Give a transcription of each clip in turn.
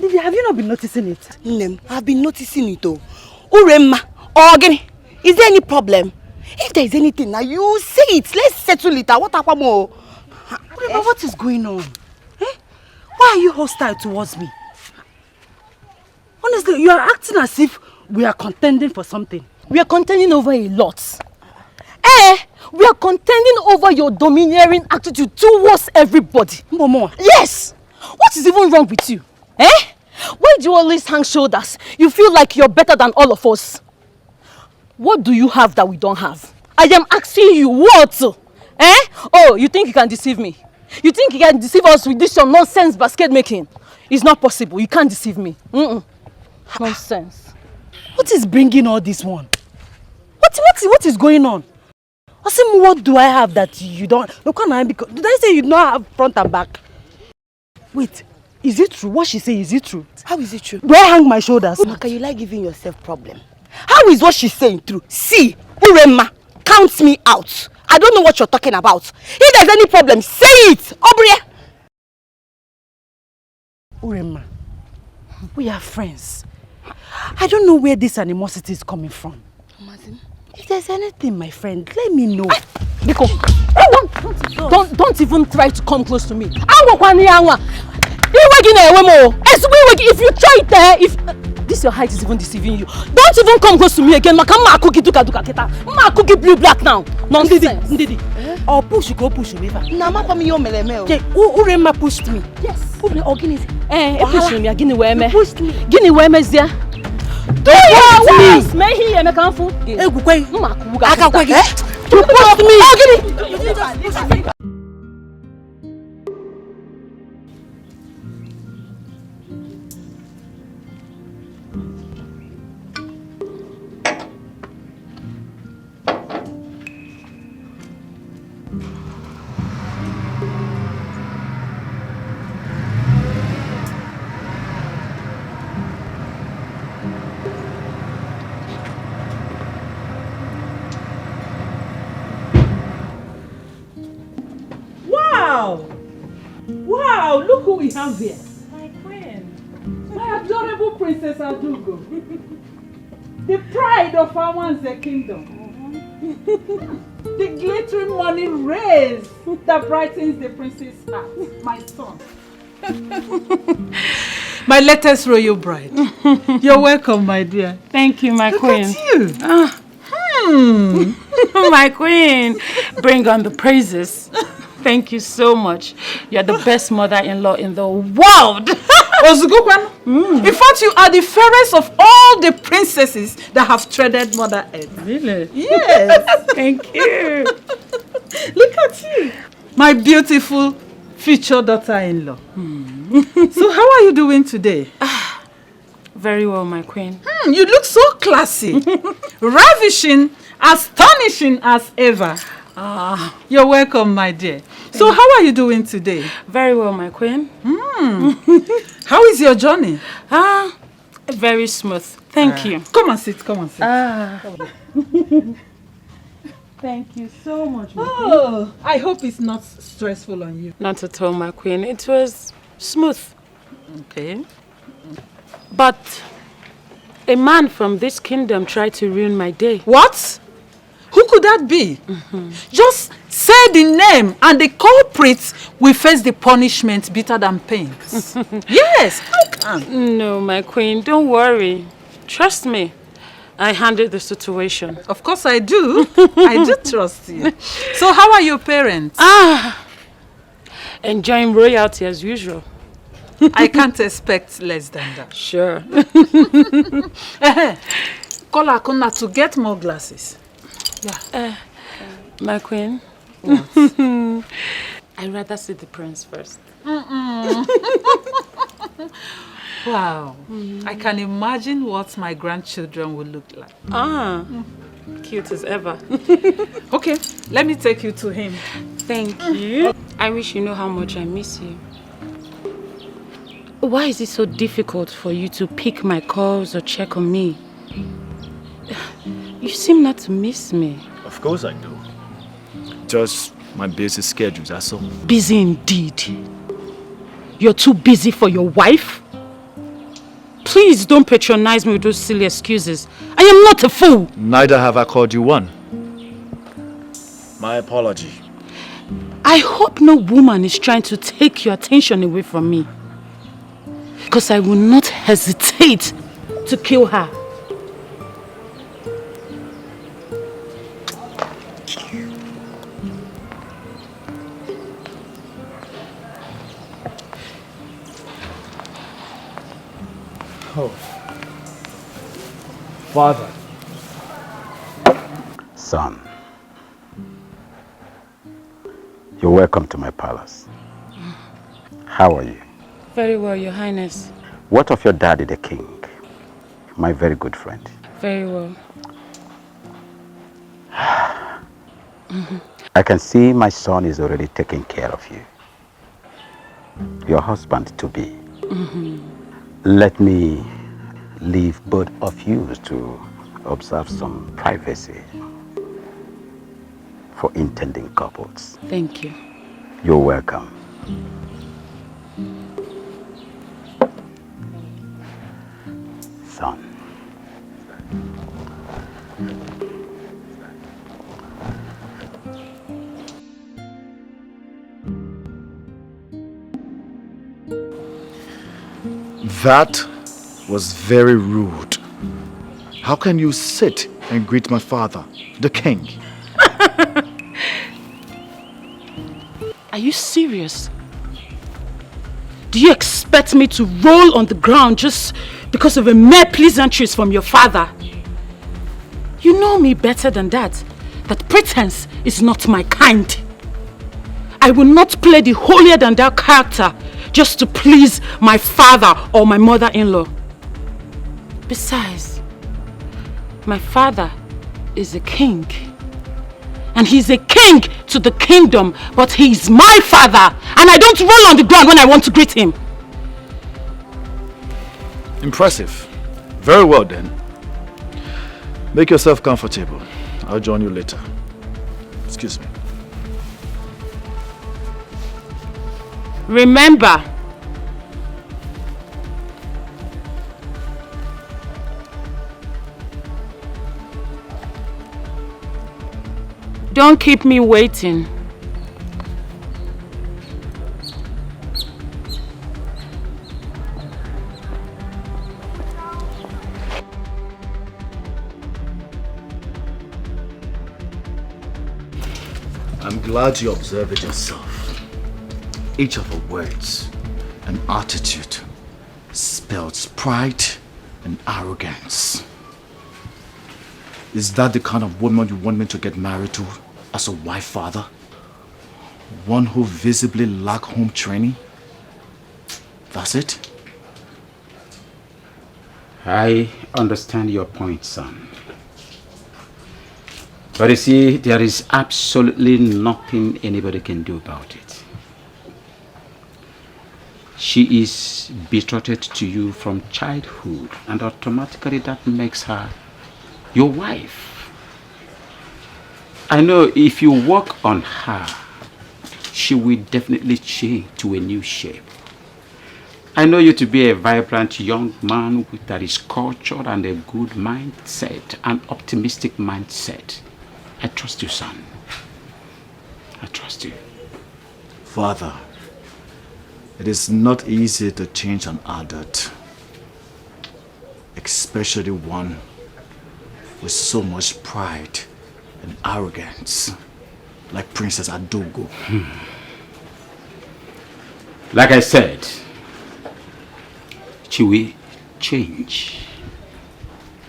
Ndidi, have you not been noticing it? Nem, I've been noticing it though. Uremma, Ogini, is there any problem? If there is anything, now you say it. Let's settle it. What happened more? But what is going on? Eh? Why are you hostile towards me? Honestly, you are acting as if we are contending for something. We are contending over a lot. We are contending over your domineering attitude towards everybody. Momo. Yes! What is even wrong with you? Why do you always hang shoulders? You feel like you're better than all of us. What do you have that we don't have? I am asking you, what? Oh, you think you can deceive me? You think you can deceive us with this your nonsense basket making? It's not possible. You can't deceive me. Nonsense. What is bringing all this one? What is going on? What do I have that you don't? Look, did I say you don't have front and back? Wait, is it true? What she say, is it true? How is it true? Do I hang my shoulders? Maka, you like giving yourself problem. How is what she's saying true? See, Uremma, count me out. I don't know what you're talking about. If there's any problem, say it. Obria. Uremma, we are friends. I don't know where this animosity is coming from. If there's anything, my friend, let me know. Biko, don't even try to come close to me. If you try it there, if this your height is even deceiving you, don't even come close to me again. Ma cookie blue black now. Nonsense. Ndidi. Or push you go push me. Nama me yo meleme. Uremma pushed me. Yes. Push me. Gini weme. Pushed me. Gini weme zia. Do you may he am a counsel? You pushed me. Wow, look who we have here. My queen. My adorable Princess Adugo. The pride of Awanze kingdom. The glittering money rays that brightens the prince's heart. My son. My latest royal bride. You're welcome, my dear. Thank you, my queen. Look at you. My queen. Bring on the praises. Thank you so much. You're the best mother-in-law in the world. In fact, you are the fairest of all the princesses that have treaded Mother Earth. Really? Yes. Thank you. Look at you. My beautiful future daughter-in-law. So how are you doing today? Very well, my queen. You look so classy. Ravishing, astonishing as ever. You're welcome, my dear. So how are you doing today? Very well, my queen. How is your journey? Very smooth. Thank you. Come and sit, come and sit. Thank you so much, my queen. I hope it's not stressful on you. Not at all, my queen. It was smooth. Okay. But a man from this kingdom tried to ruin my day. What? Who could that be? Just say the name and the culprits will face the punishment bitter than pains. Yes, how can? No, my queen, don't worry. Trust me. I handled the situation. Of course I do. I do trust you. So how are your parents? Enjoying royalty as usual. I can't expect less than that. Sure. Call Akuna to get more glasses. Yeah. My queen. What? I'd rather see the prince first. Wow. I can imagine what my grandchildren will look like. Cute as ever. Okay, let me take you to him. Thank you. I wish you know how much I miss you. Why is it so difficult for you to pick my calls or check on me? You seem not to miss me. Of course I do. Just my busy schedule, that's all. Busy indeed. You're too busy for your wife? Please don't patronize me with those silly excuses. I am not a fool. Neither have I called you one. My apology. I hope no woman is trying to take your attention away from me. Because I will not hesitate to kill her. Oh. Father. Son, you're welcome to my palace. How are you? Very well, Your Highness. What of your daddy, the king? My very good friend. Very well. I can see my son is already taking care of you. Your husband to be. Let me leave both of you to observe some privacy for intending couples. Thank you. You're welcome. Son. That was very rude. How can you sit and greet my father, the king? Are you serious? Do you expect me to roll on the ground just because of a mere pleasantries from your father? You know me better than that. That pretense is not my kind. I will not play the holier than thou character just to please my father or my mother-in-law. Besides, my father is a king. And he's a king to the kingdom, but he's my father. And I don't roll on the ground when I want to greet him. Impressive. Very well then. Make yourself comfortable. I'll join you later. Excuse me. Remember, don't keep me waiting. I'm glad you observe it yourself. Each of her words and attitude spells pride and arrogance. Is that the kind of woman you want me to get married to as a wife, father? One who visibly lacks home training? That's it? I understand your point, son. But you see, there is absolutely nothing anybody can do about it. She is betrothed to you from childhood, and automatically that makes her your wife. I know if you work on her, she will definitely change to a new shape. I know you to be a vibrant young man that is cultured and a good mindset, an optimistic mindset. I trust you, son. I trust you. Father, it is not easy to change an adult, especially one with so much pride and arrogance, like Princess Adogo. Like I said, she will change.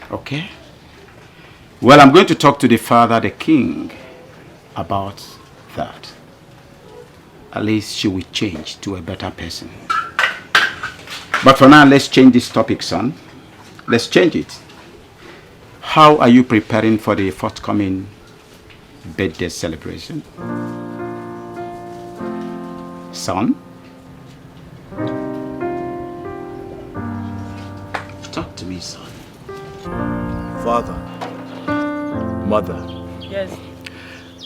Okay? Well, I'm going to talk to the father, the king, about that. At least she will change to a better person. But for now, let's change this topic, son. Let's change it. How are you preparing for the forthcoming birthday celebration? Son? Talk to me, son. Father, mother, yes.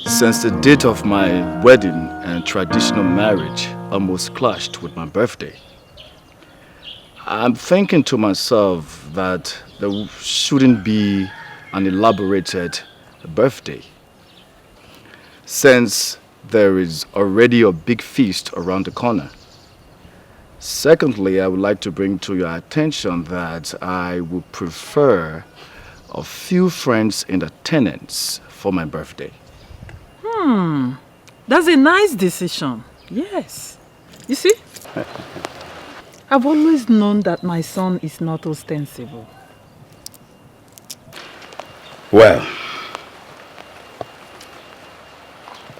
since the date of my wedding and traditional marriage almost clashed with my birthday, I'm thinking to myself that there shouldn't be an elaborated birthday, since there is already a big feast around the corner. Secondly, I would like to bring to your attention that I would prefer a few friends in attendance for my birthday. That's a nice decision. Yes. You see? I've always known that my son is not ostensible. Well,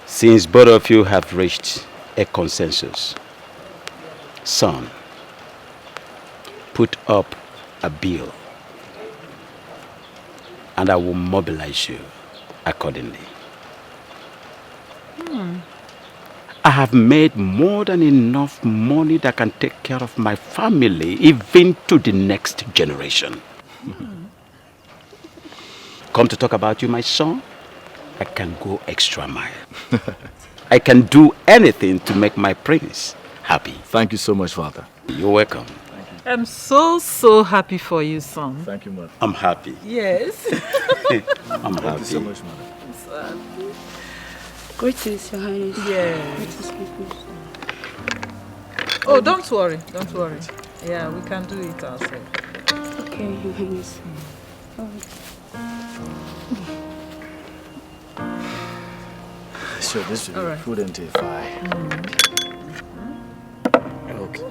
since both of you have reached a consensus, son, put up a bill and I will mobilize you accordingly. I have made more than enough money that can take care of my family even to the next generation. Come to talk about you, my son, I can go extra mile. I can do anything to make my prince happy. Thank you so much, Father. You're welcome. I'm so happy for you, son. Thank you, Mother. I'm happy. Yes. I'm happy. Thank you so much, Mother. Greetings, Your Highness. Yes. Oh, don't worry. Don't worry. Yeah, we can do it ourselves. Okay, Your Highness. Sure, this should be prudent if I... Okay.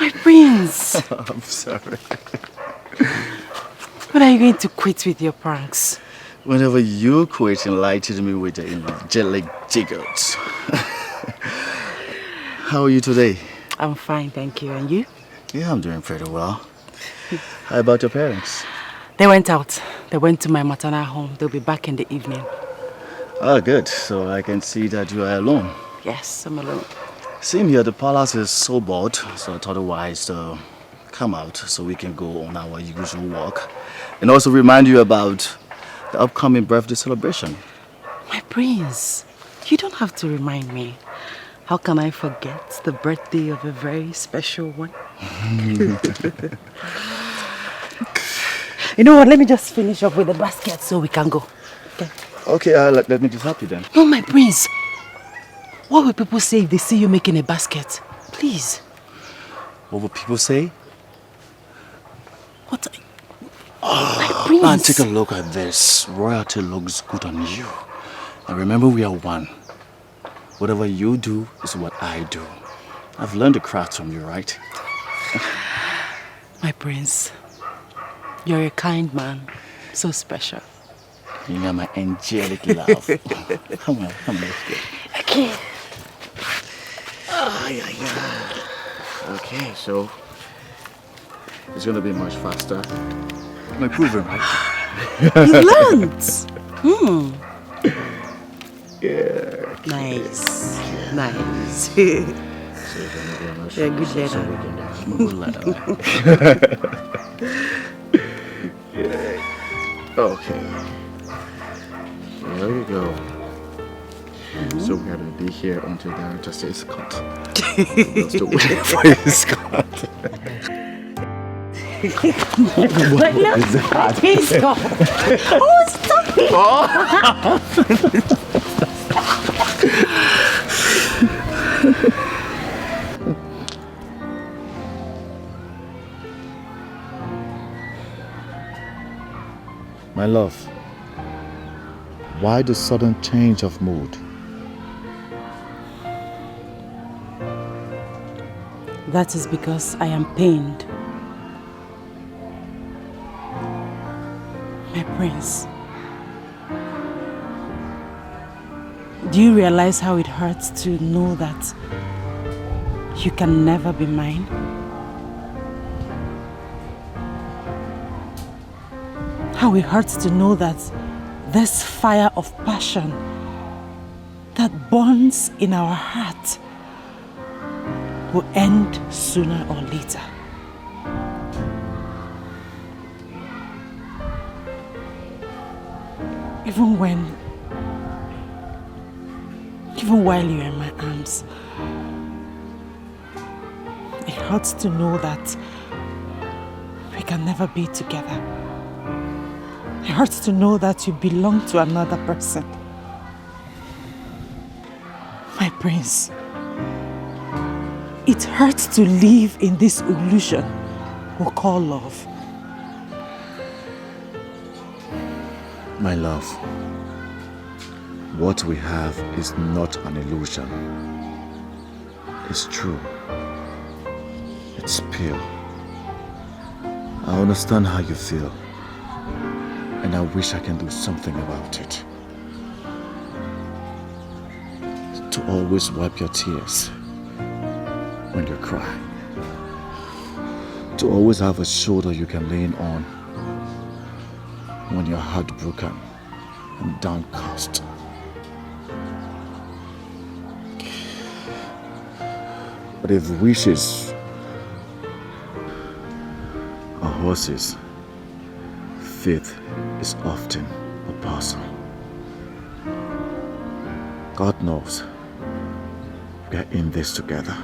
My prince. I'm sorry. When are you going to quit with your pranks? Whenever you quit, enlighten me with the angelic jiggles. How are you today? I'm fine, thank you. And you? Yeah, I'm doing pretty well. How about your parents? They went out. They went to my maternal home. They'll be back in the evening. Oh, good. So I can see that you are alone. Yes, I'm alone. Same here, the palace is so bored, so I thought it wise to come out so we can go on our usual walk. And also remind you about the upcoming birthday celebration. My prince, you don't have to remind me. How can I forget the birthday of a very special one? You know what, let me just finish up with the basket so we can go. Okay? Okay, let me just help you then. No, my prince. What will people say if they see you making a basket? Please. What will people say? What? Oh, my prince. Man, take a look at this. Royalty looks good on you. And remember, we are one. Whatever you do is what I do. I've learned the craft from you, right? My prince, you're a kind man. So special. You are my angelic love. Come on, let's go. Okay. Oh, yeah. Okay, so it's gonna be much faster. I'm improving, right? You learned. Yeah. Nice. Nice. You're a good leader. I'm a good leader. Yeah. Okay. There you go. So we gotta be here until the director says cut. We're still waiting for his cut. What is that? Please go. Oh, stop it. My love, why the sudden change of mood? That is because I am pained. My prince, do you realize how it hurts to know that you can never be mine? How it hurts to know that this fire of passion that burns in our heart will end sooner or later. Even while you're in my arms, it hurts to know that we can never be together. It hurts to know that you belong to another person. My prince, it hurts to live in this illusion we call love. My love, what we have is not an illusion. It's true. It's pure. I understand how you feel, and I wish I can do something about it. To always wipe your tears when you cry. To always have a shoulder you can lean on when you're heartbroken and downcast. But if wishes are horses, faith is often a parcel. God knows we are in this together.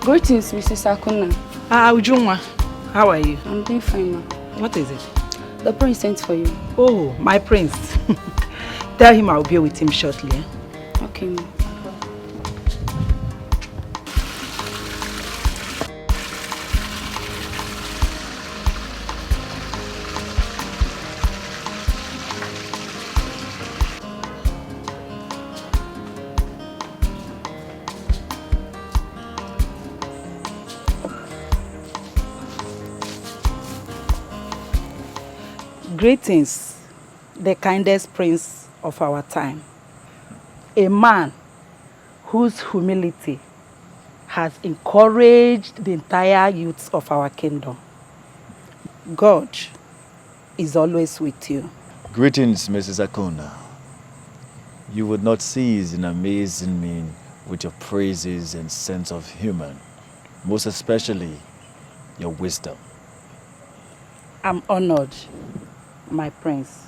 Greetings, Mrs. Akuna. Ujunwa, how are you? I'm doing fine, ma. What is it? The prince sent for you. Oh, my prince. Tell him I'll be with him shortly. Eh? Okay, ma. Greetings, the kindest prince of our time. A man whose humility has encouraged the entire youth of our kingdom. God is always with you. Greetings, Mrs. Akuna. You would not cease in amazing me with your praises and sense of humor, most especially your wisdom. I'm honored, my prince.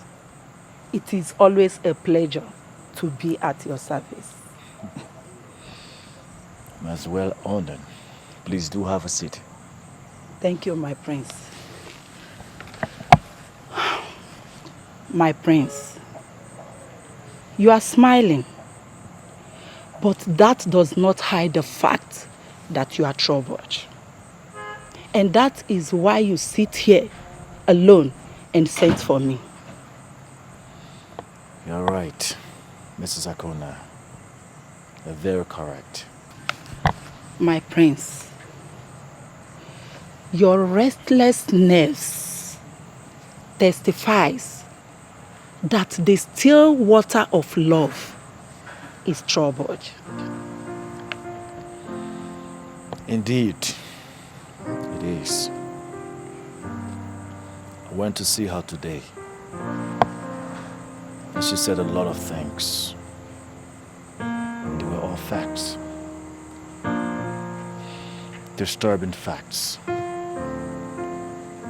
It is always a pleasure to be at your service. I'm as well honored. Please do have a seat. Thank you, my prince. My prince, you are smiling, but that does not hide the fact that you are troubled. And that is why you sit here alone and sent for me. You're right, Mrs. Akuna. You're very correct. My prince, your restless nerves testifies that the still water of love is troubled. Indeed, it is. I went to see her today, and she said a lot of things. facts. Disturbing facts.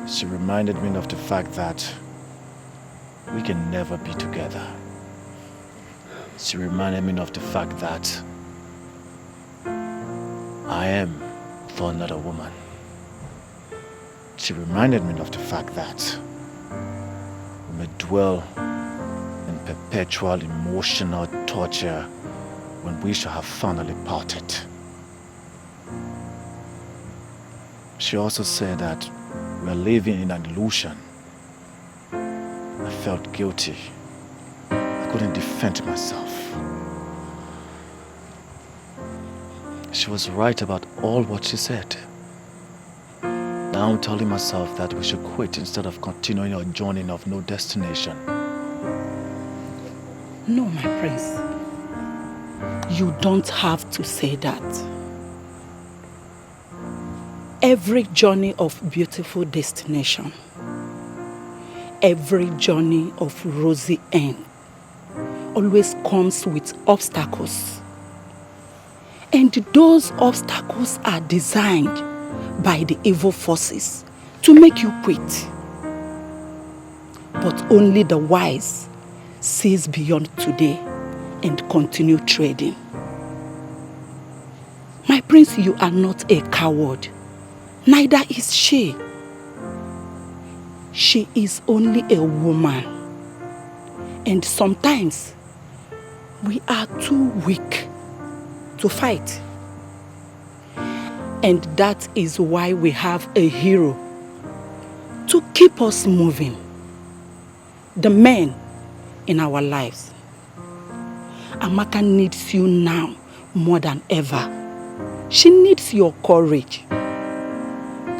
She reminded me of the fact that we can never be together. She reminded me of the fact that I am for another woman. She reminded me of the fact that we may dwell in perpetual emotional torture when we shall have finally parted. She also said that we are living in an illusion. I felt guilty. I couldn't defend myself. She was right about all what she said. Now I'm telling myself that we should quit instead of continuing our journey of no destination. No, my prince. You don't have to say that. Every journey of beautiful destination, every journey of rosy end, always comes with obstacles. And those obstacles are designed by the evil forces to make you quit. But only the wise sees beyond today and continue trading. My prince, you are not a coward. Neither is she. She is only a woman. And sometimes we are too weak to fight. And that is why we have a hero to keep us moving. The man in our lives. Amaka needs you now more than ever. She needs your courage.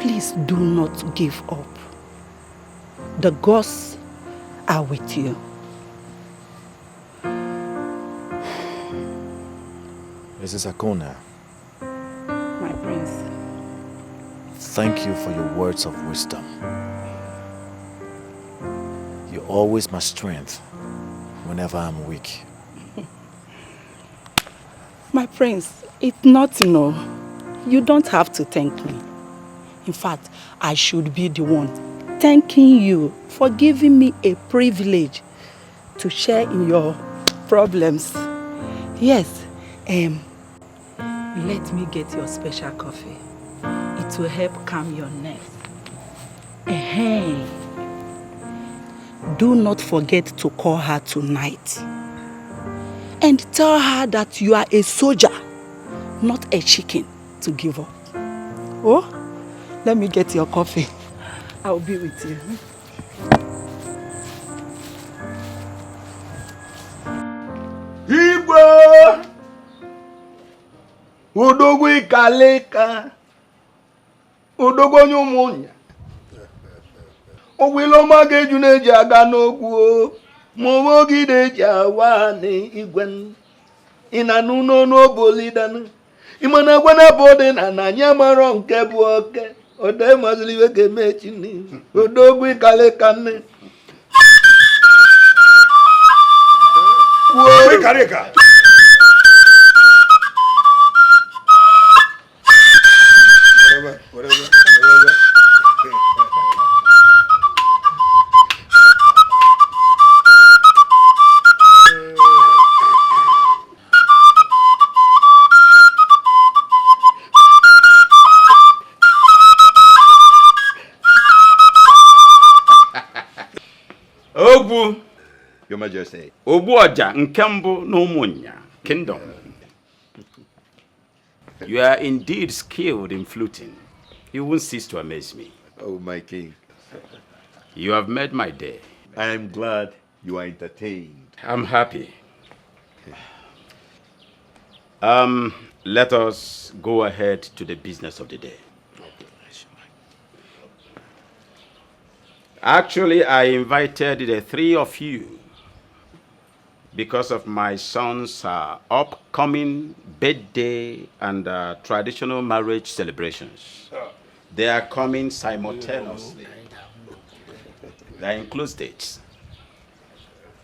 Please do not give up. The gods are with you. Mrs. Akona, My prince. thank you for your words of wisdom. You're always my strength whenever I'm weak. My prince, it's nothing, no. You don't have to thank me. In fact, I should be the one thanking you for giving me a privilege to share in your problems. Yes, let me get your special coffee. It will help calm your nerves. Do not forget to call her tonight. And tell her that you are a soldier, not a chicken to give up. Oh, let me get your coffee. I'll be with you. Igbo Odogwu ikaleka Odogwu onye ụmụnya Ogwiloma ga-eju na-eji aga n'ogwu ma ogide eji awa n'igwe ina n'ụlọ n'obolidan imana gwana bode na nanya maro nke bụ oke ode mazili we ga-eme chini Odogwu ikaleka nne Wo ikaleka whatever. Ogbu, Your Majesty. Ogbu Oja nke mbụ n'Ụmụnya Kingdom. You are indeed skilled in fluting. You won't cease to amaze me. Oh, my king. You have made my day. I am glad you are entertained. I'm happy. Let us go ahead to the business of the day. Actually, I invited the three of you because of my son's upcoming birthday and traditional marriage celebrations. They are coming simultaneously. They include dates.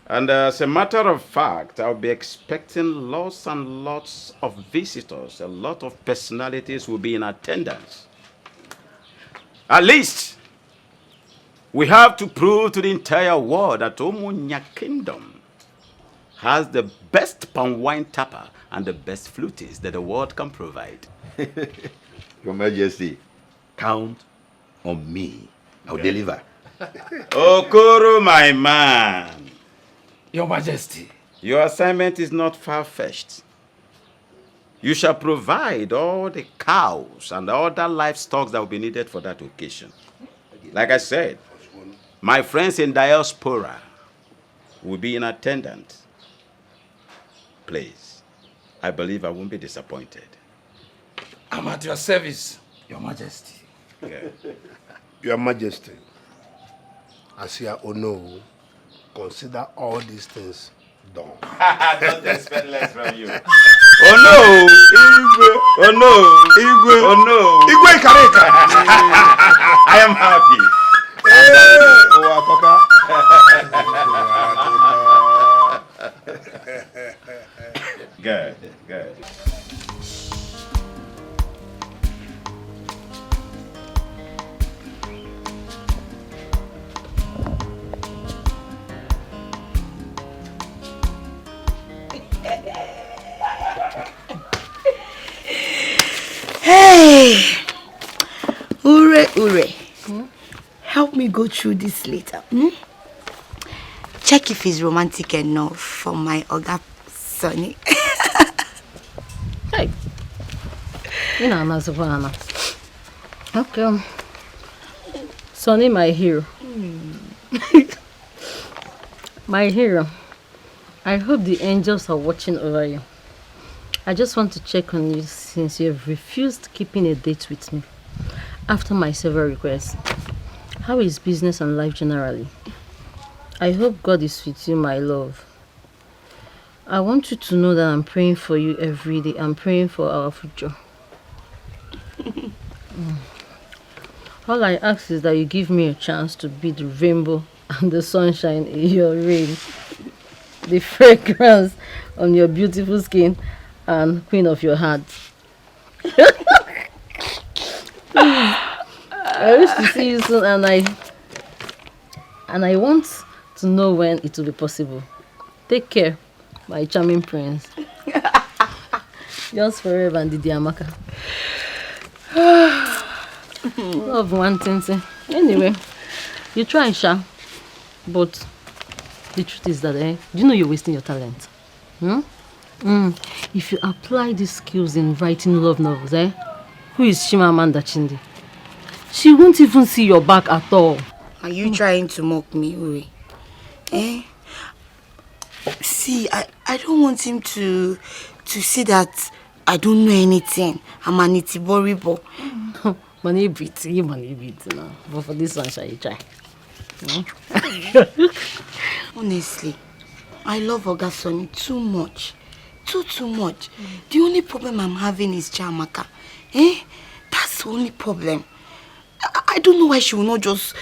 And as a matter of fact, I'll be expecting lots and lots of visitors. A lot of personalities will be in attendance. At least, we have to prove to the entire world that Omunya Kingdom has the best palm wine tapper and the best flutist that the world can provide. Your Majesty, count on me. I'll deliver. Okoro, my man. Your Majesty. Your assignment is not far-fetched. You shall provide all the cows and other livestock that will be needed for that occasion. Like I said, my friends in diaspora will be in attendance. Please, I believe I won't be disappointed. I'm at your service, Your Majesty. Okay. Your Majesty, as you know, consider all these things done. Don't expect less from you. Oh no! Igwe! Oh no! Igwe! Oh no! Igwe Kareka! I am happy. Good, good. Hey! Ure, Ure. Help me go through this later. Check if he's romantic enough for my Oga Sonny. Hey. You know, Anna. Okay. Sonny, my hero. My hero. I hope the angels are watching over you. I just want to check on you since you have refused keeping a date with me after my several requests. How is business and life generally? I hope God is with you, my love. I want you to know that I'm praying for you every day. I'm praying for our future. All I ask is that you give me a chance to be the rainbow and the sunshine in your rain, the fragrance on your beautiful skin, and queen of your heart. I wish to see you soon, and I want to know when it will be possible. Take care, my charming prince. Yours forever, Ndidi Amaka. Love one thing. Anyway, you try, Sha. But the truth is that, do you know you're wasting your talent? If you apply these skills in writing love novels, who is Chimamanda Chindi? She won't even see your back at all. Are you trying to mock me, Uri? See, I don't want him to see that I don't know anything. I'm an itiboribo. Money pretty now. But for this one, shall you try? Honestly, I love Oga Sonny too much. Too much. The only problem I'm having is Chiamaka. That's the only problem. I don't know why she will not just,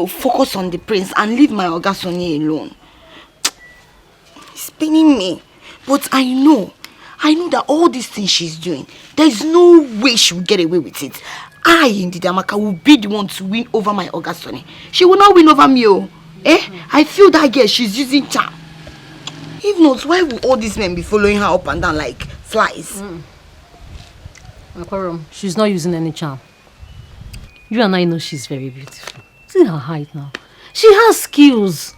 focus on the prince and leave my Oga Sonny alone. It's paining me. But I know that all these things she's doing, there's no way she will get away with it. I, Ndidi Amaka, will be the one to win over my Oga Sonny. She will not win over me, I feel that girl, she's using charm. If not, why will all these men be following her up and down like flies? Akorom, she's not using any charm. You and I know she's very beautiful. See her height now. She has skills.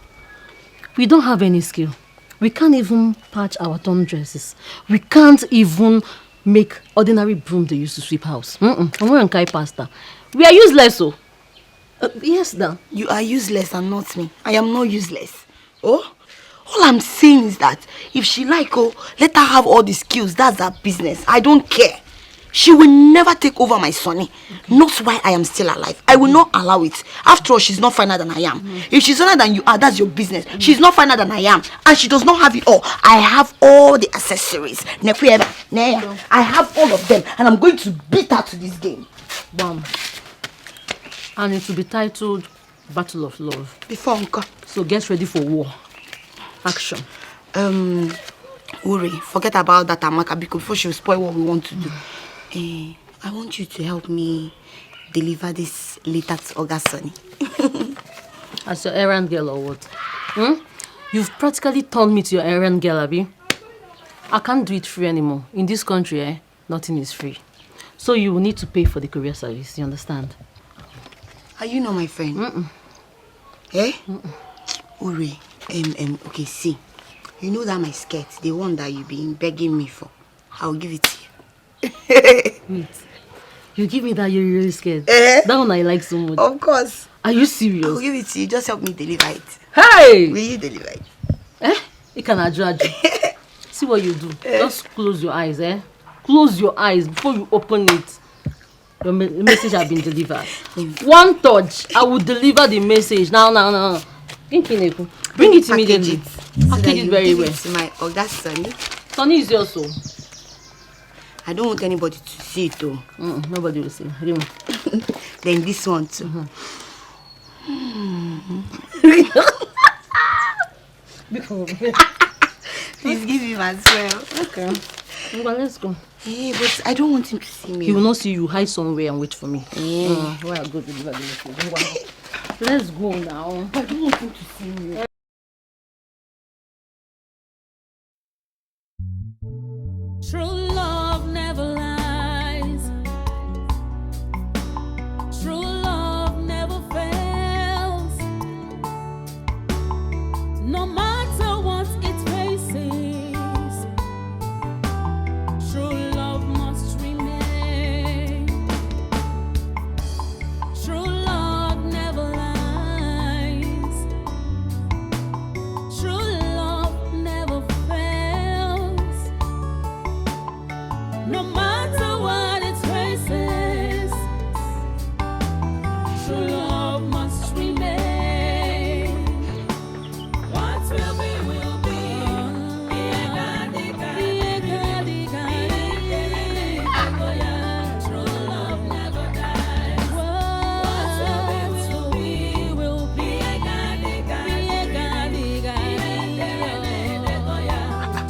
We don't have any skill. We can't even patch our torn dresses. We can't even make ordinary broom they used to sweep house. And we're on Kai pasta. We are useless, so. Yes, Dan. You are useless and not me. I am not useless. Oh? All I'm saying is that if she let her have all the skills. That's her business. I don't care. She will never take over my Sonny. Not while I am still alive. I will not allow it. After all, she's not finer than I am. If she's finer than you are, that's your business. She's not finer than I am. And she does not have it all. I have all the accessories. I have all of them. And I'm going to beat her to this game. Bam. And it will be titled Battle of Love. Before Uncle. So get ready for war. Action. Uri, forget about that Amaka because before she'll spoil what we want to do. I want you to help me deliver this letter to Oga Sonny. As your errand girl or what? You've practically turned me to your errand girl, Abi. I can't do it free anymore. In this country, nothing is free. So you will need to pay for the courier service, you understand? Are you not my friend? Uri, okay, see. You know that my skirt, the one that you've been begging me for, I'll give it to you. Wait. You give me that you're really scared? That one I like so much. Of course. Are you serious? I'll give it to you. Just help me deliver it. Hey! Will you deliver it? You can judge. See what you do. Just close your eyes, Close your eyes before you open it. Your message has been delivered. One touch, I will deliver the message. Now. Bring it immediately. Package it very well. To my Oga Sonny. Sonny is yours, so. I don't want anybody to see it, though. Nobody will see. Then this one, too. Please give him as well. Okay. Well, let's go. Hey, but I don't want him to see me. He will not see you. Hide somewhere and wait for me. Where I go to deliver the message. Let's go now. I don't want him to see me. True love never lies. True love never fails. No matter what it faces, true love must remain. True love never lies. True love never fails. No matter what it faces, true love must remain. What will be, will be. True love never dies. What will be, will be.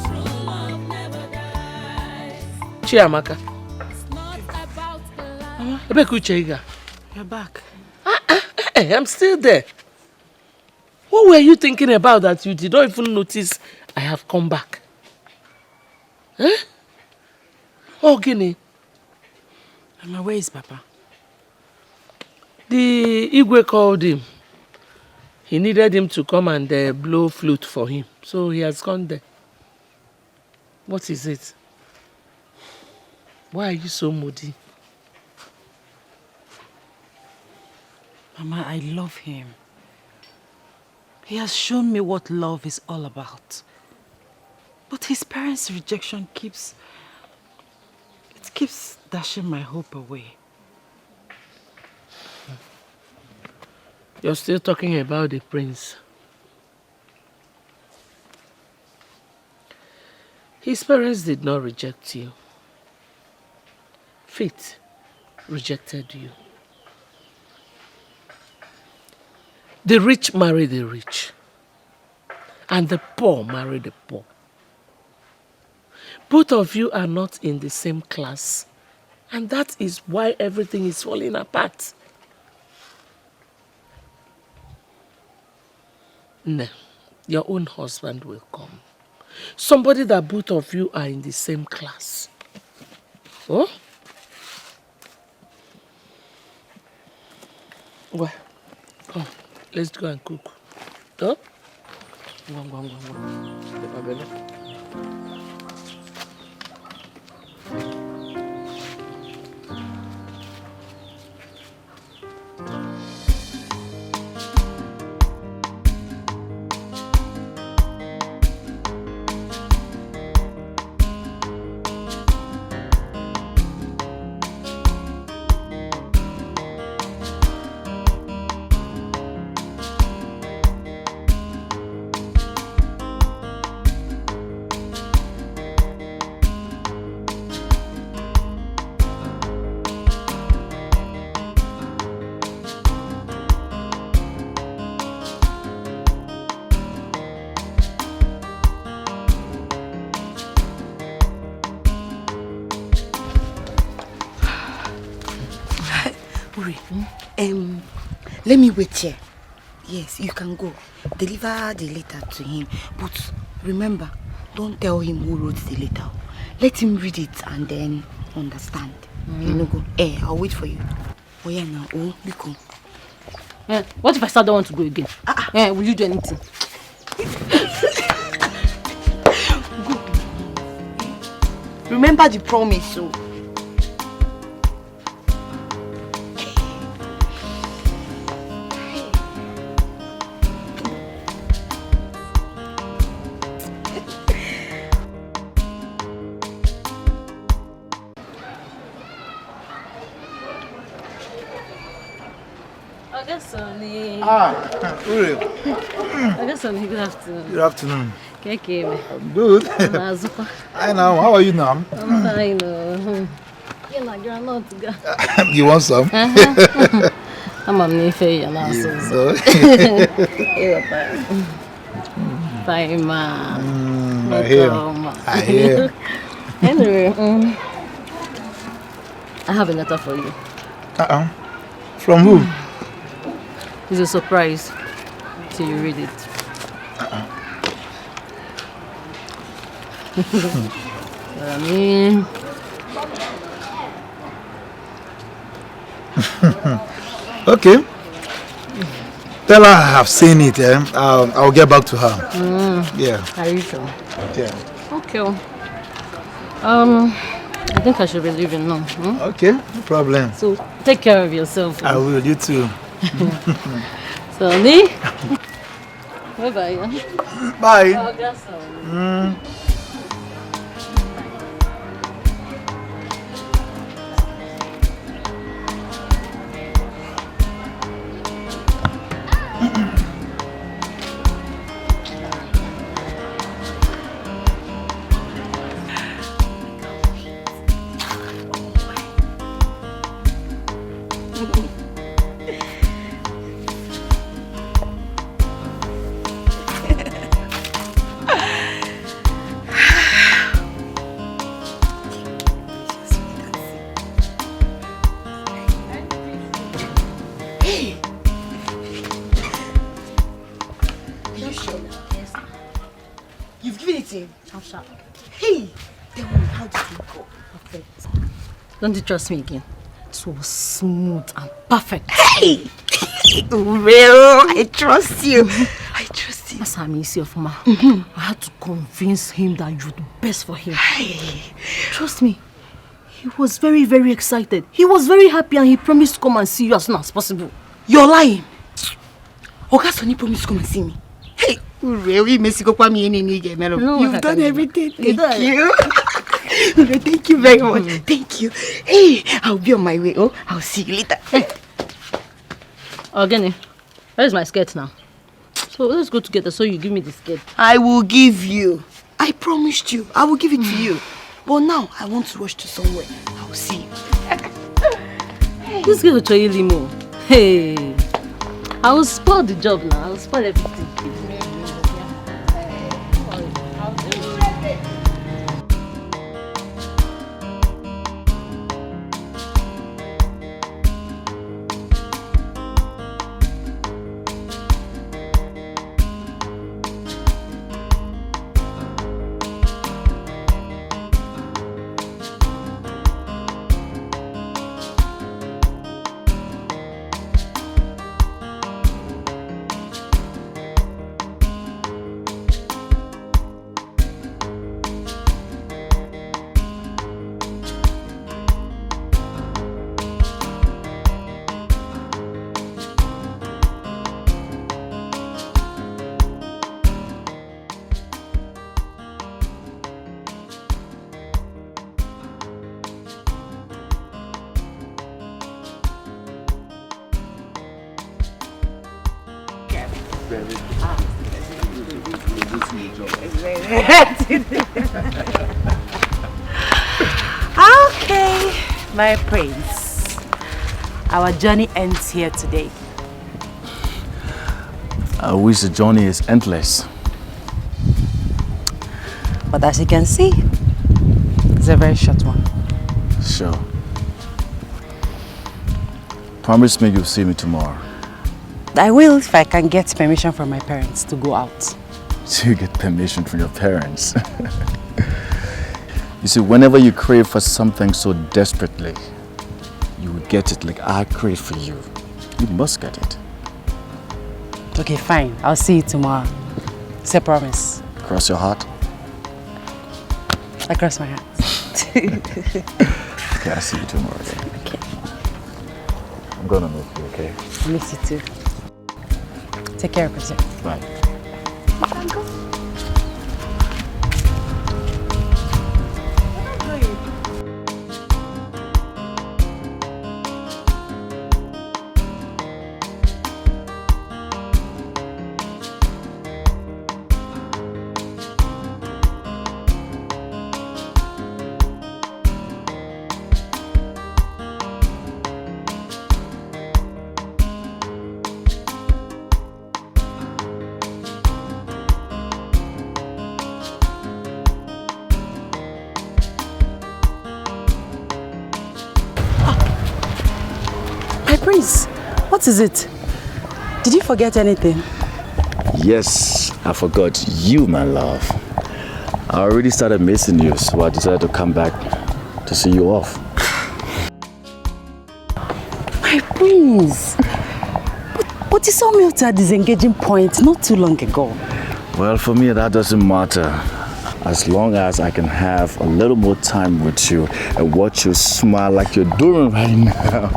True love never dies. Chiamaka. Ebekuchega. You're back. Hey, I'm still there. What were you thinking about that you did not even notice I have come back? Oh, Guinea. Mama, where is Papa? The Igwe called him. He needed him to come and blow flute for him. So he has gone there. What is it? Why are you so moody? Mama, I love him. He has shown me what love is all about. But his parents' rejection keeps dashing my hope away. You're still talking about the prince. His parents did not reject you. Fate rejected you. The rich marry the rich, and the poor marry the poor. Both of you are not in the same class, and that is why everything is falling apart. No, your own husband will come. Somebody that both of you are in the same class. Oh? Well, come. Let's go and cook. Huh? Go. Uri, let me wait here. Yes, you can go. Deliver the letter to him. But remember, don't tell him who wrote the letter. Let him read it and then understand. You know, go. I'll wait for you. Oh yeah, now. Oh, Biko. What if I still don't want to go again? Will you do anything? Remember the promise, so. Uri. Good afternoon. Good afternoon. Okay. I'm good. Hi now, how are you now? I'm fine. You're not good. You want some? I'm on Nife, you're not so. Fine, ma. I hear. Anyway, I have a letter for you. From who? It's a surprise till you read it. Okay. Tell her I have seen it. I'll get back to her. Yeah. Are you sure? Yeah. Okay. I think I should be leaving now. Okay, no problem. So take care of yourself. I will. You too. Sonny. Bye-bye. Bye. You've given it to him? I'm sharp. Hey! Tell me, how did it go? Perfect. Don't you trust me again? It was smooth and perfect. Hey! Well, I trust you. I trust you. As I'm easy of ma. I had to convince him that you're the best for him. Hey. Trust me. He was very, very excited. He was very happy and he promised to come and see you as soon as possible. You're lying. Oga Sonny promised to come and see me. Hey, really, Mexico, you've done everything. Thank you. Thank you very much. Thank you. Hey, I'll be on my way. Oh, I'll see you later. Hey. Ogene, where's my skirt now? So let's go together so you give me the skirt. I will give you. I promised you. I will give it to you. But now, I want to rush to somewhere. I'll see you. This girl will try you limo. Hey, I will spoil the job now. I will spoil everything. Okay, my prince. Our journey ends here today. I wish the journey is endless. But as you can see, it's a very short one. Sure. Promise me you'll see me tomorrow. I will if I can get permission from my parents to go out. So you get permission from your parents. You see, whenever you crave for something so desperately, you will get it like I crave for you. You must get it. Okay, fine. I'll see you tomorrow. It's a promise. Cross your heart? I cross my heart. Okay, I'll see you tomorrow then. Okay. I'm gonna miss you, okay? I miss you too. Take care of yourself. Bye. Prince, what is it? Did you forget anything? Yes, I forgot you, my love. I already started missing you, so I decided to come back to see you off. My prince! But you saw me at a disengaging point not too long ago. Well, for me, that doesn't matter. As long as I can have a little more time with you and watch you smile like you're doing right now.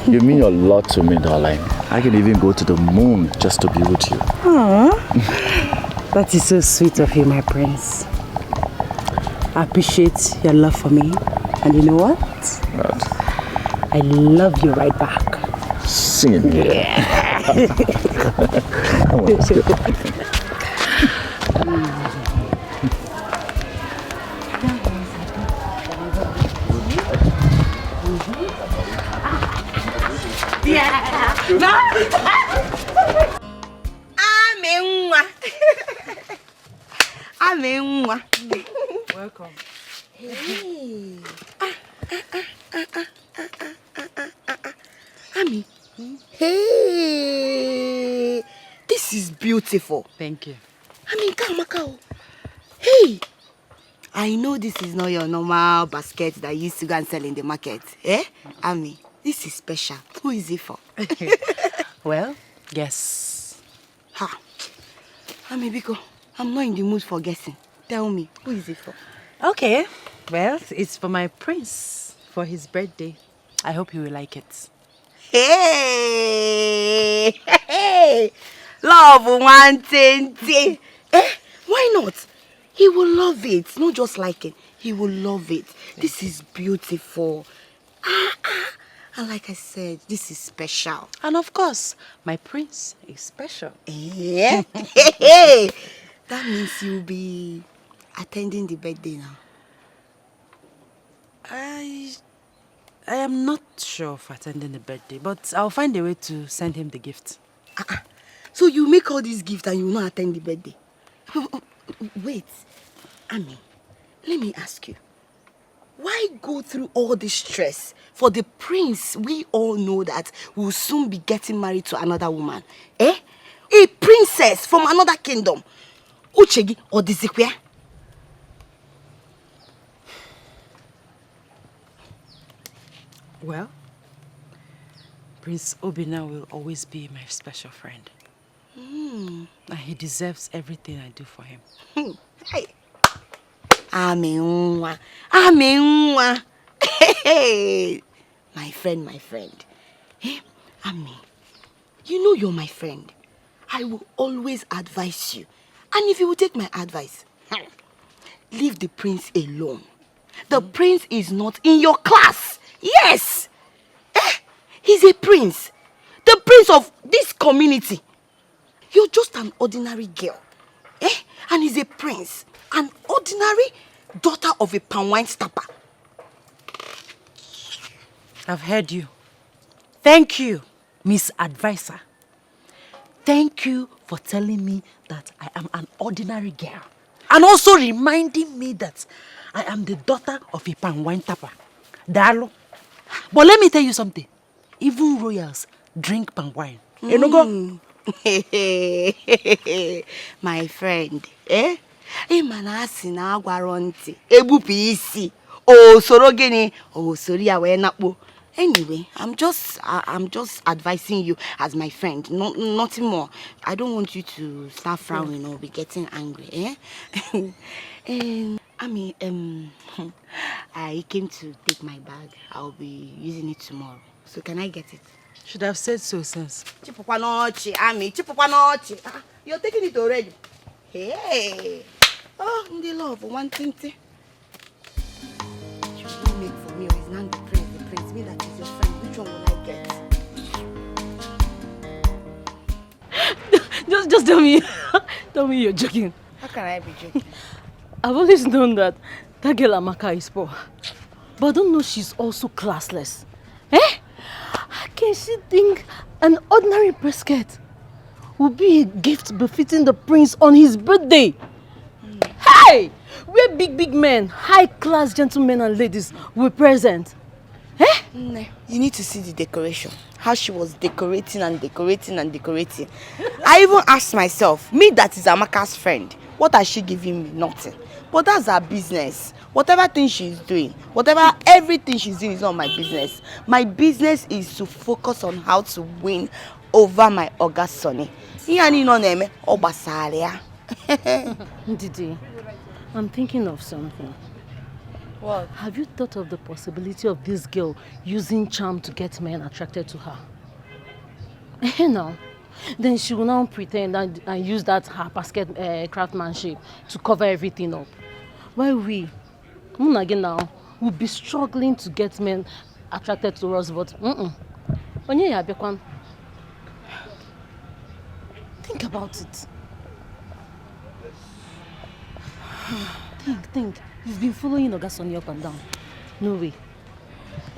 You mean a lot to me, darling. I can even go to the moon just to be with you. Aww. That is so sweet of you, my prince. I appreciate your love for me. And you know what? What? I love you right back. Sing it. Yeah. Come on, let's go. Welcome. Hey. Ami. Hey. This is beautiful. Thank you. Kamaka. Hey. I know this is not your normal basket that you used to go and sell in the market. Eh? Ami, this is special. Who is it for? Well, guess. Ha. Ami, Biko, I'm not in the mood for guessing. Tell me, who is it for? Okay. Well, it's for my prince for his birthday. I hope he will like it. Hey! Hey! Love one thing. Eh? Why not? He will love it. Not just like it. He will love it. This is beautiful. And like I said, this is special. And of course, my prince is special. Yeah. Hey! That means you'll be attending the birthday now. I am not sure of attending the birthday, but I'll find a way to send him the gift. So you make all these gifts and you will not attend the birthday? Wait, Ami, let me ask you. Why go through all this stress for the prince we all know that will soon be getting married to another woman? Eh? A princess from another kingdom. Uchegi or Dizikwe? Well, Prince Obina will always be my special friend. And he deserves everything I do for him. Hey. Amenwa. Hey. My friend. Hey, Ami, you know you're my friend. I will always advise you. And if you will take my advice, leave the prince alone. The prince is not in your class. Yes. He's a prince. The prince of this community. You're just an ordinary girl. And he's a prince. An ordinary daughter of a palm wine stopper. I've heard you. Thank you, Miss Advisor. Thank you for telling me that I am an ordinary girl. And also reminding me that I am the daughter of a palm wine tapper. Dalo. But let me tell you something. even royals drink palm wine. You know go? My friend, eh? Imanasi na agwaronti. Ebupu isi. Oh, soro gini. Oh, sorry ya we nakpo. Anyway, I'm just advising you as my friend. Nothing more. I don't want you to start frowning or be getting angry, eh? I came to take my bag. I'll be using it tomorrow. So can I get it? Should have said so since. You're taking it already. Hey. Oh, in the love, one thing. You will make for me, or is not the prince. Me that is your friend. Which one will I get? Just tell me. Tell me you're joking. How can I be joking? I've always known that girl Amaka is poor. But I don't know she's also classless. Eh? How can she think an ordinary brisket would be a gift befitting the prince on his birthday? Hey! We're big men, high-class gentlemen and ladies were present. Eh? You need to see the decoration. How she was decorating. I even asked myself, me that is Amaka's friend, what has she giving me? Nothing. But that's her business. Whatever thing she's doing, everything she's doing is not my business. My business is to focus on how to win over my Oga Sonny. Didi, I'm thinking of something. What? Have you thought of the possibility of this girl using charm to get men attracted to her? No. Then she will now pretend and use that her basket craftsmanship to cover everything up. While we, again now, will be struggling to get men attracted to us, but think about it. Think. You've been following Ogasoni up and down. No way.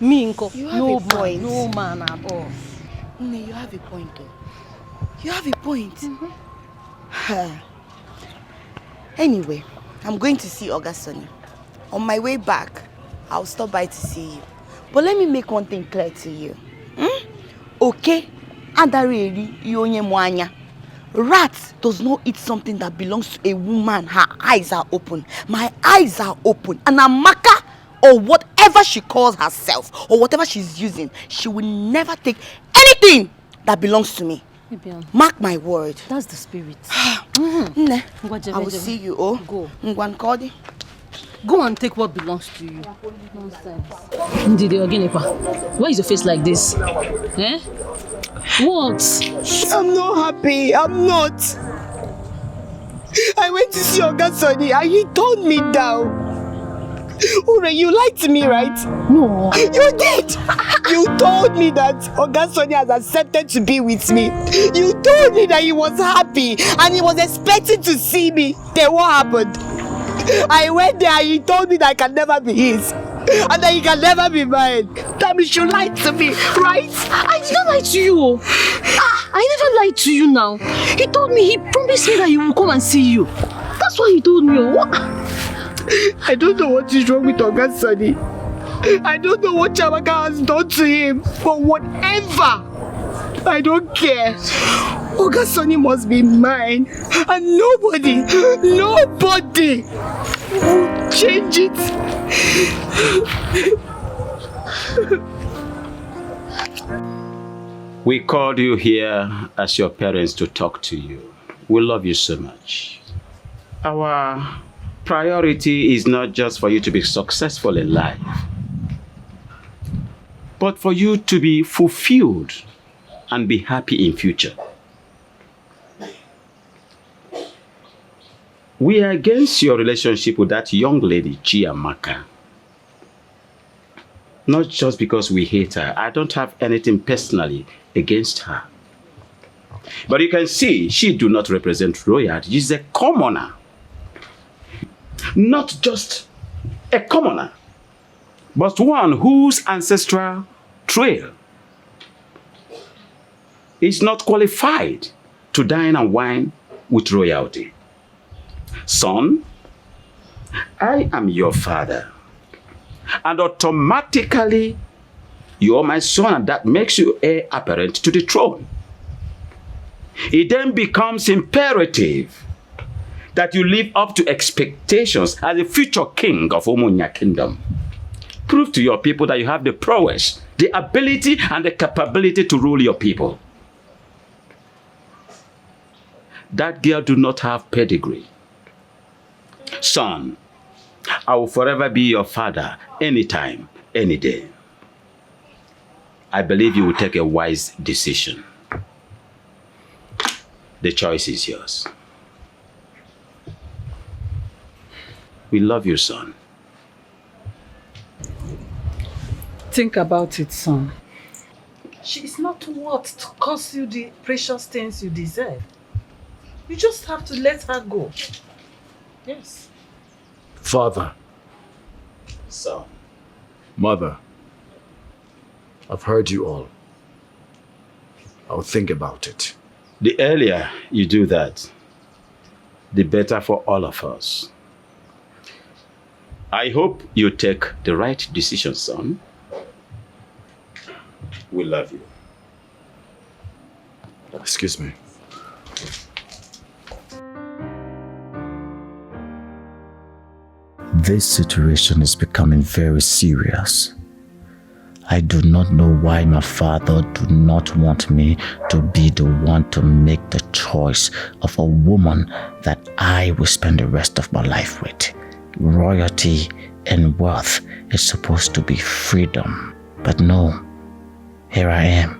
Me, Nko, no man at all. You have a point though. You have a point. Anyway, I'm going to see Ogasoni. On my way back, I'll stop by to see you. But let me make one thing clear to you. Okay? Adareli yonye mwanya. Rat does not eat something that belongs to a woman. Her eyes are open. My eyes are open. And Amaka, or whatever she calls herself, or whatever she's using, she will never take anything that belongs to me. Mark my word. That's the spirit. I will see you. Oh, go. Go and take what belongs to you. Nonsense. Ndidi Oginepa, why is your face like this? Eh? What? I'm not happy. I'm not. I went to see Ogasoni and he turned me down. Ure, you lied to me, right? No. You did. You told me that Ogasoni has accepted to be with me. You told me that he was happy and he was expecting to see me. Then what happened? I went there and he told me that I can never be his. And that he can never be mine. That means you lied to me, right? I did not lie to you. I never lied to you now. He told me, he promised me that he will come and see you. That's why he told me. What? I don't know what is wrong with Ogasoni. I don't know what Chamaka has done to him. But whatever, I don't care. Ogasoni must be mine. And nobody will change it. We called you here as your parents to talk to you. We love you so much. Our priority is not just for you to be successful in life, but for you to be fulfilled and be happy in future. We are against your relationship with that young lady, Chiamaka. Not just because we hate her. I don't have anything personally against her. But you can see, she do not represent royalty. She's a commoner. Not just a commoner, but one whose ancestral trail is not qualified to dine and wine with royalty. Son, I am your father, and automatically You are my son, and that makes you heir apparent to the throne. It then becomes imperative that you live up to expectations as a future king of Umunya kingdom. Prove to your people that you have the prowess, the ability, and the capability to rule your people. That girl do not have pedigree. Son, I will forever be your father, anytime, any day. I believe you will take a wise decision. The choice is yours. We love you, son. Think about it, son. She is not worth to cost you the precious things you deserve. You just have to let her go. Yes. Father. Son. Mother. I've heard you all. I'll think about it. The earlier you do that, the better for all of us. I hope you take the right decision, son. We love you. Excuse me. This situation is becoming very serious. I do not know why my father do not want me to be the one to make the choice of a woman that I will spend the rest of my life with. Royalty and wealth is supposed to be freedom. But no, here I am.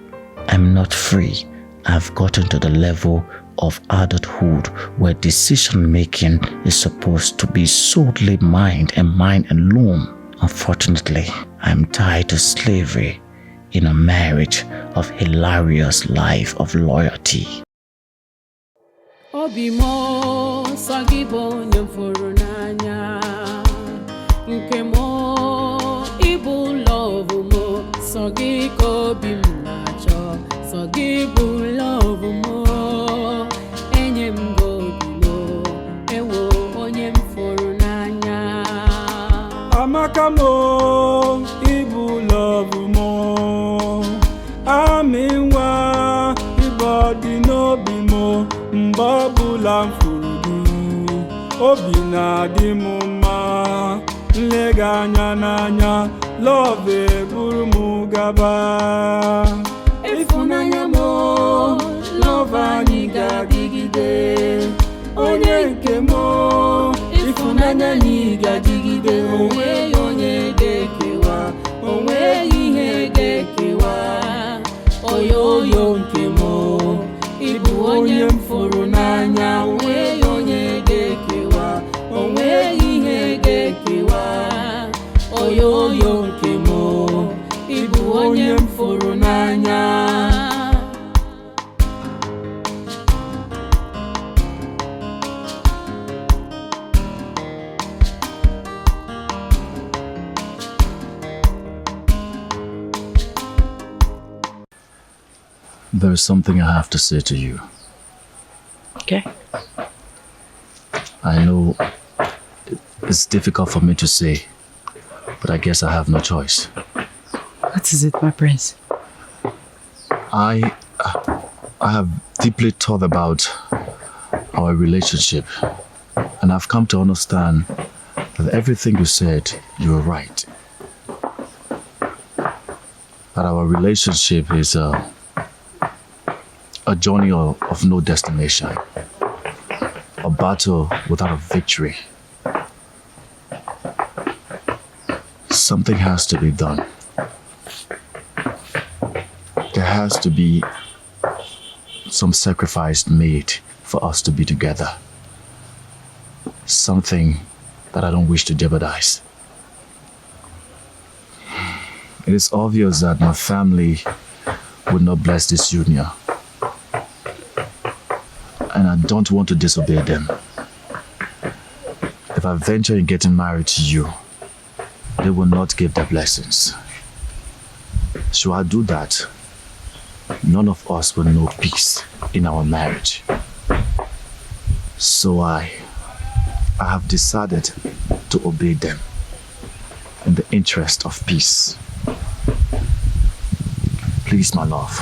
I'm not free. I've gotten to the level of adulthood where decision making is supposed to be solely mine and mine alone. Unfortunately, I'm tied to slavery in a marriage of hilarious life of loyalty. Obimo sagibo nyamfuru nanya nkemo ibu love mo sagiko bimnacho sagibu love mo enyem godimo ewo onyem furu nanya amakamo ibu love mo aminwa ibodi no bimo mbabula mfurudu obi na-adị m mma nlega anya n'anya love buru m gaba ịfụnanya m love anyị ga-adịgide onye nke m ịfụnanya anyị ga-adịgide onweghị onye ga-ekewa onweghị ihe ga-ekewa oyoyo nke m Ibu onye mfuru n'anya onweghị onye ga-ekewa onweghị ihe ga-ekewa oyoyo nke m Ibu onye mfuru n'anya There is something I have to say to you. Okay. I know it's difficult for me to say, but I guess I have no choice. What is it, my prince? I have deeply thought about our relationship, and I've come to understand that everything you said, you were right. That our relationship is a journey of no destination, a battle without a victory. Something has to be done. There has to be some sacrifice made for us to be together. Something that I don't wish to jeopardize. It is obvious that my family would not bless this union. And I don't want to disobey them. If I venture in getting married to you, they will not give their blessings. Should I do that, none of us will know peace in our marriage. So I have decided to obey them in the interest of peace. Please, my love.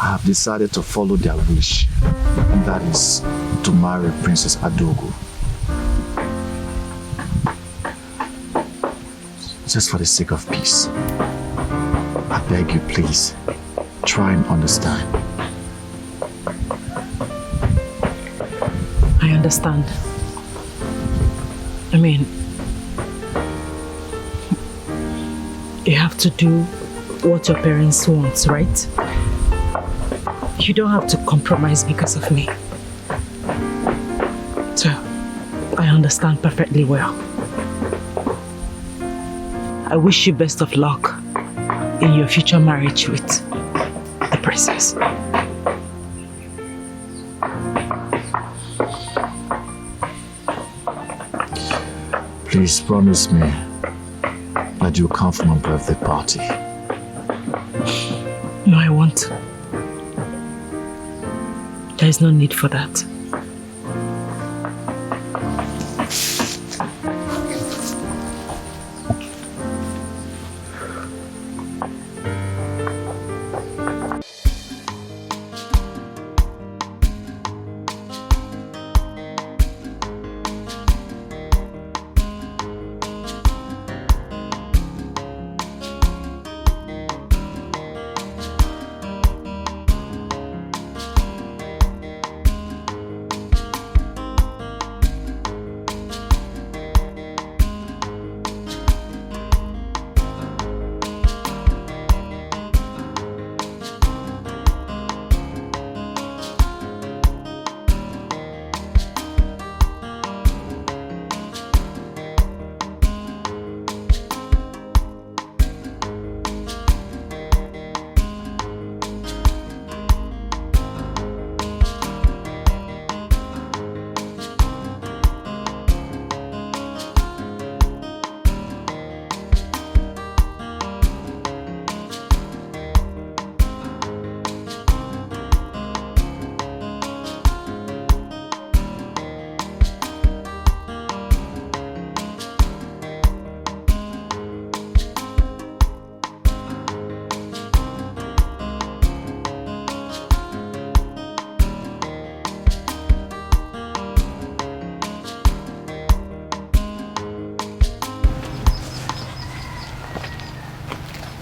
I have decided to follow their wish. And that is to marry Princess Adogo. Just for the sake of peace. I beg you, please, try and understand. I understand. I mean, you have to do what your parents want, right? You don't have to compromise because of me. So, I understand perfectly well. I wish you best of luck in your future marriage with the princess. Please promise me that you'll come for my birthday party. No, I won't. There is no need for that.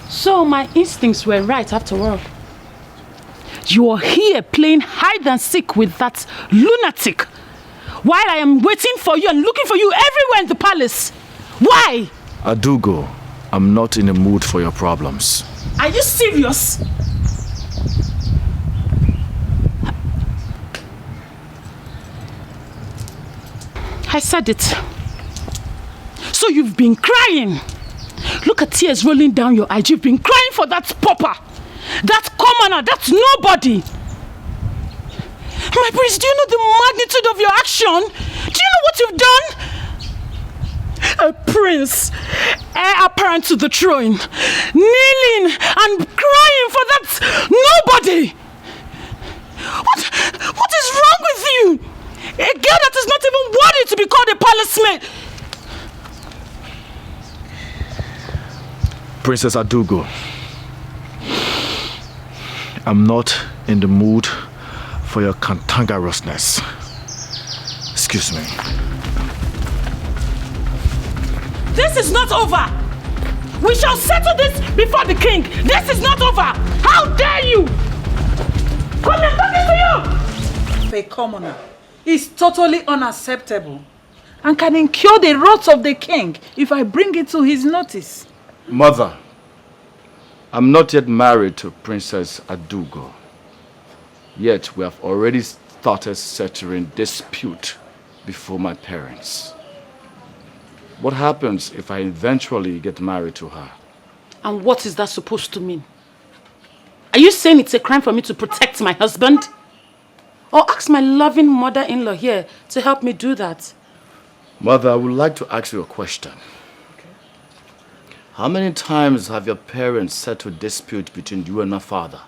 So my instincts were right after all. You are here playing hide and seek with that lunatic while I am waiting for you and looking for you everywhere in the palace. Why? Adugo, I'm not in the mood for your problems. Are you serious? I said it. So you've been crying. Look at tears rolling down your eyes. You've been crying for that pauper, that commoner, that nobody. My prince, do you know the magnitude of your action? Do you know what you've done? A prince, heir apparent to the throne, kneeling and crying for that nobody. What is wrong with you? A girl that is not even worthy to be called a palace maid. Princess Adugo, I'm not in the mood for your cantankerousness. Excuse me. This is not over. We shall settle this before the king. This is not over. How dare you? Come here, talking to you. A commoner is totally unacceptable and can incur the wrath of the king if I bring it to his notice. Mother, I'm not yet married to Princess Adugo. Yet we have already started settling dispute before my parents. What happens if I eventually get married to her? And what is that supposed to mean? Are you saying it's a crime for me to protect my husband? Or ask my loving mother-in-law here to help me do that? Mother, I would like to ask you a question. How many times have your parents settled dispute between you and my father?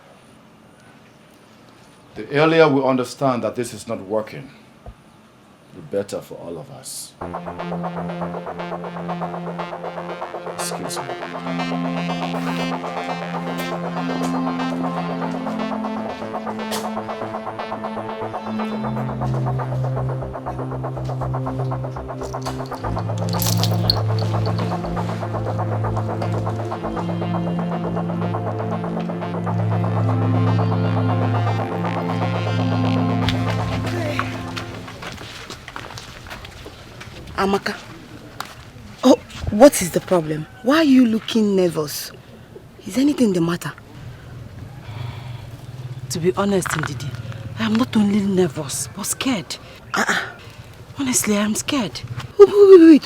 The earlier we understand that this is not working, the better for all of us. Excuse me. Amaka, oh, what is the problem? Why are you looking nervous? Is anything the matter? To be honest, Ndidi, I am not only nervous, but scared. Honestly, I am scared. Wait.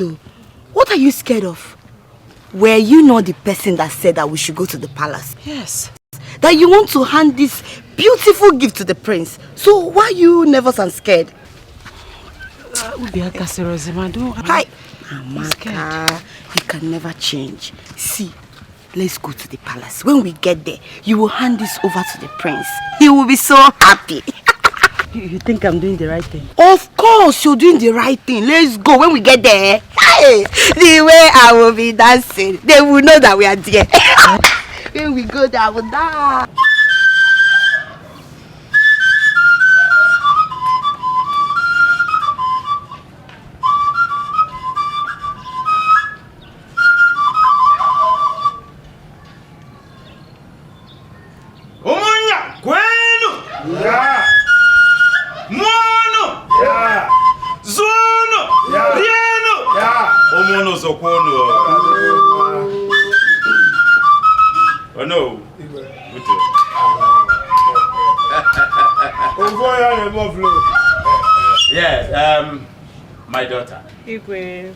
What are you scared of? Were you not the person that said that we should go to the palace? Yes. That you want to hand this beautiful gift to the prince. So why are you nervous and scared? Hi, Amaka, you can never change. See, let's go to the palace. When we get there, you will hand this over to the prince. He will be so happy. You think I'm doing the right thing? Of course, you're doing the right thing. Let's go. When we get there, hey, the way I will be dancing, they will know that we are there. When we go there, I will dance. Oh no. Yes, my daughter. Igwe.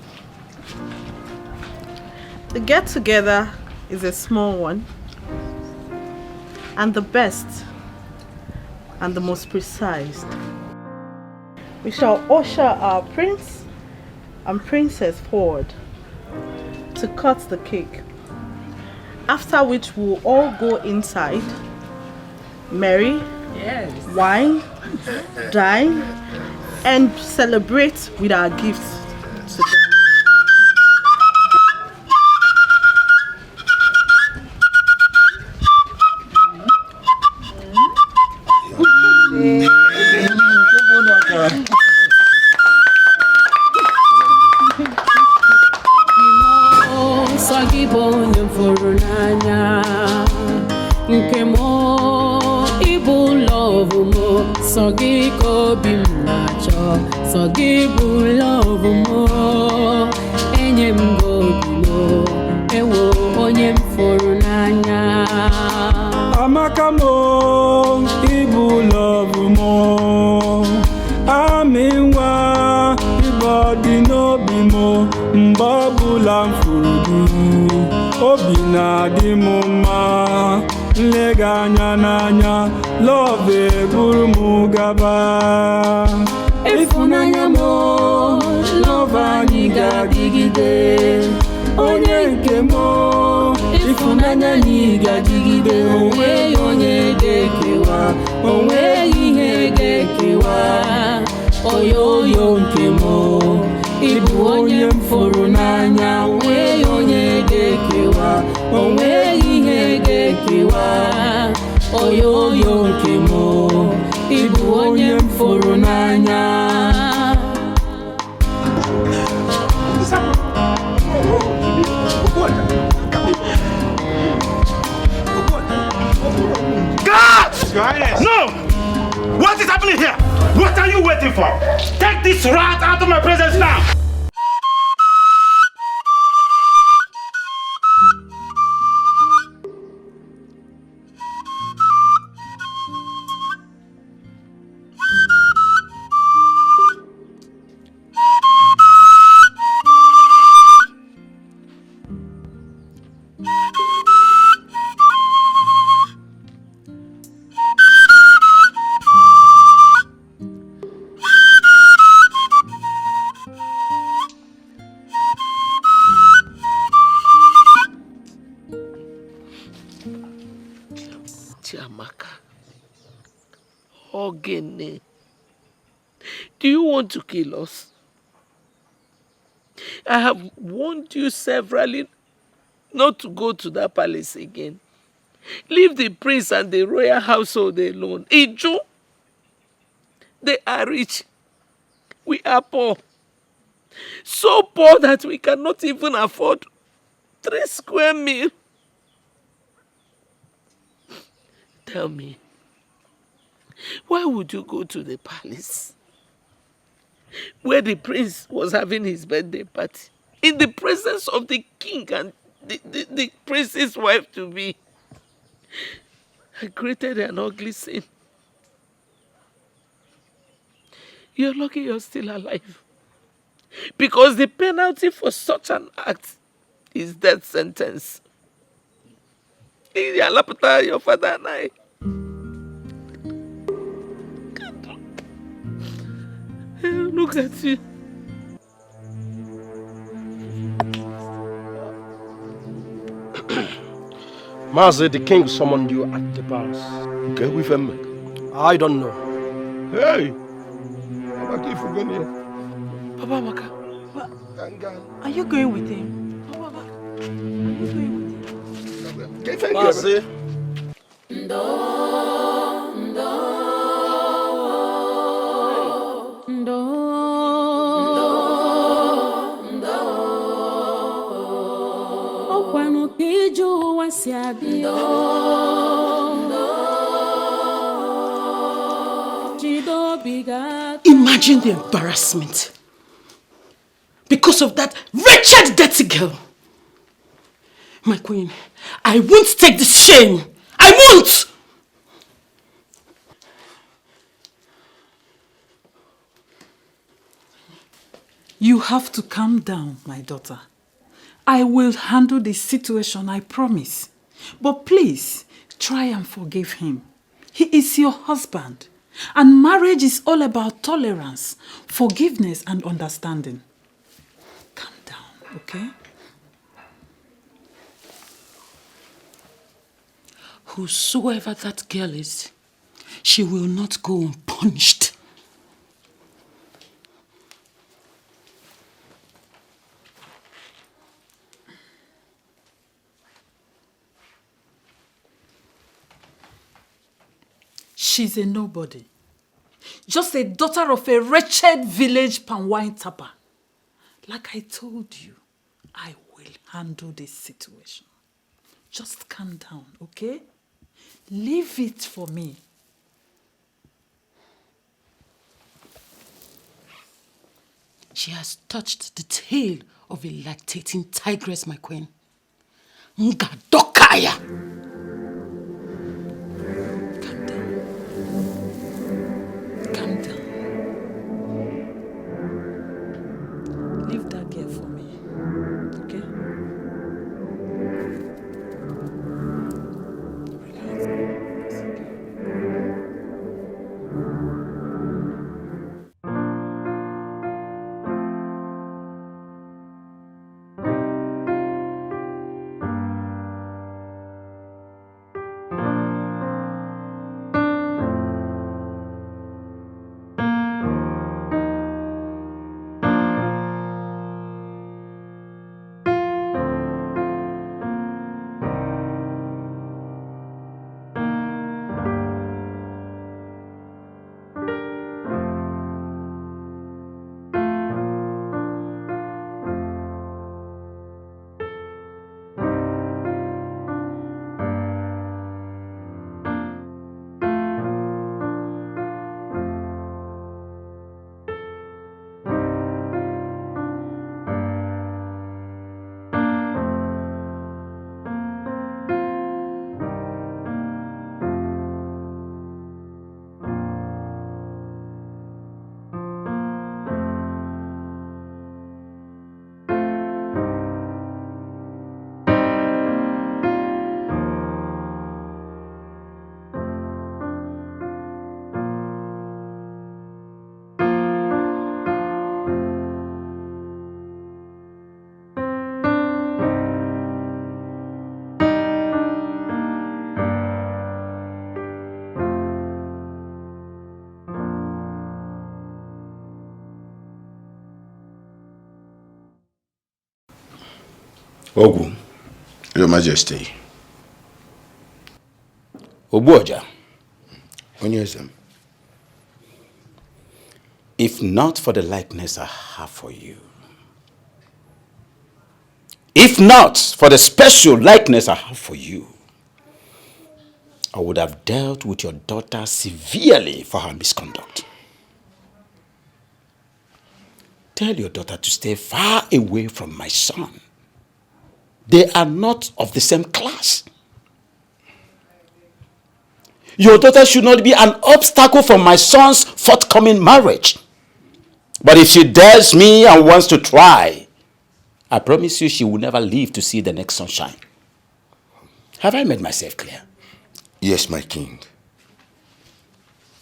The get-together is a small one, and the best and the most precise. We shall usher our prince and princess forward to cut the cake, after which we'll all go inside, marry, wine, dine, and celebrate with our gifts to them. Amaka mo, ibu love mo. Aminwa, ibadi no bimo, mbabula mfudu. Obina di muma, lega nanya, love buru mugaba. Ifunanya mo, love aniga digide. Onye nke mo, ifunanya niga digide. Onwe onye gekewa, onwe ihe gekewa. Oyoyo nke mo, ibu onye mfuru n'anya. Onwe onye gekewa, onwe ihe gekewa. Oyoyo nke mo, ibu onye mfuru n'anya. God! No! What is happening here? What are you waiting for? Take this rat out of my presence now! Ogene, do you want to kill us? I have warned you severally not to go to that palace again. Leave the prince and the royal household alone. Iju, they are rich. We are poor. So poor that we cannot even afford 3 square meals. Tell me, why would you go to the palace where the prince was having his birthday party in the presence of the king and the prince's wife to be? I created an ugly sin. You're lucky you're still alive. Because the penalty for such an act is death sentence. Your father and I. Look at you. Mazi, the king summoned you at the palace. Okay, with him. I don't know. Hey! Papa Maka, are you going with him? Papa, are you going with him? Mazi. Imagine the embarrassment because of that wretched dirty girl. My queen, I won't take this shame. I won't! You have to calm down, my daughter. I will handle the situation, I promise. But please, try and forgive him. He is your husband. And marriage is all about tolerance, forgiveness and understanding. Calm down, okay? Whosoever that girl is, she will not go unpunished. She's a nobody. Just a daughter of a wretched village palm wine tapper. Like I told you, I will handle this situation. Just calm down, okay? Leave it for me. She has touched the tail of a lactating tigress, my queen. Ngadokaya! Leave that girl for me, okay? Ogu, Your Majesty, Obuoja, Onyezem, if not for the likeness I have for you, if not for the special likeness I have for you, I would have dealt with your daughter severely for her misconduct. Tell your daughter to stay far away from my son. They are not of the same class. Your daughter should not be an obstacle for my son's forthcoming marriage. But if she dares me and wants to try, I promise you she will never live to see the next sunshine. Have I made myself clear? Yes, my king.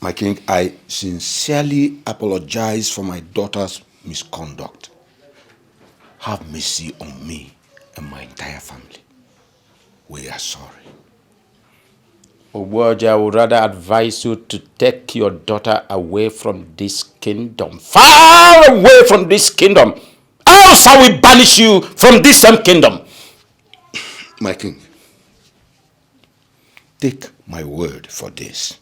My king, I sincerely apologize for my daughter's misconduct. Have mercy on me and my entire family. We are sorry. Obuoja, I would rather advise you to take your daughter away from this kingdom. Far away from this kingdom. Else I will banish you from this same kingdom. My king, take my word for this.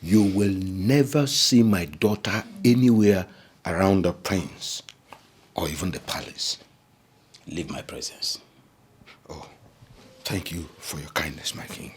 You will never see my daughter anywhere around the prince or even the palace. Leave my presence. Oh, thank you for your kindness, my king.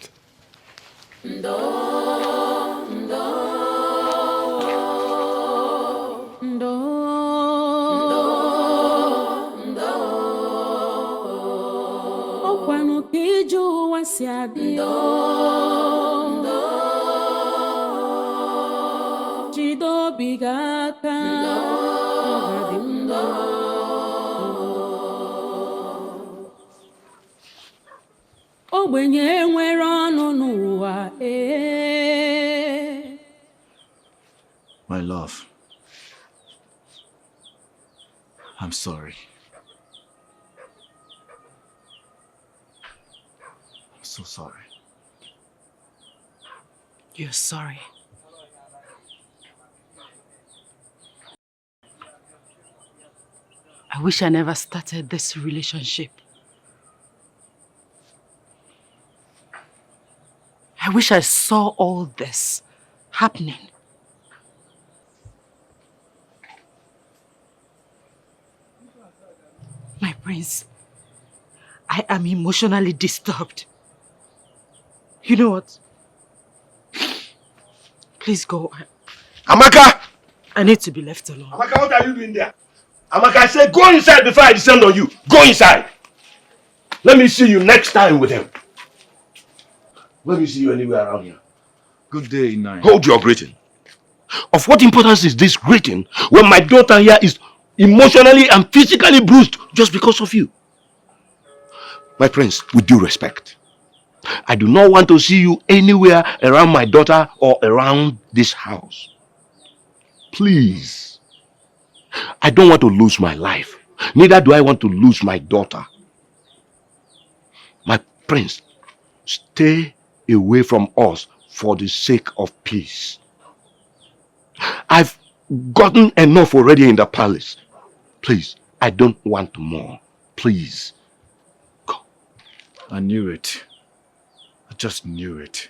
My love, I'm sorry. I'm so sorry. You're sorry. I wish I never started this relationship. I wish I saw all this happening. My prince, I am emotionally disturbed. You know what? Please go. Amaka! I need to be left alone. Amaka, what are you doing there? Amaka, I said go inside before I descend on you. Go inside. Let me see you next time with him. Let me see you anywhere around here. Good day, Nai. Hold your greeting. Of what importance is this greeting when my daughter here is emotionally and physically bruised just because of you? My prince, with due respect, I do not want to see you anywhere around my daughter or around this house. Please. I don't want to lose my life. Neither do I want to lose my daughter. My prince, stay away from us for the sake of peace. I've gotten enough already in the palace. Please, I don't want more. Please. Go. I knew it. I just knew it.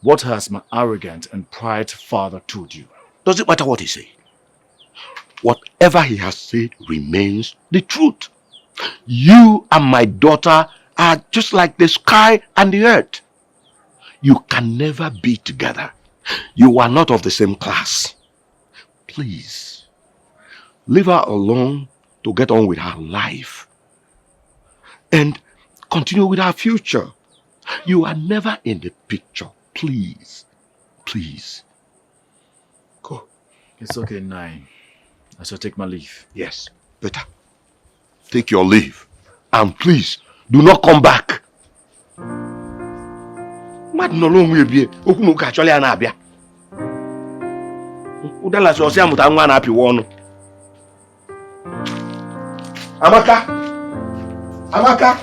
What has my arrogant and pride father told you? Does it matter what he said? Whatever he has said remains the truth. You and my daughter are just like the sky and the earth. You can never be together. You are not of the same class. Please, leave her alone to get on with her life and continue with her future. You are never in the picture. Please, please. Go. It's okay, Nai. I shall take my leave. Yes, better. Take your leave. And please, do not come back. Mad no long will be. Okuno actually an abia. Udala so say amuta nwa na api wonu. Amaka. Amaka.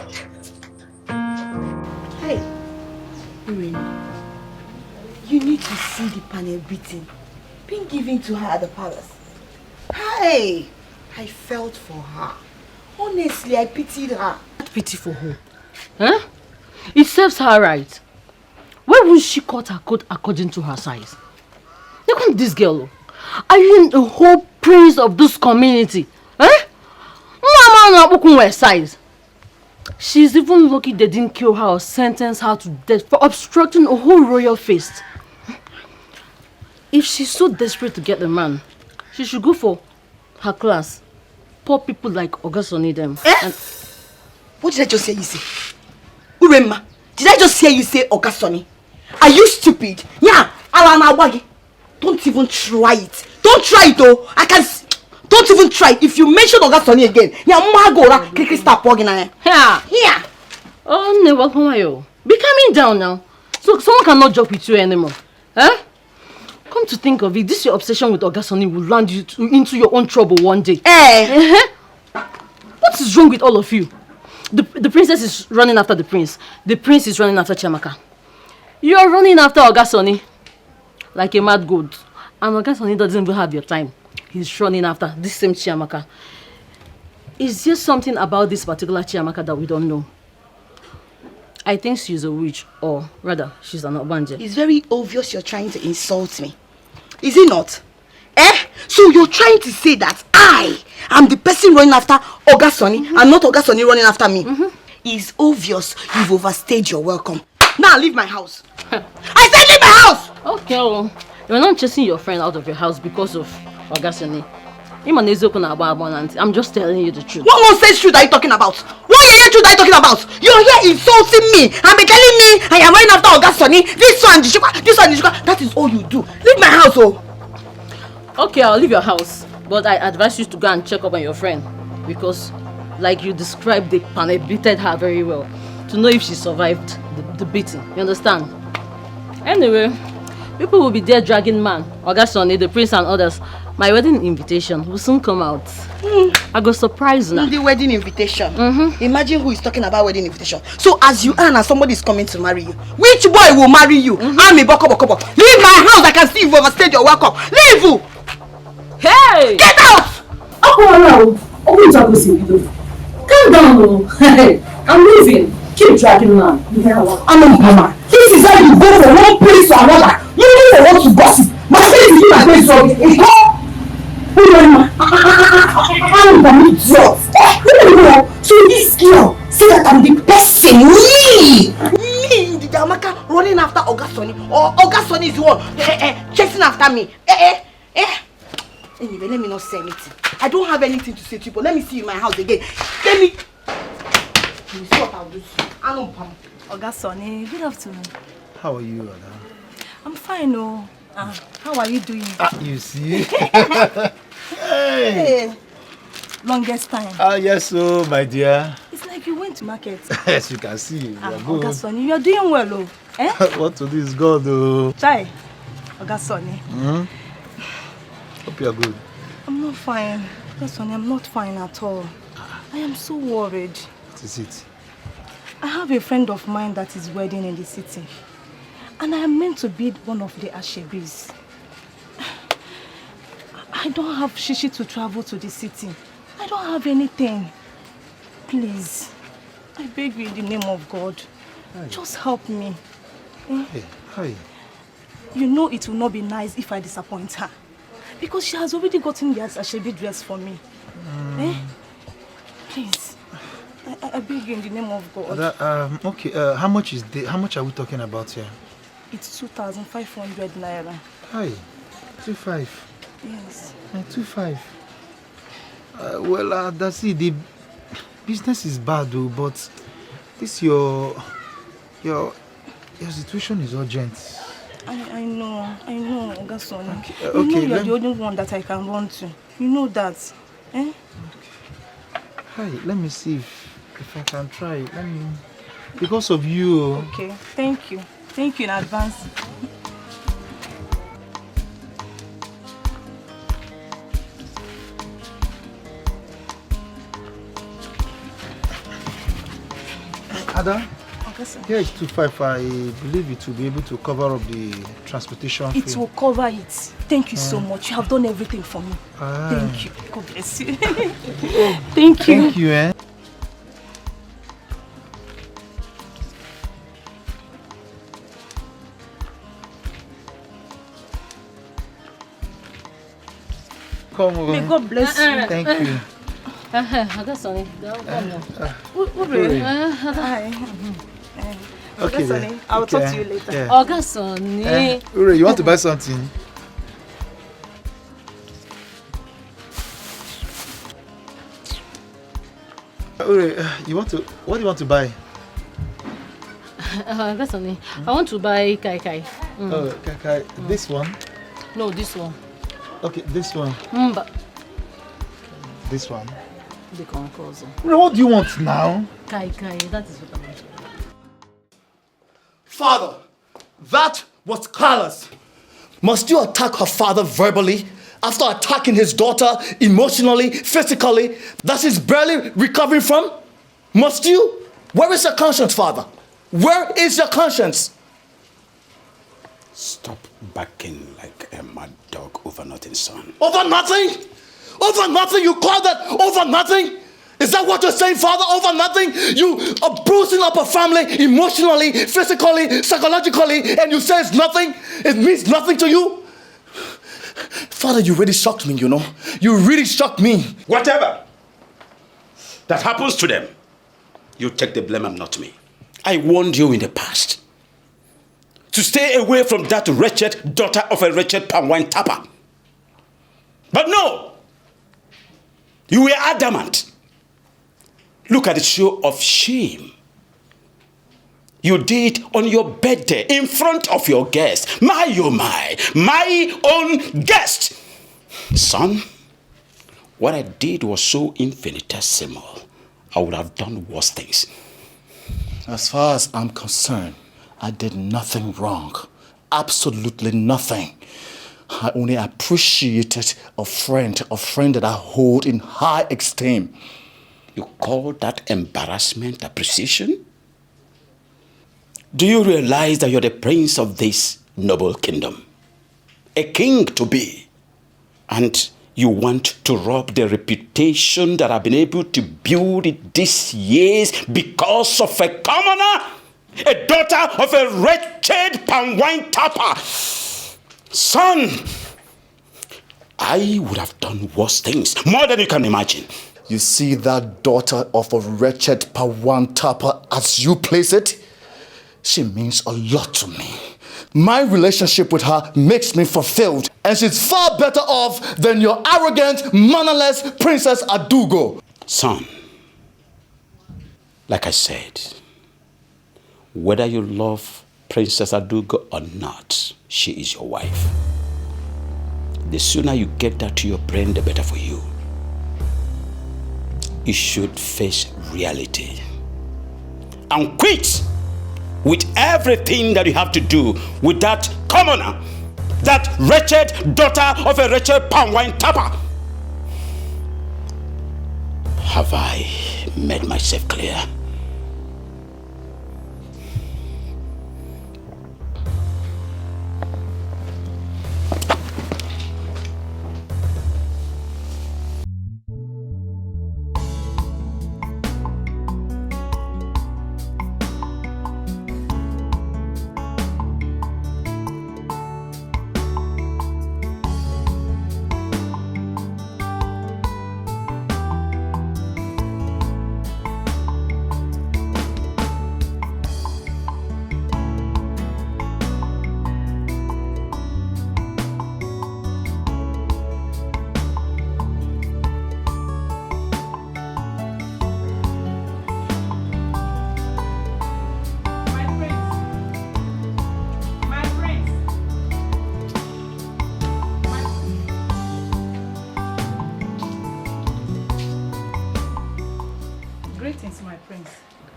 Hey. Irene. You need to see the panel beating being given to her at the palace. Hey, I felt for her. Honestly, I pitied her. Pity for who? Huh? It serves her right. Why won't she cut her coat according to her size? Look at this girl. Are you in the whole prince of this community? Eh? Mama size. She's even lucky they didn't kill her or sentence her to death for obstructing a whole royal feast. If she's so desperate to get the man, she should go for her class. Poor people like Ogasoni them. Eh? What did I just hear you say? Urema, did I just hear you say Ogasoni? Are you stupid? Yeah, Alana Wagi. Don't even try it. Don't try it though. Don't even try. If you mention Ogasoni again, yeah, Magora, Kiki stop walking on. Here. Oh, no, welcome you. Be calming down now. So someone cannot joke with you anymore. Huh? Come to think of it, this your obsession with Ogasoni will land you into your own trouble one day. What is wrong with all of you? The princess is running after the prince. The prince is running after Chiamaka. You are running after Ogasoni like a mad goat. And Ogasoni doesn't even have your time. He's running after this same Chiamaka. Is there something about this particular Chiamaka that we don't know? I think she's a witch, or rather, she's an Obanje. It's very obvious you're trying to insult me. Is it not? So you're trying to say that I am the person running after Ogasoni and not Ogasoni running after me? It's obvious you've overstayed your welcome. Now leave my house. I said leave my house! Okay, well, you're not chasing your friend out of your house because of Ogasoni. I'm just telling you the truth. What nonsense truth are you talking about? What truth are you talking about? You're here insulting me and be telling me I am running after Ogasoni. This one, that is all you do. Leave my house, oh. Okay, I'll leave your house. But I advise you to go and check up on your friend. Because, like you described, they beated her very well. To know if she survived the beating. You understand? Anyway, people will be there dragging man, Ogasoni, the prince and others. My wedding invitation will soon come out. I go surprise now. The wedding invitation? Imagine who is talking about wedding invitation. So as you are now, somebody is coming to marry you. Which boy will marry you? I'm a boko. Leave my house. I can see you've overstayed your welcome. Leave! Hey! Get out! Calm down. I'm leaving. Keep dragging man. This is how you go from one place to another. You don't want to gossip. My face is in my face, so it's I'm an idiot. So this girl say that I'm the person, me, the Jamaica running after Ogasoni, or Ogasoni is the one chasing after me. Anyway, let me not say anything. I don't have anything to say to you, but let me see you in my house again. Let me see what I'll do. Ogasoni, good afternoon. How are you, Ada? I'm fine, oh. How are you doing? You see? Hey. Longest time. Yes, my dear. It's like you went to market. Yes, you can see. You are good. Ogasoni, you are doing well, oh. What to this God, oh? Chai, Ogasoni. Hope you are good. I'm not fine. Ogasoni, I'm not fine at all. I am so worried. What is it? I have a friend of mine that is wedding in the city. And I am meant to be one of the ashebis. I don't have shishi to travel to the city. I don't have anything. Please, I beg you in the name of God. Hi. Just help me. Hey, hi. You know it will not be nice if I disappoint her. Because she has already gotten the ashebi dress for me. Please, I beg you in the name of God. Okay, how much are we talking about here? It's 2,500 naira. Hi, 2.5. Yes. 2.5. Well, that's it. The business is bad, though, but this your situation is urgent. I know, Ogasoni. Okay, you know you're the only one that I can run to. You know that. Okay. Hi, let me see if I can try. Because of you. Okay, thank you. Thank you in advance. Ada, Okay, sir. here is 2.5. I believe it will be able to cover up the transportation fee. It will cover it. Thank you so much. You have done everything for me. Thank you. God bless you. Thank you. Thank you, Come on. May God bless you. Thank you. Sonny. Okay, Sonny. I will talk to you later. Yeah. Sonny. Ure, you want to buy something? Ure, what do you want to buy? Sonny. I want to buy kai kai. Oh, kai kai. This one? No, this one. Okay, this one. But this one. the counsel. What do you want now? Kai kai, that is what I want. Father, that was callous. Must you attack her father verbally after attacking his daughter emotionally, physically, that she's barely recovering from? Must you? Where is your conscience, Father? Where is your conscience? Stop barking like a mad dog over nothing, son. Over nothing? Over nothing? You call that over nothing? Is that what you're saying, Father? Over nothing? You are bruising up a family emotionally, physically, psychologically, and you say it's nothing? It means nothing to you? Father, you really shocked me, you know. You really shocked me. Whatever that happens to them, you take the blame and not me. I warned you in the past to stay away from that wretched daughter of a wretched palm wine tapper. But no, you were adamant. Look at the show of shame you did on your birthday in front of your guests. My own guest. Son, what I did was so infinitesimal. I would have done worse things. As far as I'm concerned, I did nothing wrong. Absolutely nothing. I only appreciated a friend that I hold in high esteem. You call that embarrassment appreciation? Do you realize that you're the prince of this noble kingdom? A king to be. And you want to rob the reputation that I've been able to build these years because of a commoner? A daughter of a wretched palm wine tapper? Son, I would have done worse things, more than you can imagine. You see that daughter of a wretched palm wine tapper, as you place it? She means a lot to me. My relationship with her makes me fulfilled, and she's far better off than your arrogant, mannerless Princess Adugo. Son, like I said, whether you love Princess Adugo or not, she is your wife. The sooner you get that to your brain, the better for you. You should face reality and quit with everything that you have to do with that commoner, that wretched daughter of a wretched palm wine tapper. Have I made myself clear?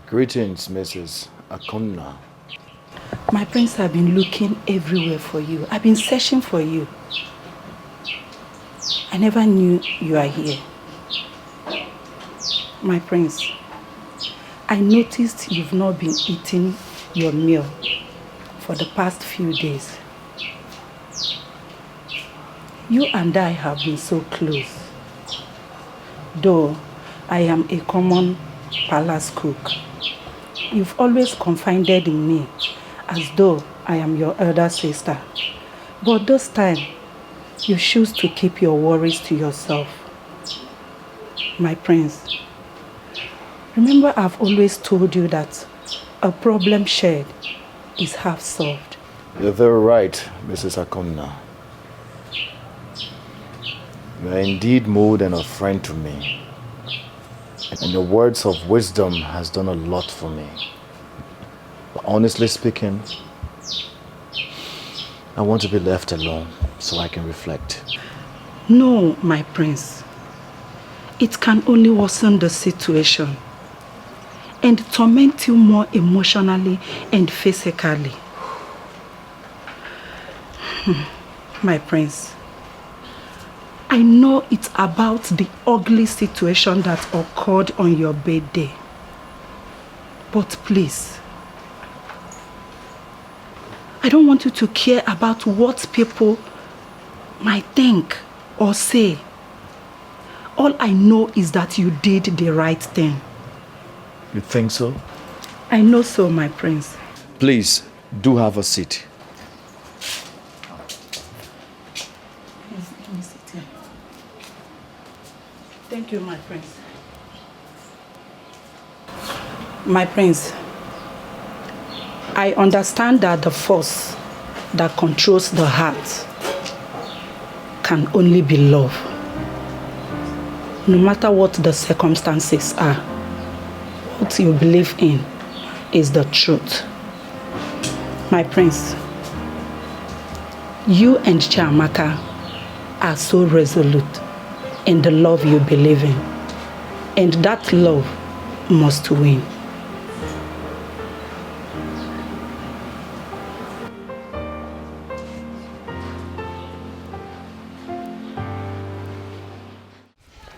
Greetings, Mrs. Akonna. My prince, have been looking everywhere for you. I've been searching for you. I never knew you are here. My prince, I noticed you've not been eating your meal for the past few days. You and I have been so close. Though I am a common palace cook, you've always confided in me as though I am your elder sister. But this time, you choose to keep your worries to yourself. My prince, remember I've always told you that a problem shared is half solved. You're very right, Mrs. Akona. You are indeed more than a friend to me. And your words of wisdom has done a lot for me. But honestly speaking, I want to be left alone so I can reflect. No, my prince. It can only worsen the situation and torment you more emotionally and physically. My prince, I know it's about the ugly situation that occurred on your birthday. But please, I don't want you to care about what people might think or say. All I know is that you did the right thing. You think so? I know so, my prince. Please, do have a seat. Let me sit here. Thank you, my prince. My prince, I understand that the force that controls the heart can only be love. No matter what the circumstances are, what you believe in is the truth. My prince, you and Chiamaka are so resolute in the love you believe in, and that love must win.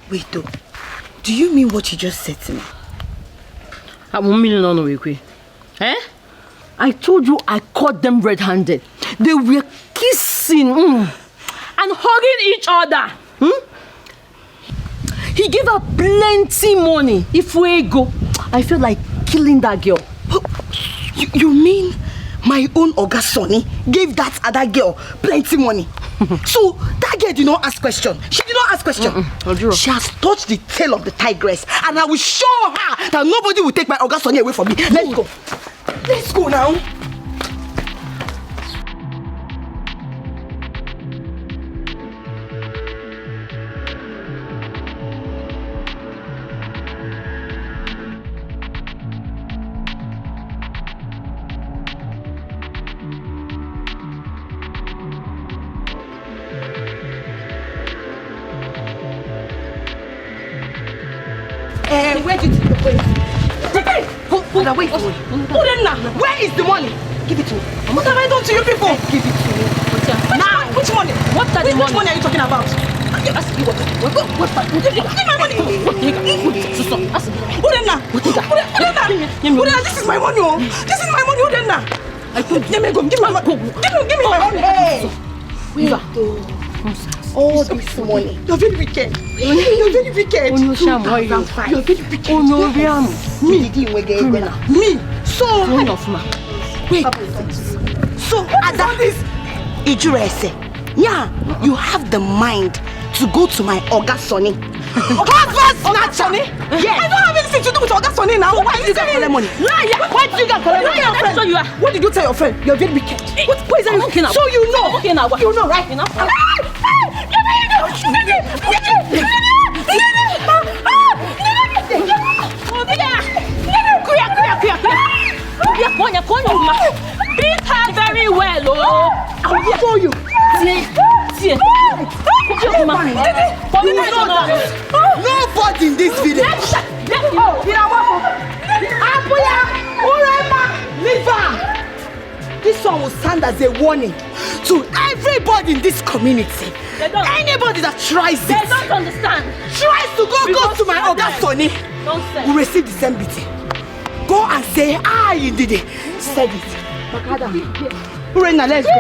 Wait though, do you mean what you just said to me? Eh? I told you I caught them red-handed. They were kissing and hugging each other. He gave her plenty money. If we go, I feel like killing that girl. You mean my own Oga Sonny gave that other girl plenty money? So that girl did not ask question. She did not ask question. She has touched the tail of the tigress, and I will show her that nobody will take my Oga Sonny away from me. Let's go. Let's go now. Where did you go? Wait. Where is the money? Give it to me. What have I done to you people? Give it to me. Now, which money? What are the money? Which money are you talking about? Give my money. This is my money. This is my money. Give me my money. Hey. Wait. All this money. You're very wicked. You're very wicked. You're very wicked. Me. So wait. So at that Ijurese, yeah, you have the mind to go to my Oga Sonny. Husband snatcher? Yes. I don't have anything to do with Oga Sonny now. Why did you get collect money? Liar! Why did you get collect money? What did you tell your friend? You're very wicked. What is that? So you know. You know, right? Beat her very well, oh! I'll show you. Nobody in this village. This one will stand as a warning to everybody in this community. Anybody that tries it, they don't understand. Tries to go to my Oga Sonny, will receive the same beating. Go and say, I did it. Said it. Urena, let's go.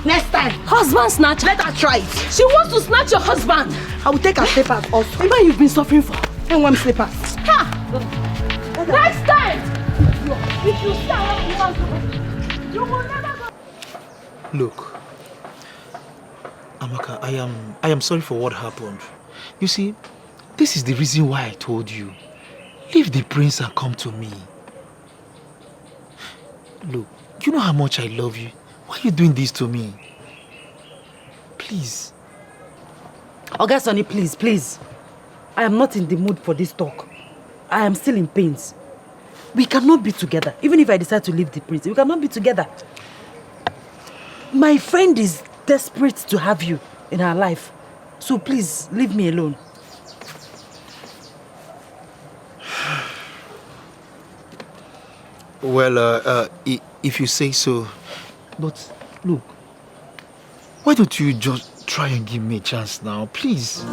Next time, husband snatch. Let her try it. She wants to snatch your husband. I will take her slippers also. The man you've been suffering for. And one slippers. Ha! Next time, if you start, you will never go. Look, Amaka, I am sorry for what happened. You see, this is the reason why I told you. Leave the prince and come to me. Look, you know how much I love you. Why are you doing this to me? Please. Oga Sonny, please. I am not in the mood for this talk. I am still in pains. We cannot be together. Even if I decide to leave the prince, we cannot be together. My friend is desperate to have you in her life. So please, leave me alone. Well, if you say so. But look, why don't you just try and give me a chance now, please?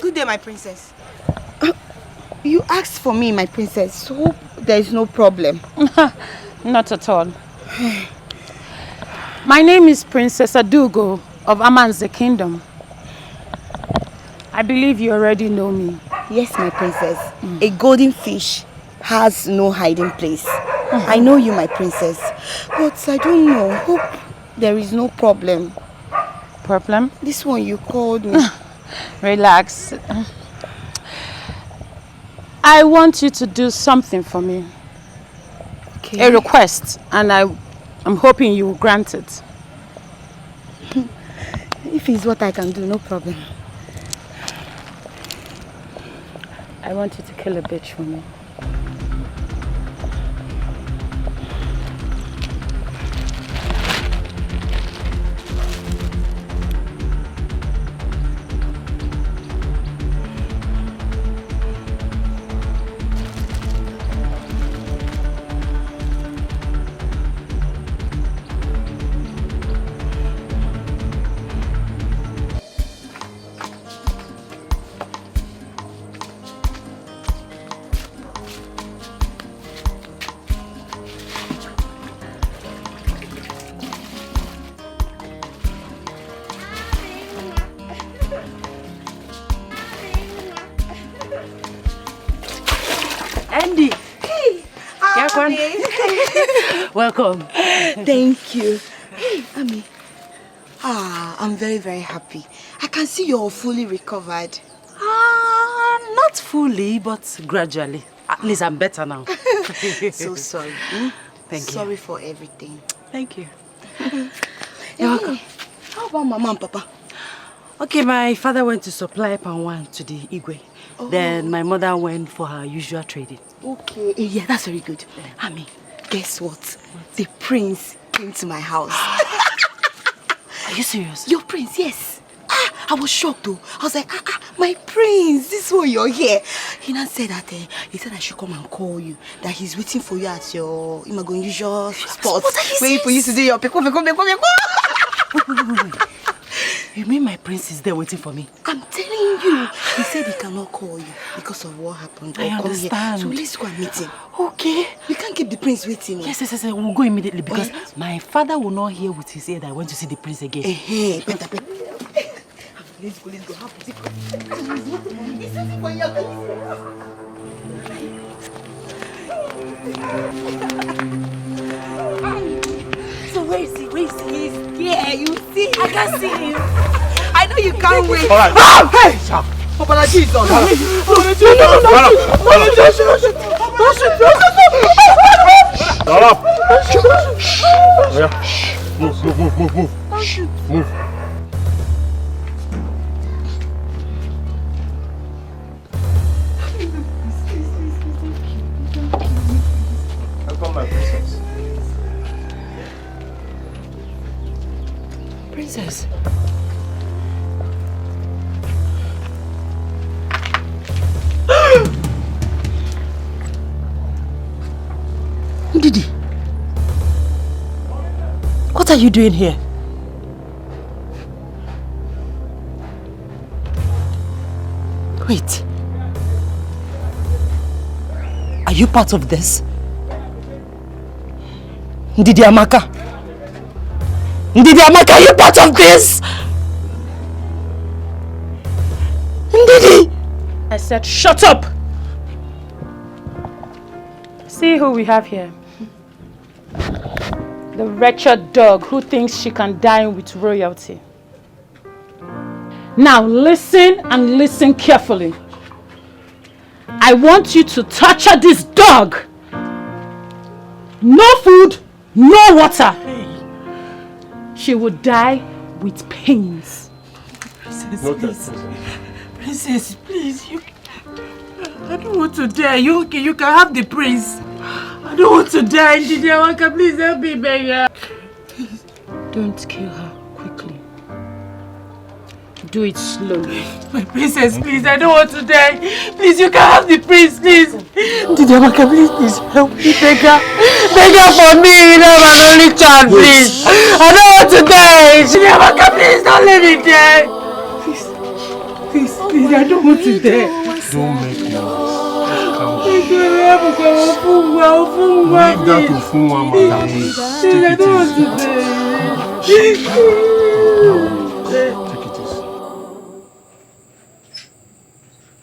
Good day, my princess. You asked for me, my princess, so there is no problem. Not at all. My name is Princess Adugo of Amanze Kingdom. I believe you already know me. Yes, my princess. A golden fish has no hiding place. I know you, my princess, but I don't know. Hope there is no problem. Problem? This one you called me. Relax. I want you to do something for me. Okay. A request, and I'm hoping you will grant it. If it's what I can do, no problem. I want you to kill a bitch for me. Andy! Hey! Welcome. Thank you. Hey, Ami. I'm very, very happy. I can see you're fully recovered. Not fully, but gradually. At least I'm better now. So sorry. Thank you. Sorry for everything. Thank you. You're welcome. How about Mama and Papa? Okay, my father went to supply palm wine to the Igwe. Oh. Then my mother went for her usual trading. Okay. Yeah, that's very good. Ami, guess what? The prince came to my house. Are you serious? Your prince, yes. I was shocked though. I was like, my prince, this is why you're here. He now said that he said I should come and call you. That he's waiting for you at your usual spot. Waiting for you to do your peko. Wait. You mean my prince is there waiting for me? I'm telling you. He said he cannot call you because of what happened. I understand. So let's go and meet him. Okay. We can't keep the prince waiting. Yes. We'll go immediately because my father will not hear with his ear that I went to see the prince again. Better. Let's go. So where is he? Yeah, you see. I can see him. I know you can't wait. All right. Hey! Papa, Jesus. Move. Welcome, my princess. Princess. Ndidi, what are you doing here? Wait. Are you part of this? Ndidi Amaka? Ndidi Amaka, are you part of this? Ndidi! I said shut up! See who we have here. The wretched dog who thinks she can dine with royalty. Now listen and listen carefully. I want you to torture this dog. No food, no water. She will die with pains. Princess, please. Princess, please. I don't want to die. You can have the prince. I don't want to die. Ndidi Amaka, please help me, beggar. Don't kill her quickly. Do it slowly. My princess, please, I don't want to die. Please, you can have the prince, please. Ndidi Amaka, please help me, beggar. Beggar for me, you know, my only child, please. I don't want to die. Ndidi Amaka, please, don't let me die. Please, I don't want to die. Don't make noise. Leave that to Funwa, madam. Take it easy.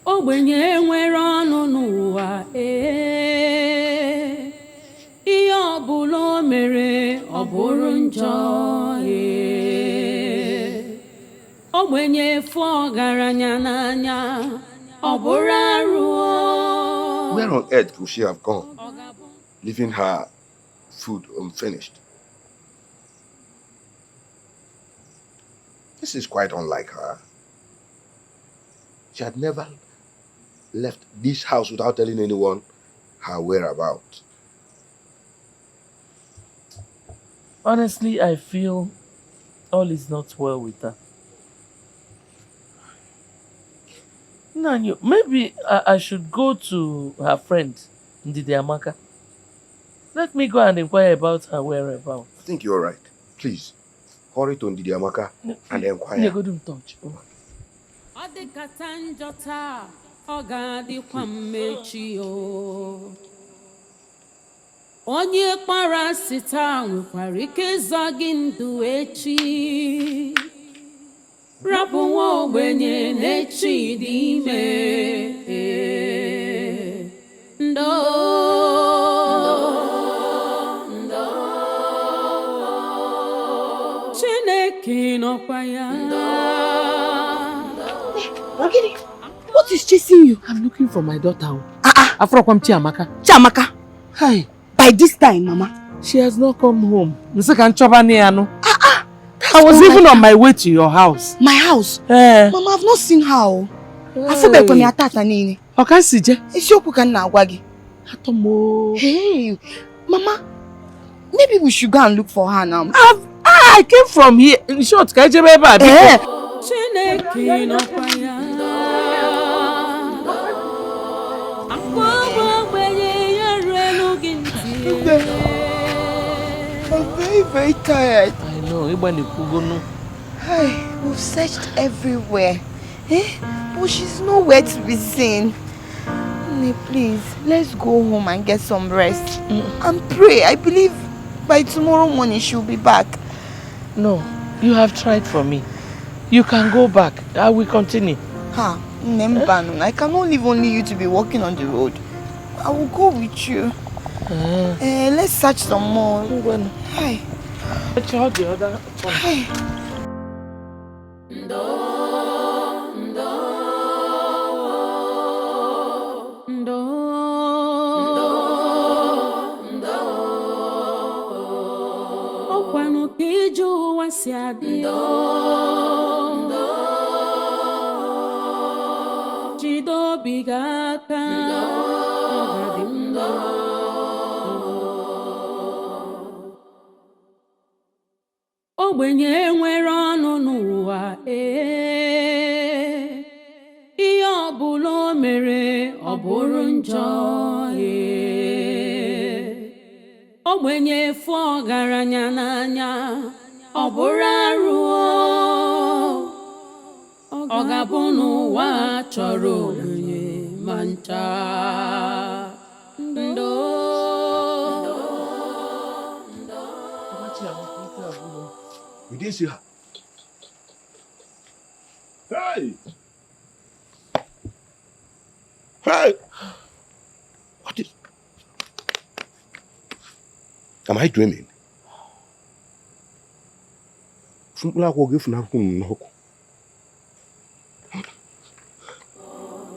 Ogbenye nwere ọnụ n'ụwa ihe ọbụla o mere ọ bụrụ njọ ogbenye fụ ọgaranya n'anya ọ bụrụ arụ. Where on earth could she have gone, leaving her food unfinished? This is quite unlike her. She had never left this house without telling anyone her whereabouts. Honestly, I feel all is not well with her. Nanyo, maybe I should go to her friend, Ndidi Amaka. Let me go and inquire about her whereabouts. I think you're right. Please, hurry to Ndidi Amaka and inquire. Go to touch. Ọ dịkata njọ taa, ọ ga-adịkwa mmechi o. Onye kpara asị taa nwekwara ike ịzọ gị ndụ echi. Rapụ nwa ogbenye n'echi dị ime. Ndo. Chineke nọkwa ya. Ogidi, what is chasing you? I'm looking for my daughter. Afrokwam Chiamaka. Chiamaka? Hi. By this time, Mama. She has not come home. I was even on my way to your house. My house? Mama, I've not seen her. I feel like I'm tata nini. Okay, Sije. Isiokwu ka na agwa gị. Atomo. Hey, Mama. Maybe we should go and look for her now. I came from here. In short, can you remember? Chineke nọkwa ya. I'm very, very tired. I know. We've searched everywhere. But she's nowhere to be seen. Please, let's go home and get some rest. And pray. I believe by tomorrow morning she'll be back. No, you have tried for me. You can go back. I will continue. I cannot leave only you to be walking on the road. I will go with you. Let's search some more. Hi. Let's hold the other one. Hi. Ogbenye nwere ọnụ n'ụwa ihe ọbụla o mere ọ bụrụ njọ ogbenye fụ ọgaranya n'anya ọ bụrụ arụ ọ ga-abụ n'ụwa chọrọ ogbenye ma ncha ndo. You didn't see her? Hey! Hey! What is... Am I dreaming?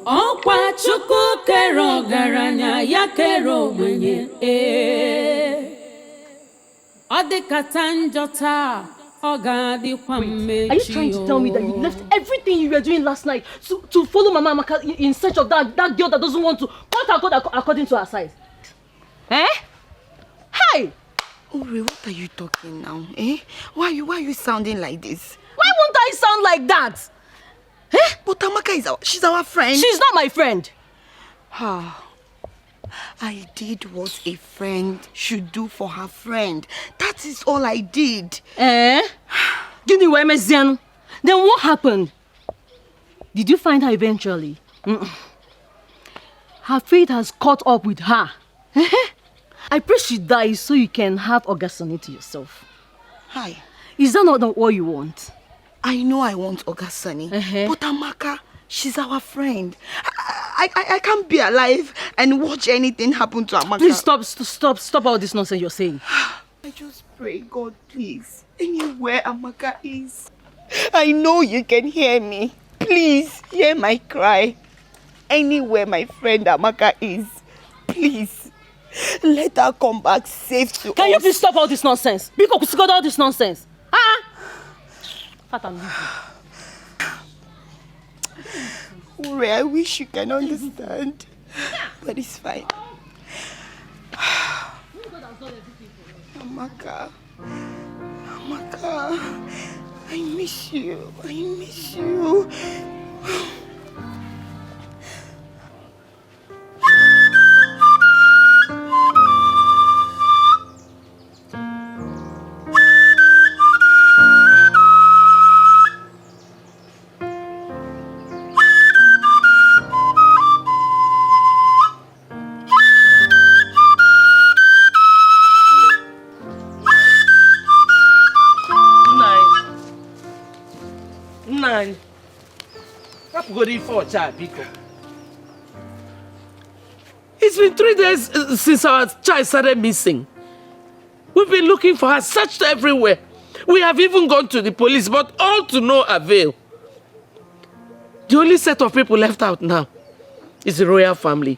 Ọkwa Chukwu kere ọgaranya ya kere ogbenye ọ dịkata njọ taa ọ ga-adịkwa mmechi. Are you trying to tell me that you left everything you were doing last night to follow Mama Amaka in search of that girl that doesn't want to cut her code according to her size? Eh? Hey! Uri, what are you talking now? Eh? Why are you sounding like this? Why won't I sound like that? Eh? But Amaka she's our friend. She's not my friend. I did what a friend should do for her friend. That is all I did. Eh? Then what happened? Did you find her eventually? Her fate has caught up with her. I pray she dies so you can have Ogasoni to yourself. Hi. Is that not what you want? I know I want Ogasoni, but Amaka, she's our friend. I can't be alive and watch anything happen to Amaka. Please stop all this nonsense you're saying. I just pray, God, please, anywhere Amaka is, I know you can hear me. Please, hear my cry. Anywhere my friend Amaka is, please, let her come back safe to us. Can you please stop all this nonsense? Because you got all this nonsense. Ure, I wish you can understand, but it's fine. Amaka, I miss you. It's been 3 days since our child started missing. We've been looking for her, searched everywhere. We have even gone to the police, but all to no avail. The only set of people left out now is the royal family.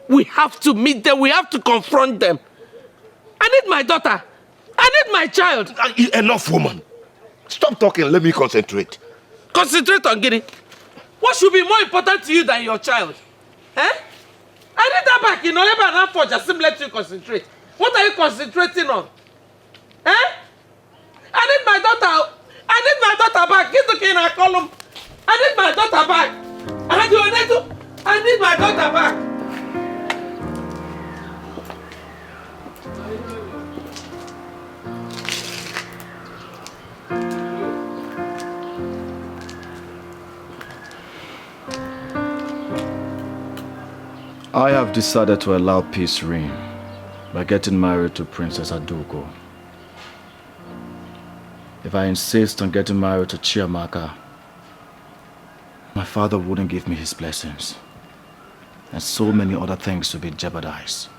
We have to meet them. We have to confront them. I need my daughter. I need my child. Enough, woman. Stop talking. Let me concentrate. Concentrate on getting. What should be more important to you than your child? Eh? I need that back. You know, never enough for just let you concentrate. What are you concentrating on? Eh? I need my daughter. I need my daughter back. Get to in a column. I need my daughter back. I need my daughter back. I have decided to allow peace reign by getting married to Princess Adugo. If I insist on getting married to Chiamaka, my father wouldn't give me his blessings, and so many other things will be jeopardized.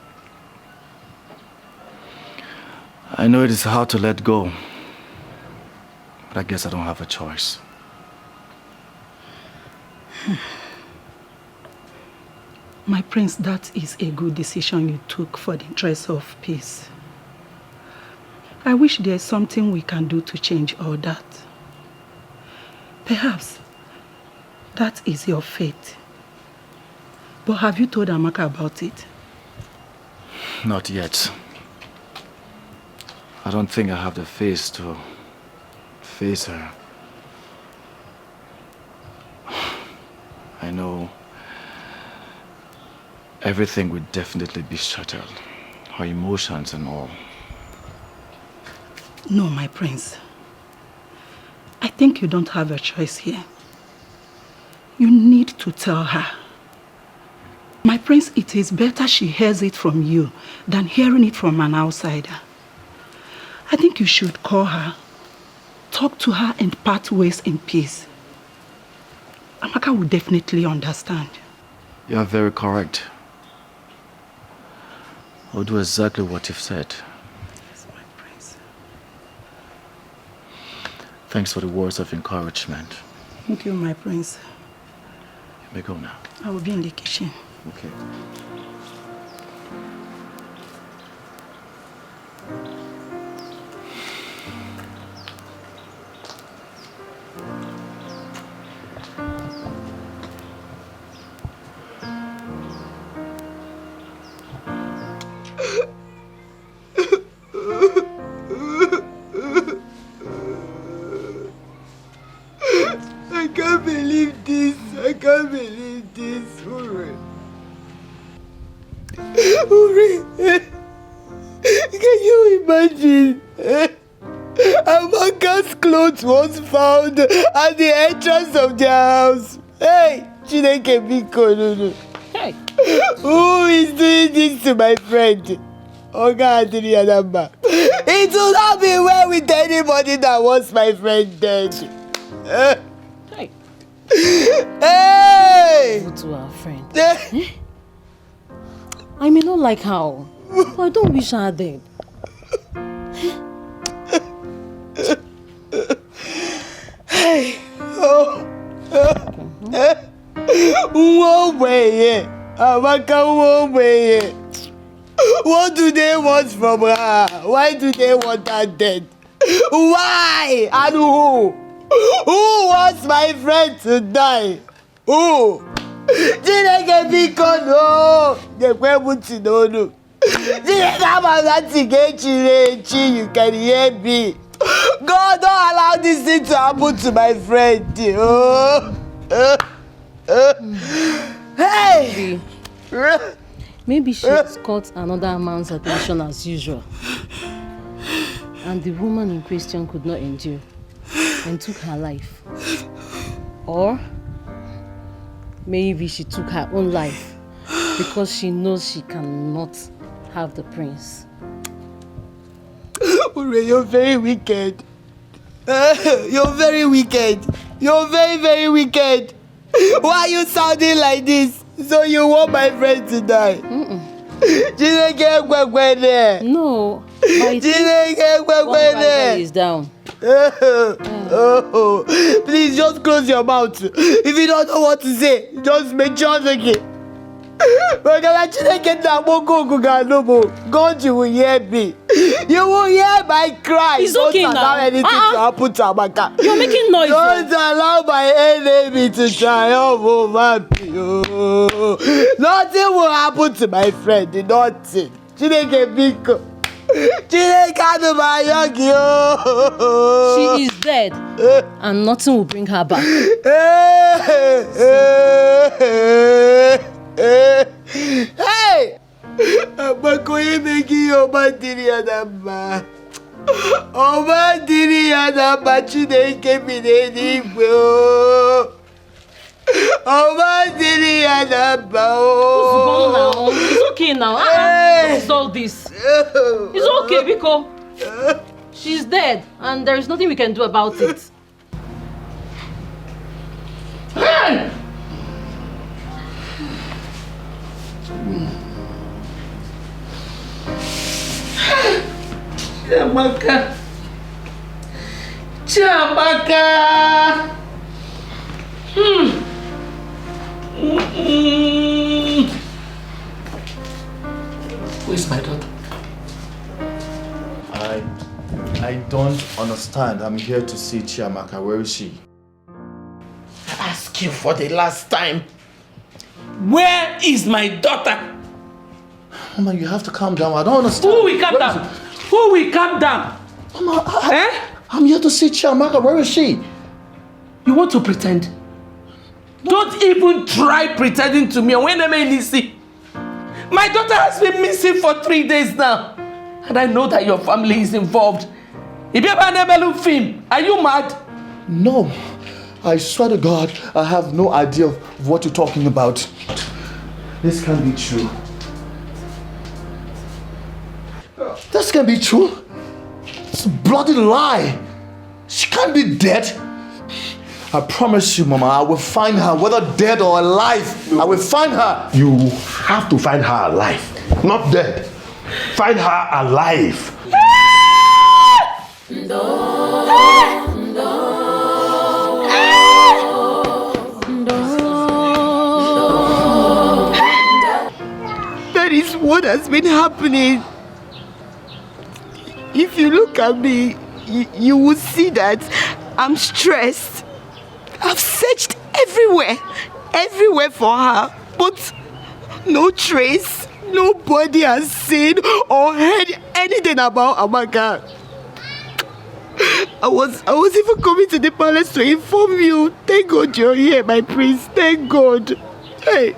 I know it is hard to let go, but I guess I don't have a choice. My prince, that is a good decision you took for the interest of peace. I wish there's something we can do to change all that. Perhaps that is your fate. But have you told Amaka about it? Not yet. I don't think I have the face to face her. I know everything will definitely be settled her emotions and all. No, my prince. I think you don't have a choice here. You need to tell her. My prince, it is better she hears it from you than hearing it from an outsider. I think you should call her, talk to her and part ways in peace. Amaka will definitely understand. You are very correct. I'll do exactly what you've said. Yes, my prince. Thanks for the words of encouragement. Thank you, my prince. You may go now. I will be in the kitchen. Okay. I can't believe this. I can't believe this. Uri. Can you imagine? Amaka's clothes was found at the entrance of their house. Hey, Chineke Biko, no. Hey. Who is doing this to my friend? Oga Adrianamba. It will not be well with anybody that wants my friend dead. Hey. Hey! Go to our friend. I may not like her, but I don't wish her dead. Hey! Oh! One way, Amaka, one way. What do they want from her? Why do they want her dead? Why? And who? Who wants my friend to die? Who? Chineke biko no. Gekwebuti no. Chineke amagati gechirechi. You can hear me. God, don't allow this thing to happen to my friend. Hey! Maybe she has caught another man's attention as usual. And the woman in question could not endure and took her life. Or maybe she took her own life because she knows she cannot have the prince. Ure, you're very wicked. You're very wicked. You're very, very wicked. Why are you sounding like this? So you want my friend to die? No. One rider is down. Please just close your mouth. If you don't know what to say, just make sure again. God, you will hear me. You will hear my cry. It's okay don't allow anything to happen to Amaka. You're making noise. Don't allow my enemy to triumph over me. Nothing will happen to my friend. Nothing. Chineke Biko. She is dead, and nothing will bring her back. Hey! Abakoye meki obadiri adamba. Obadiri adamba Chineke bineni igwe o. Obadiri adamba o. It's okay now. What's all this? It's okay because she's dead and there's nothing we can do about it. Chiamaka. Where's my daughter? I don't understand. I'm here to see Chiamaka. Where is she? I ask you for the last time. Where is my daughter? Mama, you have to calm down. I don't understand. Who will calm down? Who will calm down? Mama, I'm here to see Chiamaka. Where is she? You want to pretend? Don't even try pretending to me. When am I see? My daughter has been missing for 3 days now. And I know that your family is involved. Are you mad? No. I swear to God, I have no idea of what you're talking about. This can't be true. This can't be true. It's a bloody lie. She can't be dead. I promise you, Mama, I will find her, whether dead or alive. I will find her. You have to find her alive, not dead. Find her alive. That is what has been happening. If you look at me, you will see that I'm stressed. I've searched everywhere for her, but no trace. Nobody has seen or heard anything about Amaka. I was even coming to the palace to inform you. Thank God you're here, my prince. Thank God. Hey.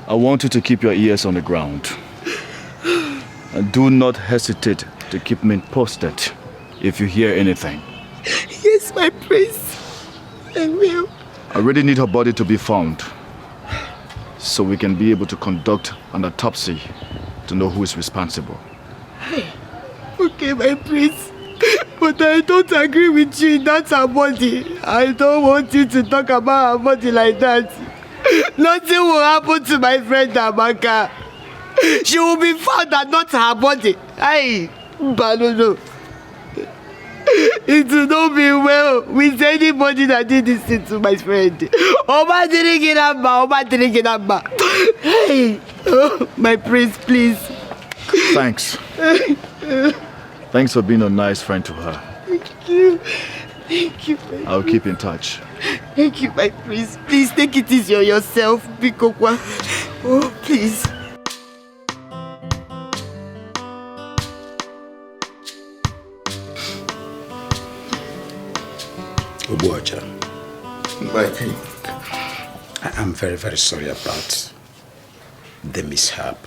I want you to keep your ears on the ground. And do not hesitate to keep me posted if you hear anything. Yes, my prince. I will. I really need her body to be found so we can be able to conduct an autopsy to know who is responsible. Okay, my prince. But I don't agree with you. That's her body. I don't want you to talk about her body like that. Nothing will happen to my friend Amaka. She will be found and not her body. Aye, but no. It will not be well with anybody that did this thing to my friend. Oma didn't get up. Hey, oh, my prince, please. Thanks. Thanks for being a nice friend to her. Thank you. Thank you, my I'll keep in touch. Thank you, my prince. Please take it easy on yourself, Bikokwa. Oh, please. Obuaja, my king, I am very, very sorry about the mishap.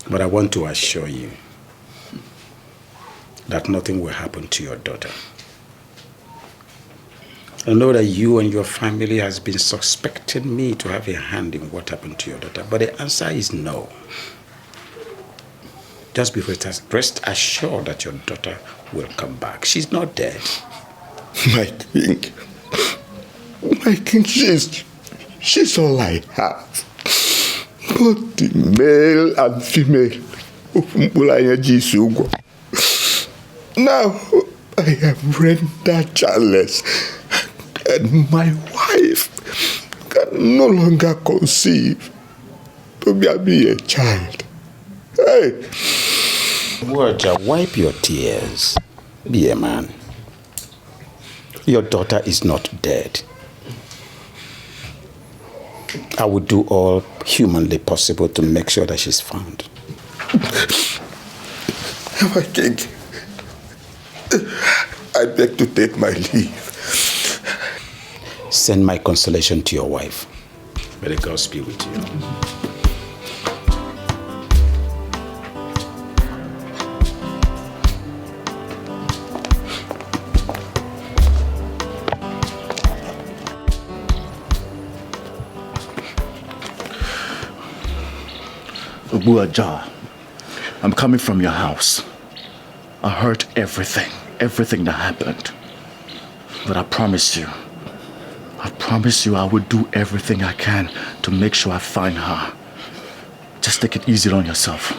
But I want to assure you that nothing will happen to your daughter. I know that you and your family has been suspecting me to have a hand in what happened to your daughter, but the answer is no. Just be rest assured that your daughter will come back. She's not dead. My king, she's all I have. Both the male and female. Now I have rendered childless, and my wife can no longer conceive to be a child. Hey! Water, wipe your tears. Be a man. Your daughter is not dead. I will do all humanly possible to make sure that she's found. My king, I beg to take my leave. Send my consolation to your wife. May the gods be with you. Obuaja, I'm coming from your house. I heard everything that happened. But I promise you I will do everything I can to make sure I find her. Just take it easy on yourself.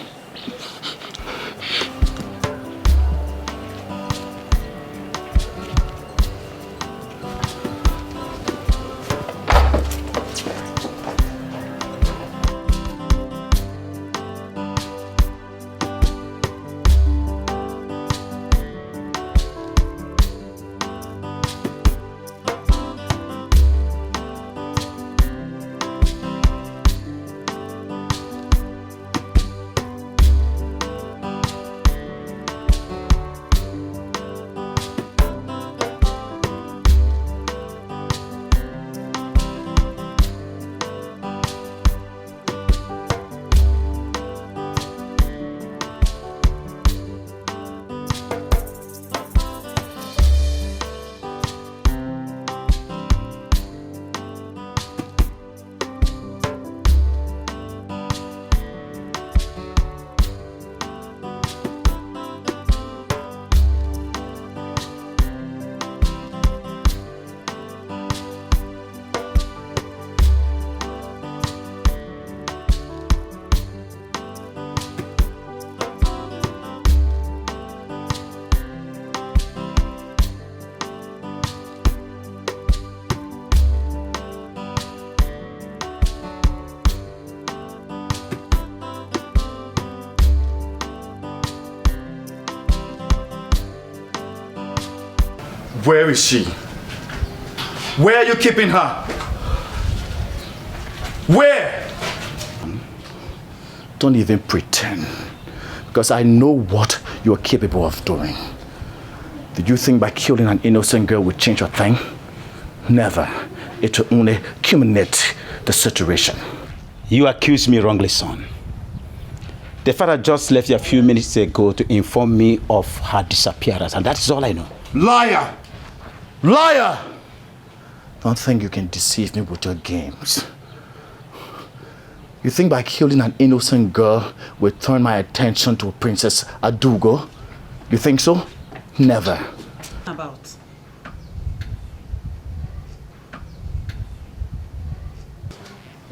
Where is she? Where are you keeping her? Where? Don't even pretend. Because I know what you're capable of doing. Did you think by killing an innocent girl would change a thing? Never. It will only culminate the situation. You accuse me wrongly, son. The father just left here a few minutes ago to inform me of her disappearance, and that's all I know. Liar! Liar! Don't think you can deceive me with your games. You think by killing an innocent girl will turn my attention to Princess Adugo? You think so? Never. About.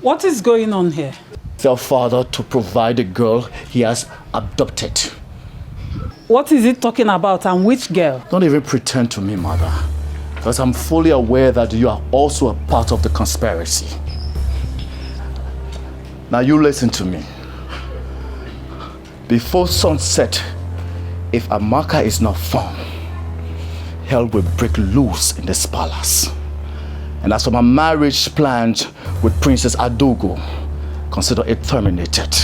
What is going on here? Tell father to provide the girl he has abducted. What is it talking about, and which girl? Don't even pretend to me, mother. Because I'm fully aware that you are also a part of the conspiracy. Now you listen to me. Before sunset, if Amaka is not found, hell will break loose in this palace. And as for my marriage plans with Princess Adugo, consider it terminated.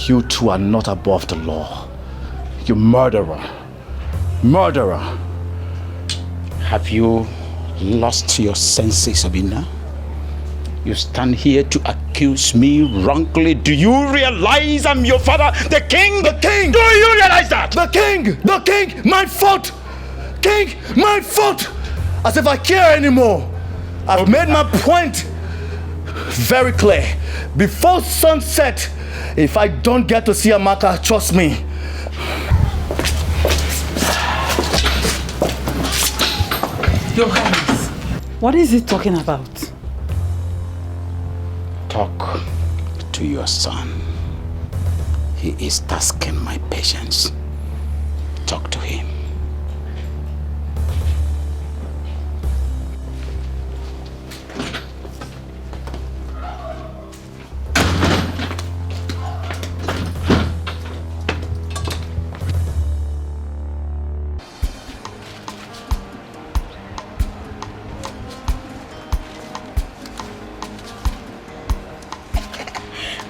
You two are not above the law. You murderer. Murderer. Have you lost your senses, Obina? You stand here to accuse me wrongly. Do you realize I'm your father, the king? The king! Do you realize that? The king! The king! My fault! King! My fault! As if I care anymore. I've made my point very clear. Before sunset, if I don't get to see Amaka, trust me. Your Highness, what is he talking about? Talk to your son. He is tasking my patience. Talk to him.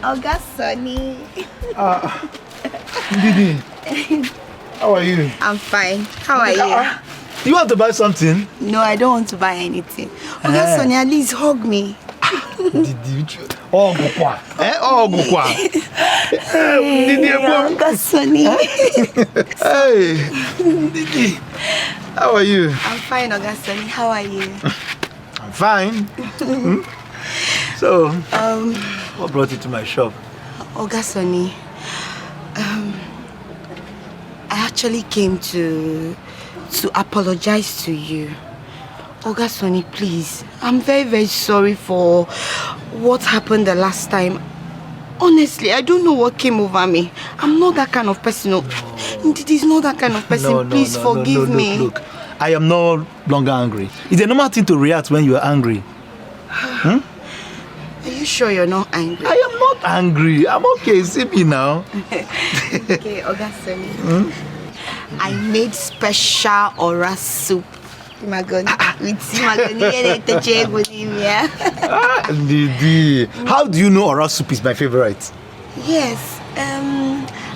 Oga Sonny. Didi, how are you? I'm fine. How are you? Do you want to buy something? No, I don't want to buy anything. Oga Sonny, at least hug me. Didi, oh, Gukwa. Oh, Gukwa. Hey, Oga Sonny. Hey, Didi, how are you? I'm fine, Oga Sonny. How are you? I'm fine. So, what brought you to my shop? Oga Sonny, I actually came to apologize to you. Oga Sonny, please. I'm very, very sorry for what happened the last time. Honestly, I don't know what came over me. I'm not that kind of person. It is not that kind of person. Please forgive me. Look, I am no longer angry. It's a normal thing to react when you are angry. Are you sure you're not angry? I am not angry. I'm okay. See me now. Okay, Oga Sonny. I made special ora soup. Didi, how do you know ora soup is my favorite? Yes.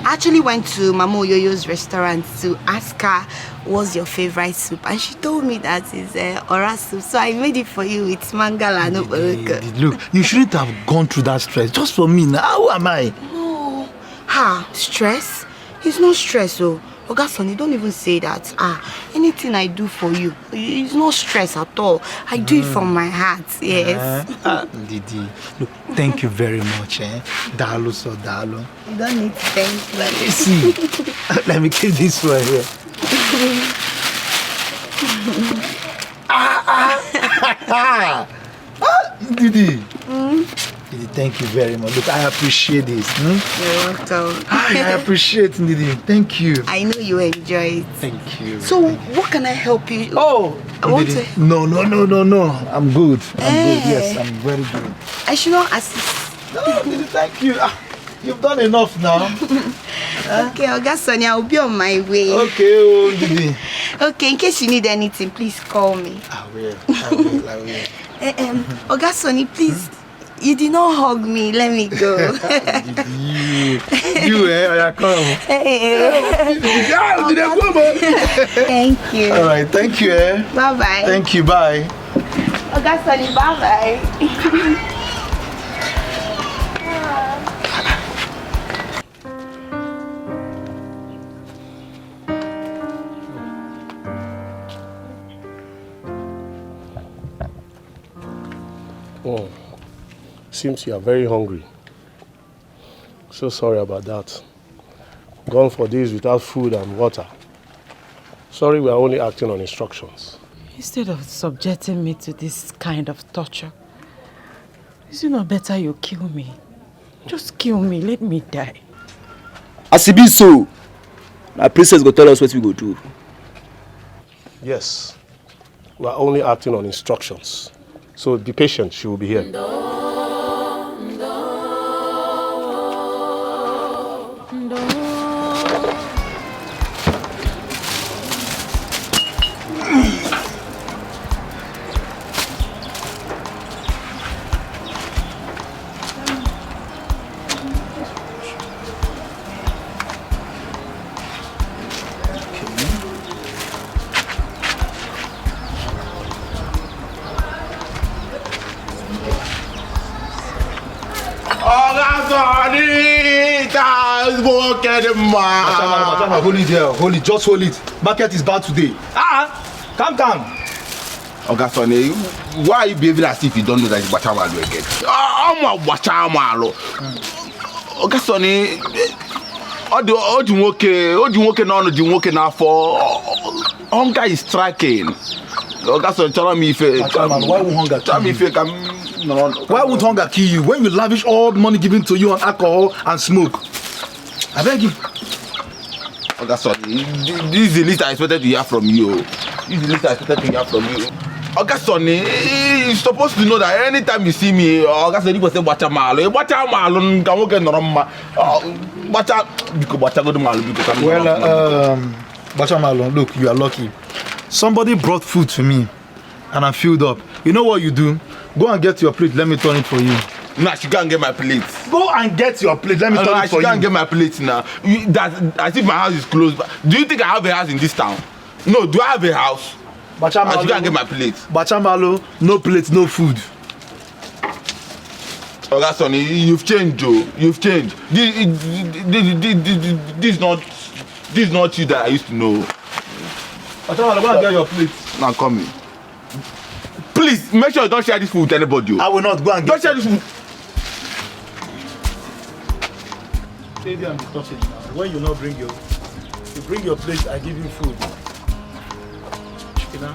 I actually went to Mama Oyoyo's restaurant to ask her what's your favorite soup, and she told me that it's ora soup. So I made it for you with mangala. Look, you shouldn't have gone through that stress just for me. Now, how am I? No. Stress? It's not stress, oh. Oga Sonny, don't even say that. Anything I do for you, it's not stress at all. I do it from my heart, yes. Didi, look, thank you very much. Dalu so dalu. You don't need to thank me. Let me see. Let me keep this one here. Didi. Didi, thank you very much. Look, I appreciate this. You're welcome. I appreciate it, Didi. Thank you. I know you enjoy it. Thank you. So, what can I help you? Didi. No. I'm good. I'm good. Yes, I'm very good. I should not assist. No, Didi, thank you. You've done enough now. Okay, Oga Sonny, I'll be on my way. Okay, oh, Didi. Okay, in case you need anything, please call me. I will. Oga Sonny, please. You did not hug me. Let me go. you, come. Thank you. All right, thank you, Bye-bye. Thank you, bye. Oga Sonny, bye-bye. Oh, seems you are very hungry. So sorry about that. Gone for days without food and water. Sorry, we are only acting on instructions. Instead of subjecting me to this kind of torture, is it not better you kill me? Just kill me, let me die. As it be so, our princess go tell us what we go do. Yes, we are only acting on instructions. So be patient, she will be here. Hold it there, hold it, just hold it. Market is bad today. Calm down. Oga Sonny, why are you behaving as if you don't know that it's Bachamalu again? I'm a Bachamalu. Oga Sonny, all the working now for hunger is striking. Oga Sonny, tell me if why would hunger tell me if you can. Why would hunger kill you when you lavish all the money given to you on alcohol and smoke? I beg you. Oga Sonny, this is the least I expected to hear from you. This is the least I expected to hear from you. Oga Sonny, you're supposed to know that anytime you see me, Oga Sonny will say, Bachamalu, come get normal. Bachamalu, look, you are lucky. Somebody brought food to me and I filled up. You know what you do? Go and get your plate, let me turn it for you. Nah, she can't get my plate. Go and get your plate, let me turn it for you. She can't get my plate now. As if my house is closed. Do you think I have a house in this town? No, do I have a house? Bachamalu, she can't get my plate. Bachamalu, no plate, no food. Oga Sonny, you've changed, Joe. You've changed. This is not you that I used to know. Bachamalu, go and get your plate. Now come in. Please, make sure you don't share this food with anybody. I will not. Go and get Don't share this food. Stay there and be talking now. When you bring your plate, I give you food. You know?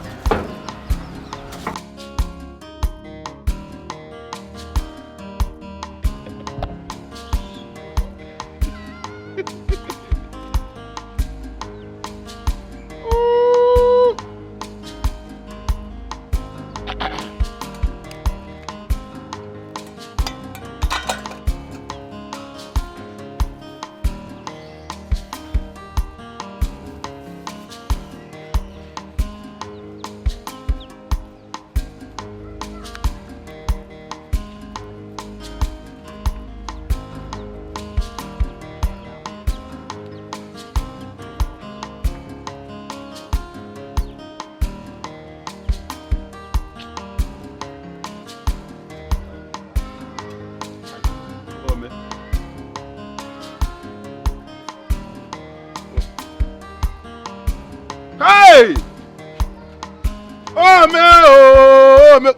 Hey! Oh, man! Oh, man!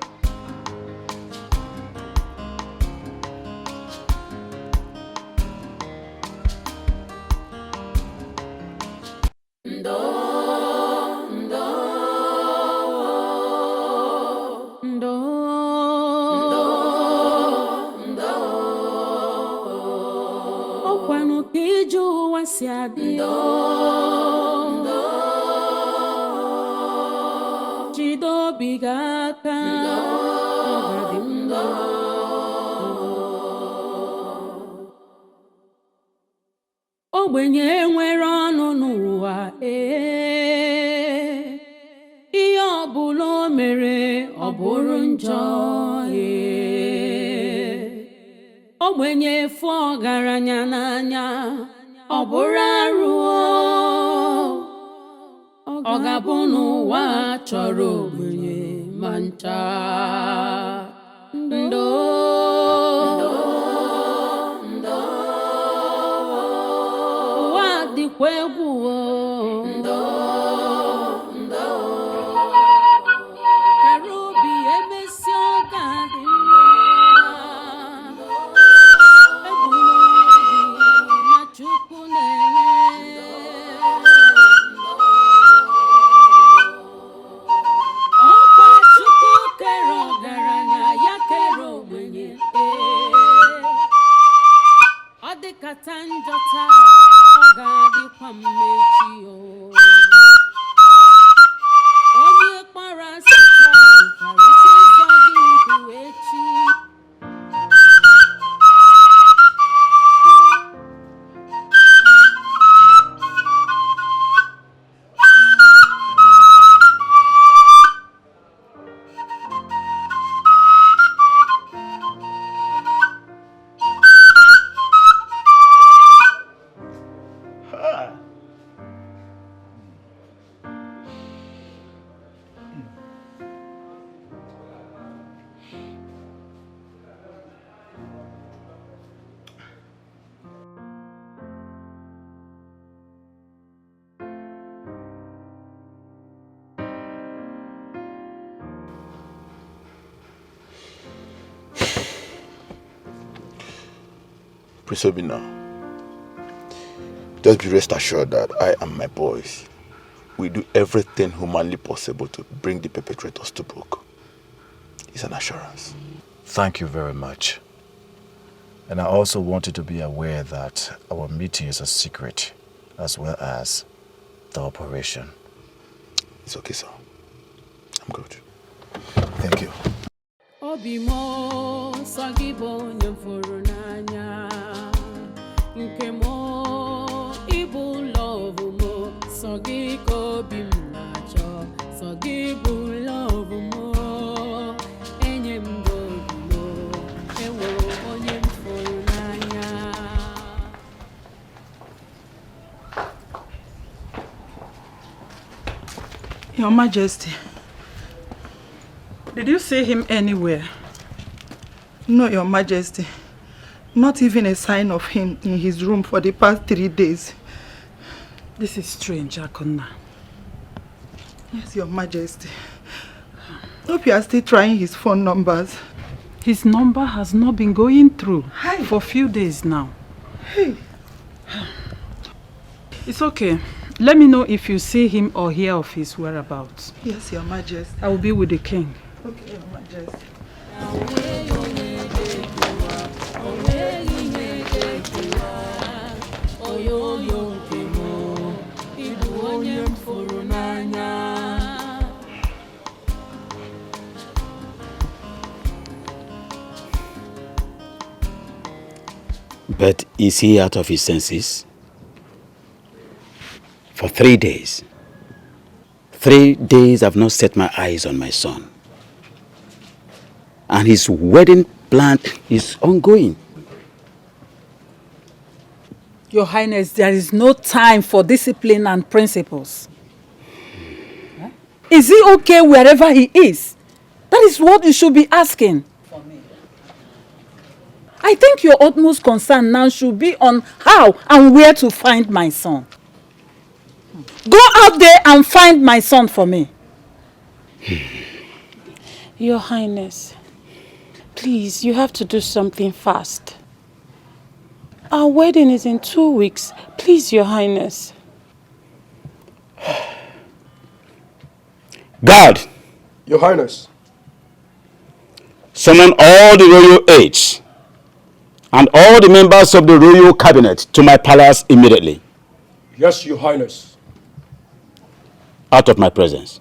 ogbenye nwere ọnụ n'ụwa ihe ọbụla o mere ọ bụrụ njọ ogbenye fụ ọgaranya n'anya ọ bụrụ arụ ọ ga-abụ n'ụwa chọrọ ogbenye ma ncha ndo ụwa dịkwa egwu kara obi emesi ọ ga-adị Chukwu na-ele ọkwa Chukwu kere ọgaranya ya kere ogbenye ọ dịkata njọ taa ọ ga-adịkwa mmechi onye kpara asị taa nwekwara ike ịzọ gị ndụ echi Prince Obina, just be rest assured that I and my boys will do everything humanly possible to bring the perpetrators to book. It's an assurance. Thank you very much. And I also want you to be aware that our meeting is a secret, as well as the operation. It's okay, sir. I'm good. Thank you. Obimo sagibo nyemfuru n'anya nke mo ibu love mo sagi ko bim nacho sagi bu love mo enyem go mo ewo onyem furu n'anya. Your Majesty, did you see him anywhere? No, Your Majesty. Not even a sign of him in his room for the past 3 days. This is strange, Akonna. Yes, Your Majesty. Hope you are still trying his phone numbers. His number has not been going through for a few days now. Hey. It's okay. Let me know if you see him or hear of his whereabouts. Yes, Your Majesty. I will be with the king. Okay, Your Majesty. But is he out of his senses? For 3 days. 3 days I've not set my eyes on my son. And his wedding plan is ongoing. Your Highness, there is no time for discipline and principles. Is he okay wherever he is? That is what you should be asking. I think your utmost concern now should be on how and where to find my son. Go out there and find my son for me. Your Highness, please, you have to do something fast. Our wedding is in 2 weeks. Please, Your Highness. Guard! Your Highness. Summon all the royal aides and all the members of the royal cabinet to my palace immediately. Yes, Your Highness. Out of my presence.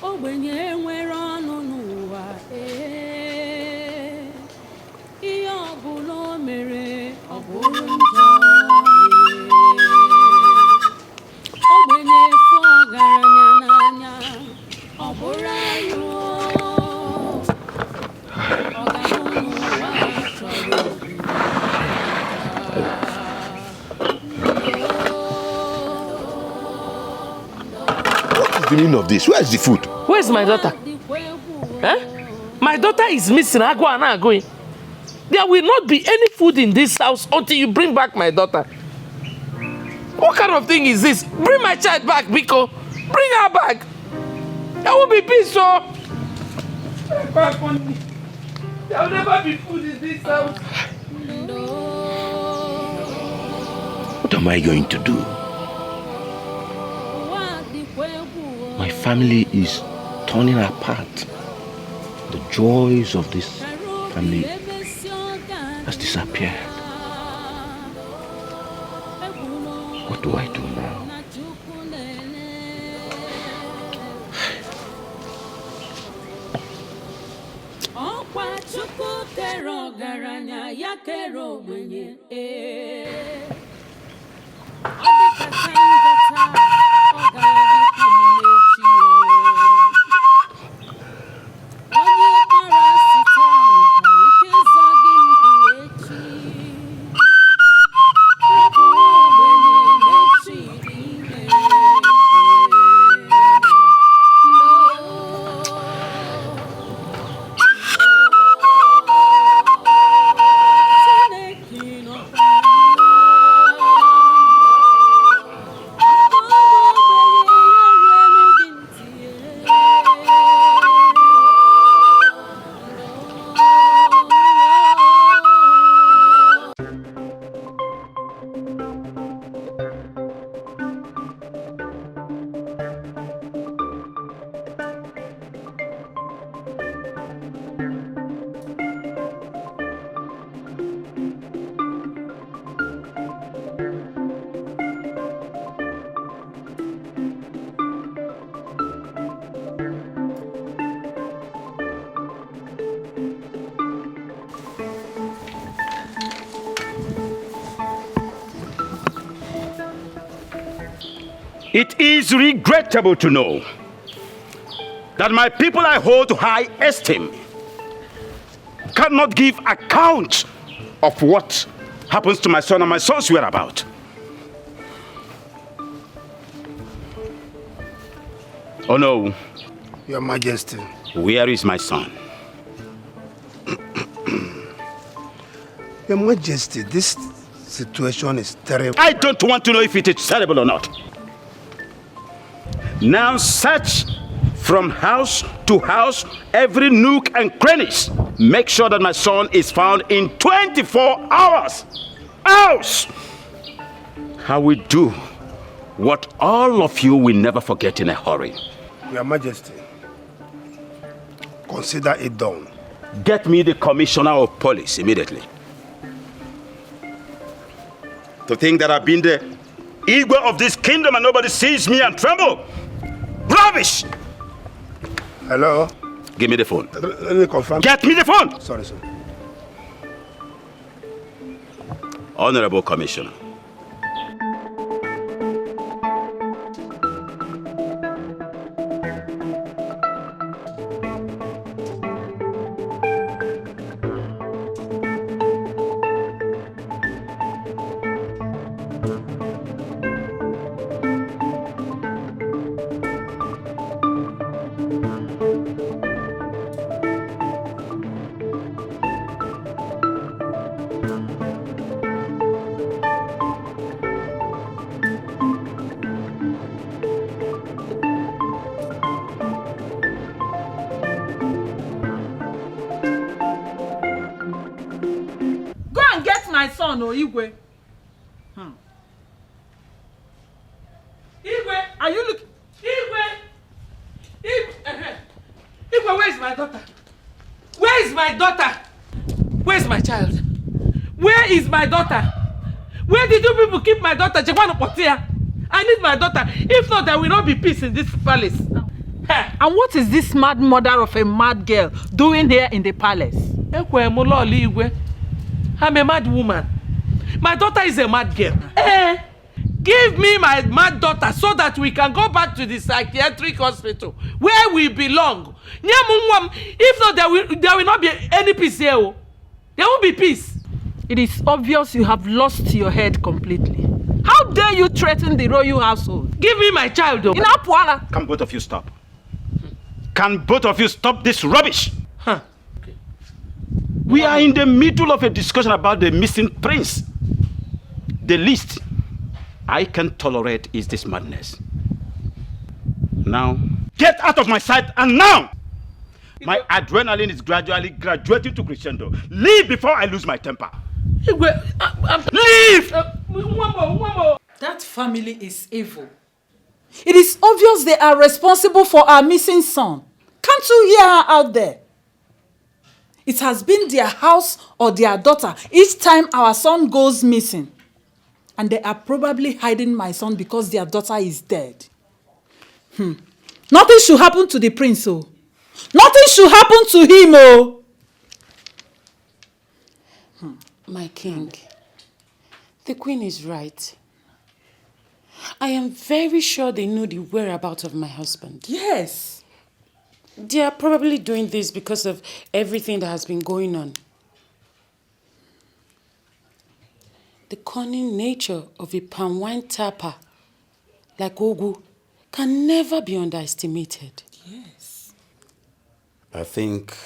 ogbenye nwere ọnụ n'ụwa ihe ọbụla o mere ọ bụrụ njọ ogbenye fụ ọgaranya n'anya ọ bụrụ ayụ ọ ga-ahụ n'ụwa chọrọ What is the meaning of this? Where is the food? Where's my daughter? My daughter is missing. I go and I go. There will not be any food in this house until you bring back my daughter. What kind of thing is this? Bring my child back, Biko. Bring her back. There will be peace, so. There will never be food in this house. What am I going to do? My family is turning apart. The joys of this family has disappeared. What do I do now? It is regrettable to know that my people I hold to high esteem cannot give account of what happens to my son and my son's whereabouts. Oh no. Your Majesty. Where is my son? Your Majesty, this situation is terrible. I don't want to know if it is terrible or not. Now search from house to house, every nook and crannies. Make sure that my son is found in 24 hours. Else, I will do what all of you will never forget in a hurry. Your Majesty, consider it done. Get me the commissioner of police immediately. To think that I've been the Igwe of this kingdom and nobody sees me and tremble. Rubbish! Hello? Give me the phone. Let me confirm. Get me the phone! Sorry, sir. Honorable Commissioner. No, Igwe. Igwe, are you looking? Igwe, where is my daughter? Where is my daughter? Where is my child? Where is my daughter? Where did you people keep my daughter? I need my daughter. If not, there will not be peace in this palace. And what is this mad mother of a mad girl doing here in the palace? I'm a mad woman. My daughter is a mad girl. Give me my mad daughter so that we can go back to the psychiatric hospital where we belong. If not, there will not be any peace here. There won't be peace. It is obvious you have lost your head completely. How dare you threaten the royal household? Give me my child. In Apwala. Can both of you stop? Can both of you stop this rubbish? We are in the middle of a discussion about the missing prince. The least I can tolerate is this madness. Now, get out of my sight, and now! My adrenaline is gradually graduating to crescendo. Leave before I lose my temper. Leave! That family is evil. It is obvious they are responsible for our missing son. Can't you hear her out there? It has been their house or their daughter each time our son goes missing. And they are probably hiding my son because their daughter is dead. Nothing should happen to the prince, oh. Nothing should happen to him, oh. My king, the queen is right. I am very sure they know the whereabouts of my husband. Yes. They are probably doing this because of everything that has been going on. The cunning nature of a palm wine tapper like Ogu can never be underestimated. Yes. I think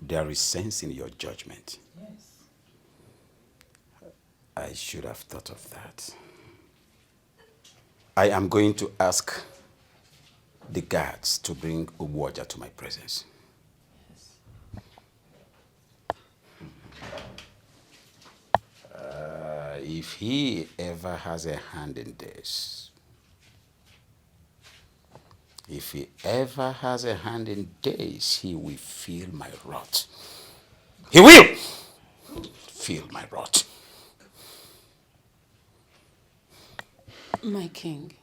there is sense in your judgment. Yes. I should have thought of that. I am going to ask the guards to bring Ubuoja to my presence. If he ever has a hand in this, he will feel my wrath. He will feel my wrath. My king,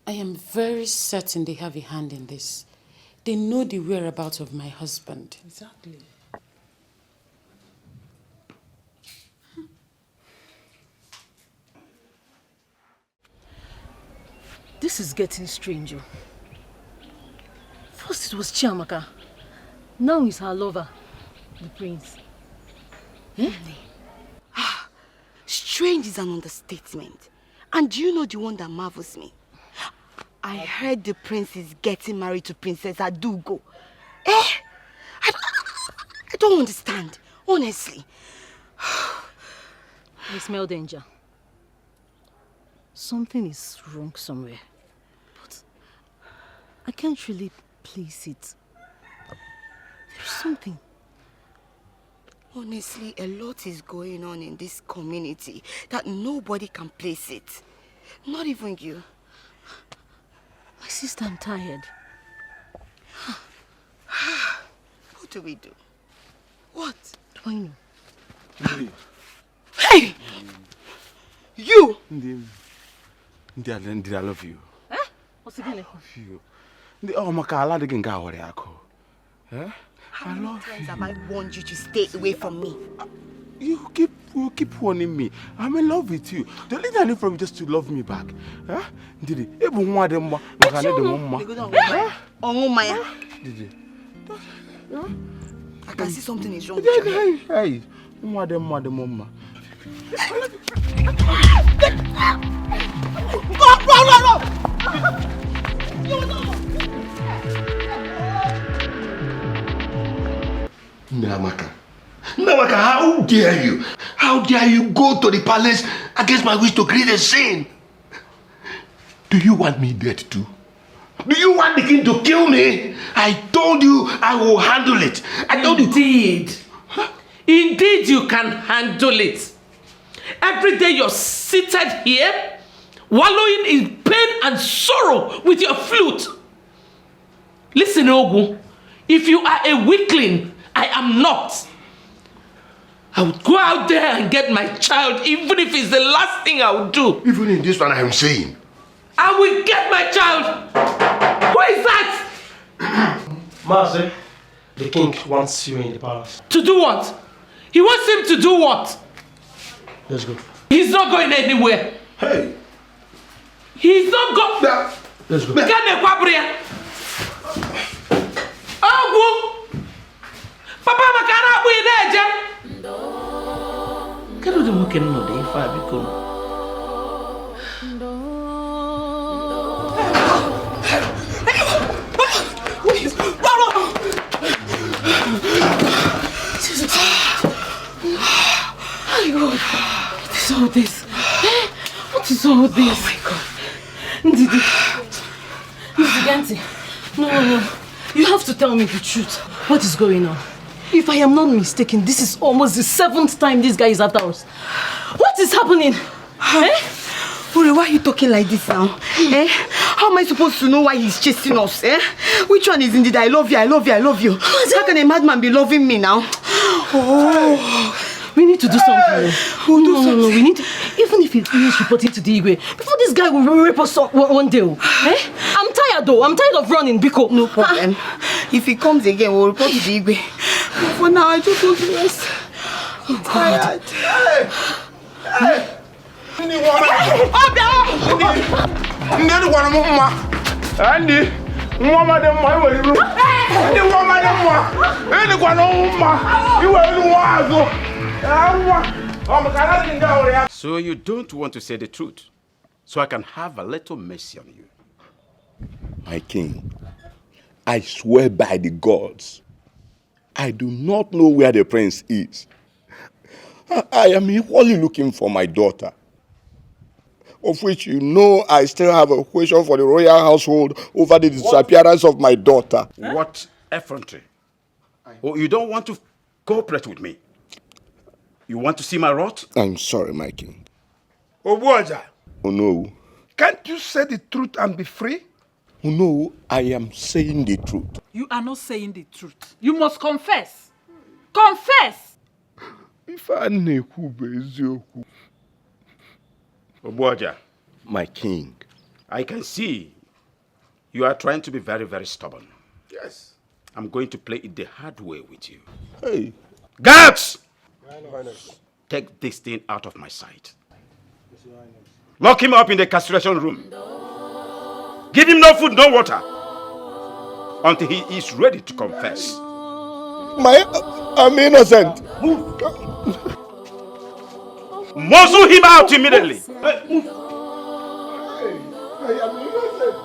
I am very certain they have a hand in this. They know the whereabouts of my husband. Exactly. This is getting stranger. First it was Chiamaka. Now it's her lover, the prince. Strange is an understatement. And do you know the one that marvels me? I heard the prince is getting married to Princess Adugo. I don't understand, honestly. I smell danger. Something is wrong somewhere. But I can't really place it. There's something. Honestly, a lot is going on in this community that nobody can place it. Not even you. My sister, I'm tired. What do we do? What? Do I know? Hey! You! Ndi, I love you. What's it gonna? Oh, Makala didn't go away. How many times have I warned you to stay away from me? You keep warning me. I'm in love with you. The only thing I need from you just to love me back. Did it? I can see something is wrong with you. Hey, Go! Namaka, how dare you? How dare you go to the palace against my wish to create a scene? Do you want me dead too? Do you want the king to kill me? I told you I will handle it. I told you. Indeed you can handle it. Every day you're seated here, wallowing in pain and sorrow with your flute. Listen, Ogu, if you are a weakling, I am not. I would go out there and get my child, even if it's the last thing I would do. Even in this one I am saying. I will get my child. Who is that? Master, the king wants you in the palace. To do what? He wants him to do what? Let's go. He's not going anywhere. Hey! He's not going. Let's go. Papa makana abu ideje. Kero de muke no de ifa biko. What is all this? What is all this? Oh my God. Ndidi. Nzigante. No. You have to tell me the truth. What is going on? If I am not mistaken, this is almost the 7th time this guy is at us. What is happening? Ore, why are you talking like this now? How am I supposed to know why he's chasing us? Which one is indeed I love you, I love you, I love you? How can a madman be loving me now? Oh, we need to do something. No, we need to, even if he finishes reporting to the Igwe, before this guy will rape us one day. I'm tired though, I'm tired of running, Biko. No problem. If he comes again, we'll report to the Igwe. But for now, I just want to rest. I'm tired. Hey! So you don't want to say the truth, so I can have a little mercy on you. My king, I swear by the gods, I do not know where the prince is. I am equally looking for my daughter, of which you know I still have a question for the royal household over the disappearance of my daughter. What effrontery? Oh, you don't want to cooperate with me? You want to see my wrath? I'm sorry, my king. Obuaja. Oh no. Can't you say the truth and be free? Oh no, I am saying the truth. You are not saying the truth. You must confess. Confess! Obuaja. My king. I can see you are trying to be very, very stubborn. Yes. I'm going to play it the hard way with you. Hey. Guards! Take this thing out of my sight. Lock him up in the castration room. Give him no food, no water. Until he is ready to confess. I'm innocent. Muzzle him out immediately. I am innocent.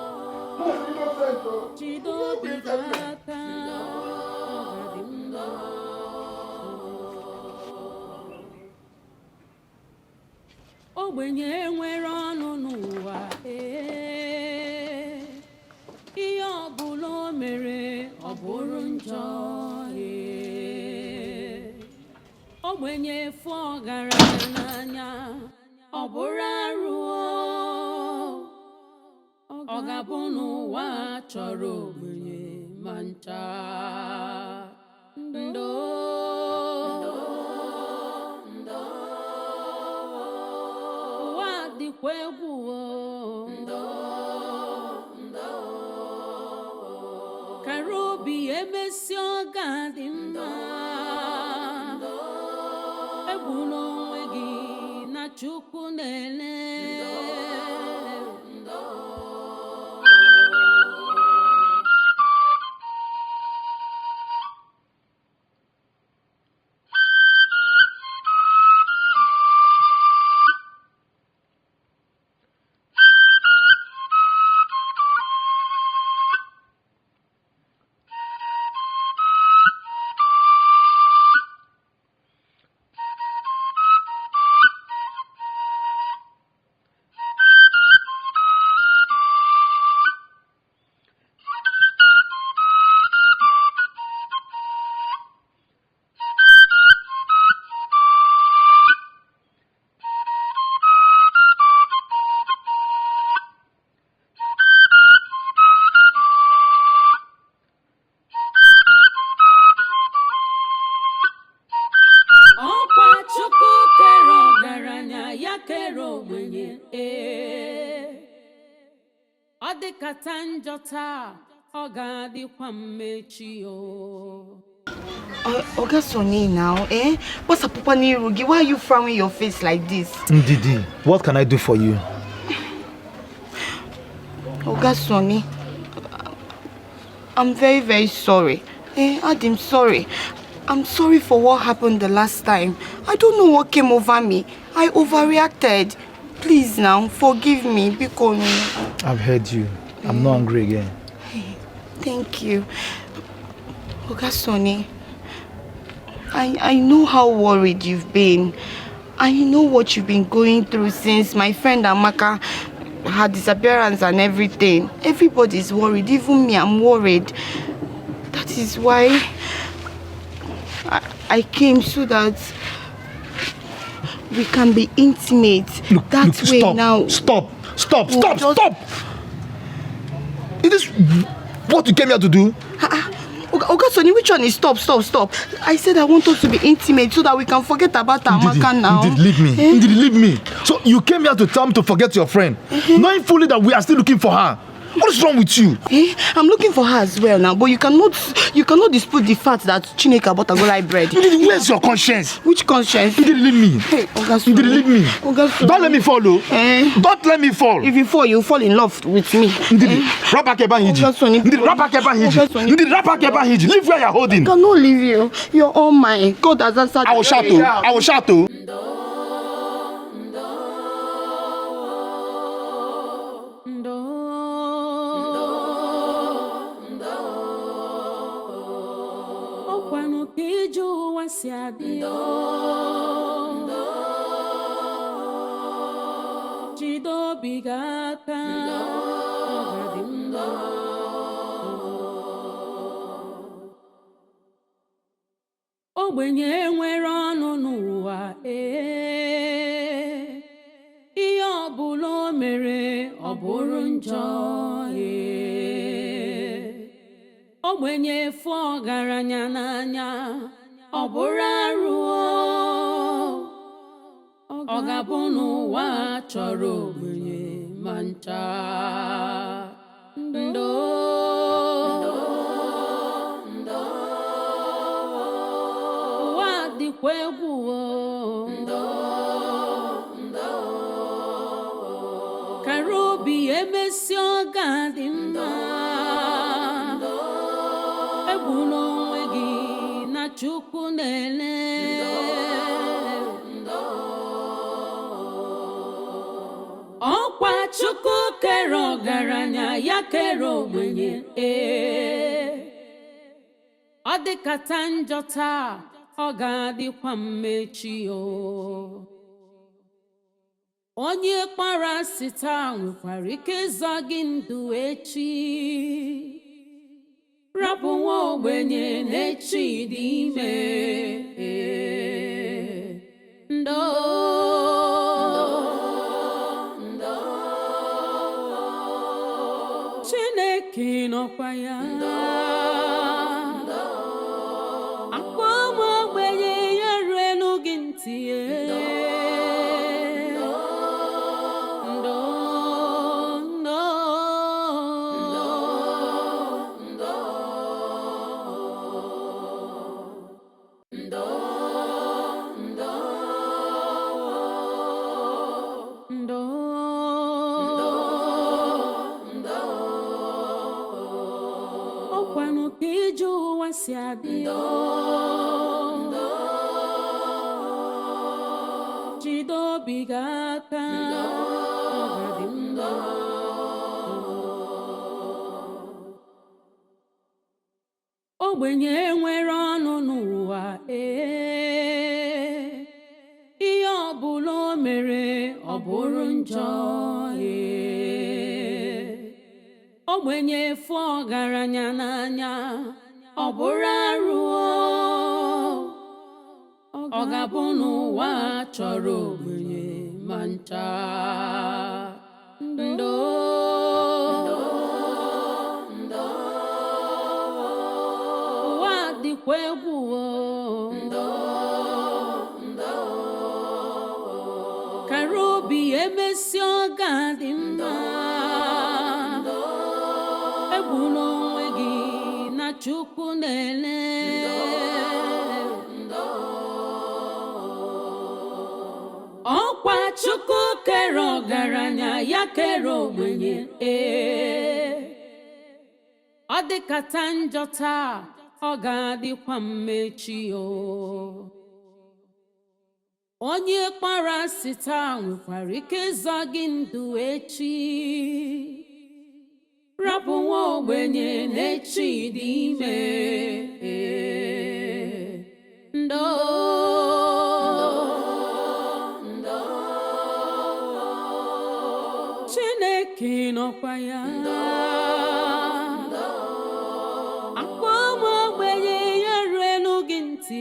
Ogbenye nwere ọnụ n'ụwa ihe ọbụla o mere ọ bụrụ njọ ogbenye fụ ọgaranya n'anya ọ bụrụ arụ ọ ga-abụ n'ụwa chọrọ ogbenye ma ncha Karobi emesi ọga dị mma egbuna onwe gị na Chukwu na-ele ọ dịkata njọ taa Oga Sonny now, eh? What's up, Papa Nirugi? Why are you frowning your face like this? Ndidi, what can I do for you? Oga Sonny, I'm very, very sorry. I'm sorry. I'm sorry for what happened the last time. I don't know what came over me. I overreacted. Please now, forgive me. I've heard you. I'm not angry again. Thank you. Oga Sonny, I know how worried you've been. I know what you've been going through since my friend Amaka, her disappearance and everything. Everybody's worried. Even me, I'm worried. That is why I came so that we can be intimate. That way stop, now. Stop! Is this what you came here to do? Oga Sonny, which one is stop? I said I want us to be intimate so that we can forget about Amaka now. Leave me. So you came here to tell me to forget your friend, knowing fully that we are still looking for her. What is wrong with you? I'm looking for her as well now, but you cannot dispute the fact that Chineke bought a golai bread. Where's your conscience? Which conscience? You didn't leave me. Hey, Oga Sonny. You didn't leave me. Don't let me fall, though. Don't let me fall. If you fall, you fall in love with me. Leave where you're holding. I cannot leave you. You're all mine. God has answered. I will shout. Ogbenye nwere ọnụ n'ụwa ihe ọbụla o mere ọ bụrụ njọ ogbenye fụ ọgaranya n'anya ọ bụrụ arụ ọ ga-abụ n'ụwa chọrọ ogbenye ma ncha Karobi emesi ọga dị mma egwu n'onwe gị na Chukwu na-ele ọkwa Chukwu kere ọgaranya ya kere ogbenye ọ dịkata njọ taa ọ ga-adịkwa mmechi onye kpara asị taa nwekwara ike ịzọ gị ndụ echi rapụ nwa ogbenye n'echi dị ime Chineke nọkwa ya akpọ nwa ogbenye ya ruelu gị ntị ogbenye nwere ọnụ n'ụwa ihe ọbụla o mere ọ bụrụ njọ ogbenye fụ ọgaranya n'anya ọ bụrụ arụ ọ ga-abụ n'ụwa chọrọ ogbenye ma ncha ụwa dịkwa egwu kara obi emesi ọ ga-adị mma egwu n'onwe chukunele Okwa chuku kero garanya ya kero mwenye Odikata njota ogadikwa mmechi o Onye kpara sita nwekwara ike ịzọ gị ndụ echi Rapụ nwa ogbenye n'echi dị ime Ndo Chineke nọkwa ya Akwa nwa ogbenye ya ruelu gị ntị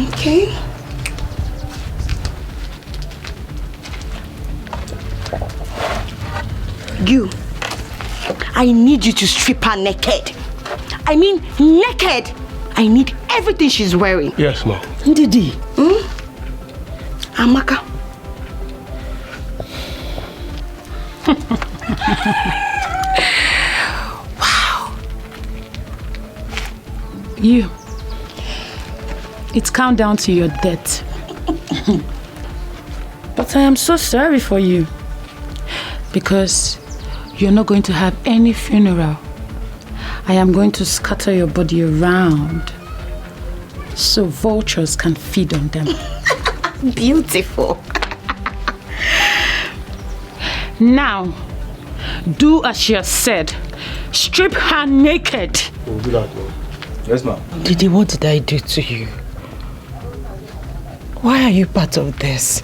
Okay. You. I need you to strip her naked. I mean naked. I need everything she's wearing. Yes, ma'am. Ndidi. Amaka. Wow. You. It's countdown to your death. But I am so sorry for you. Because you're not going to have any funeral. I am going to scatter your body around so vultures can feed on them. Beautiful. Now, do as she has said. Strip her naked. We'll do that, ma'am. Yes, ma'am. Didi, what did I do to you? Why are you part of this?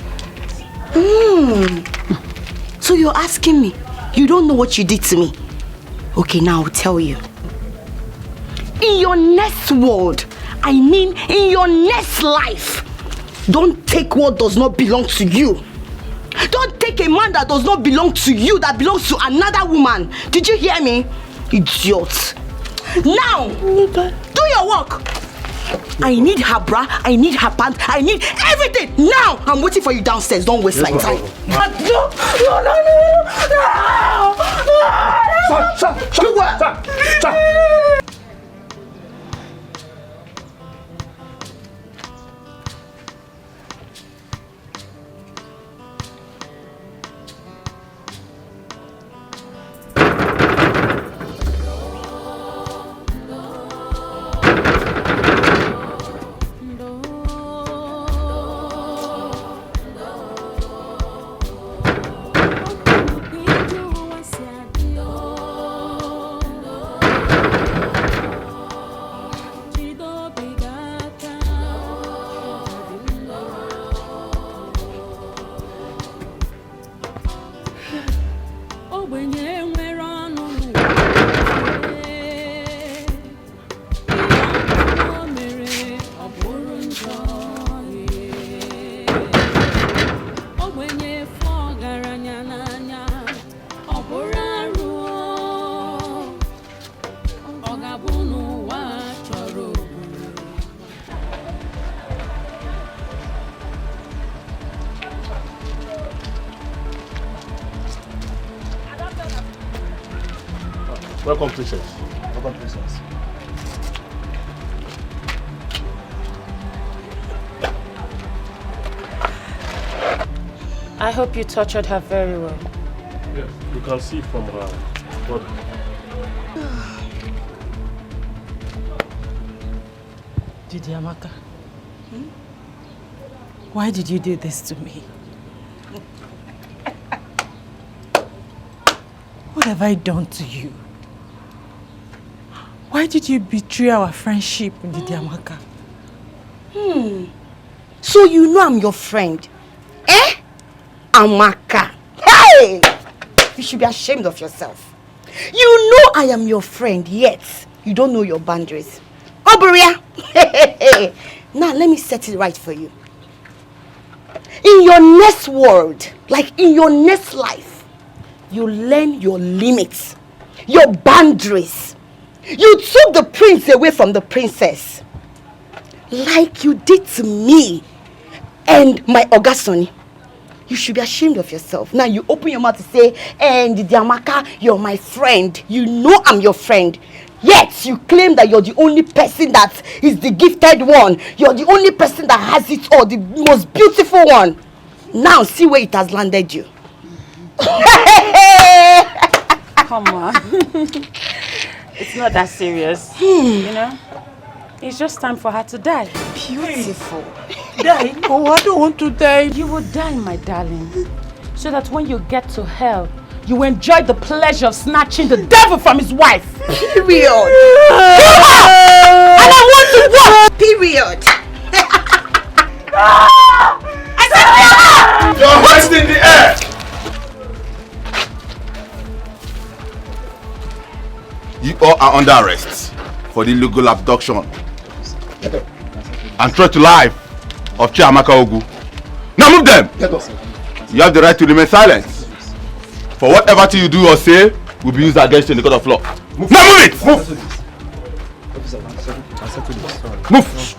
So you're asking me? You don't know what you did to me? Okay, now I'll tell you. In your next world, I mean in your next life, don't take what does not belong to you. Don't take a man that does not belong to you, that belongs to another woman. Did you hear me? Idiot. Now, do your work. I need her bra, I need her pants, I need everything. Now, I'm waiting for you downstairs. Don't waste my time. Stop. Welcome, princess. Welcome, princess. I hope you tortured her very well. Yes, you can see from her body. Didi Amaka, why did you do this to me? What have I done to you? Why did you betray our friendship, Didi Amaka? So you know I'm your friend? Eh? Amaka. Hey! You should be ashamed of yourself. You know I am your friend, yet you don't know your boundaries. Oberia! Now let me set it right for you. In your next world, like in your next life, you learn your limits, your boundaries. You took the prince away from the princess, like you did to me and my Ogasoni. You should be ashamed of yourself. Now you open your mouth to say, and Didi Amaka, you're my friend. You know I'm your friend. Yet you claim that you're the only person that is the gifted one. You're the only person that has it all, the most beautiful one. Now see where it has landed you. Come on. It's not that serious. You know? It's just time for her to die. Beautiful. Die? Oh, I don't want to die. You will die, my darling. So that when you get to hell, you enjoy the pleasure of snatching the devil from his wife. Period. And I want to watch. Period. I said, your hands in the air. You all are under arrest for the illegal abduction and threat to life of Chiamaka Ogu. Now move them. You have the right to remain silent. For whatever thing you do or say will be used against you in the court of law. Move. Now move it. Move. Move.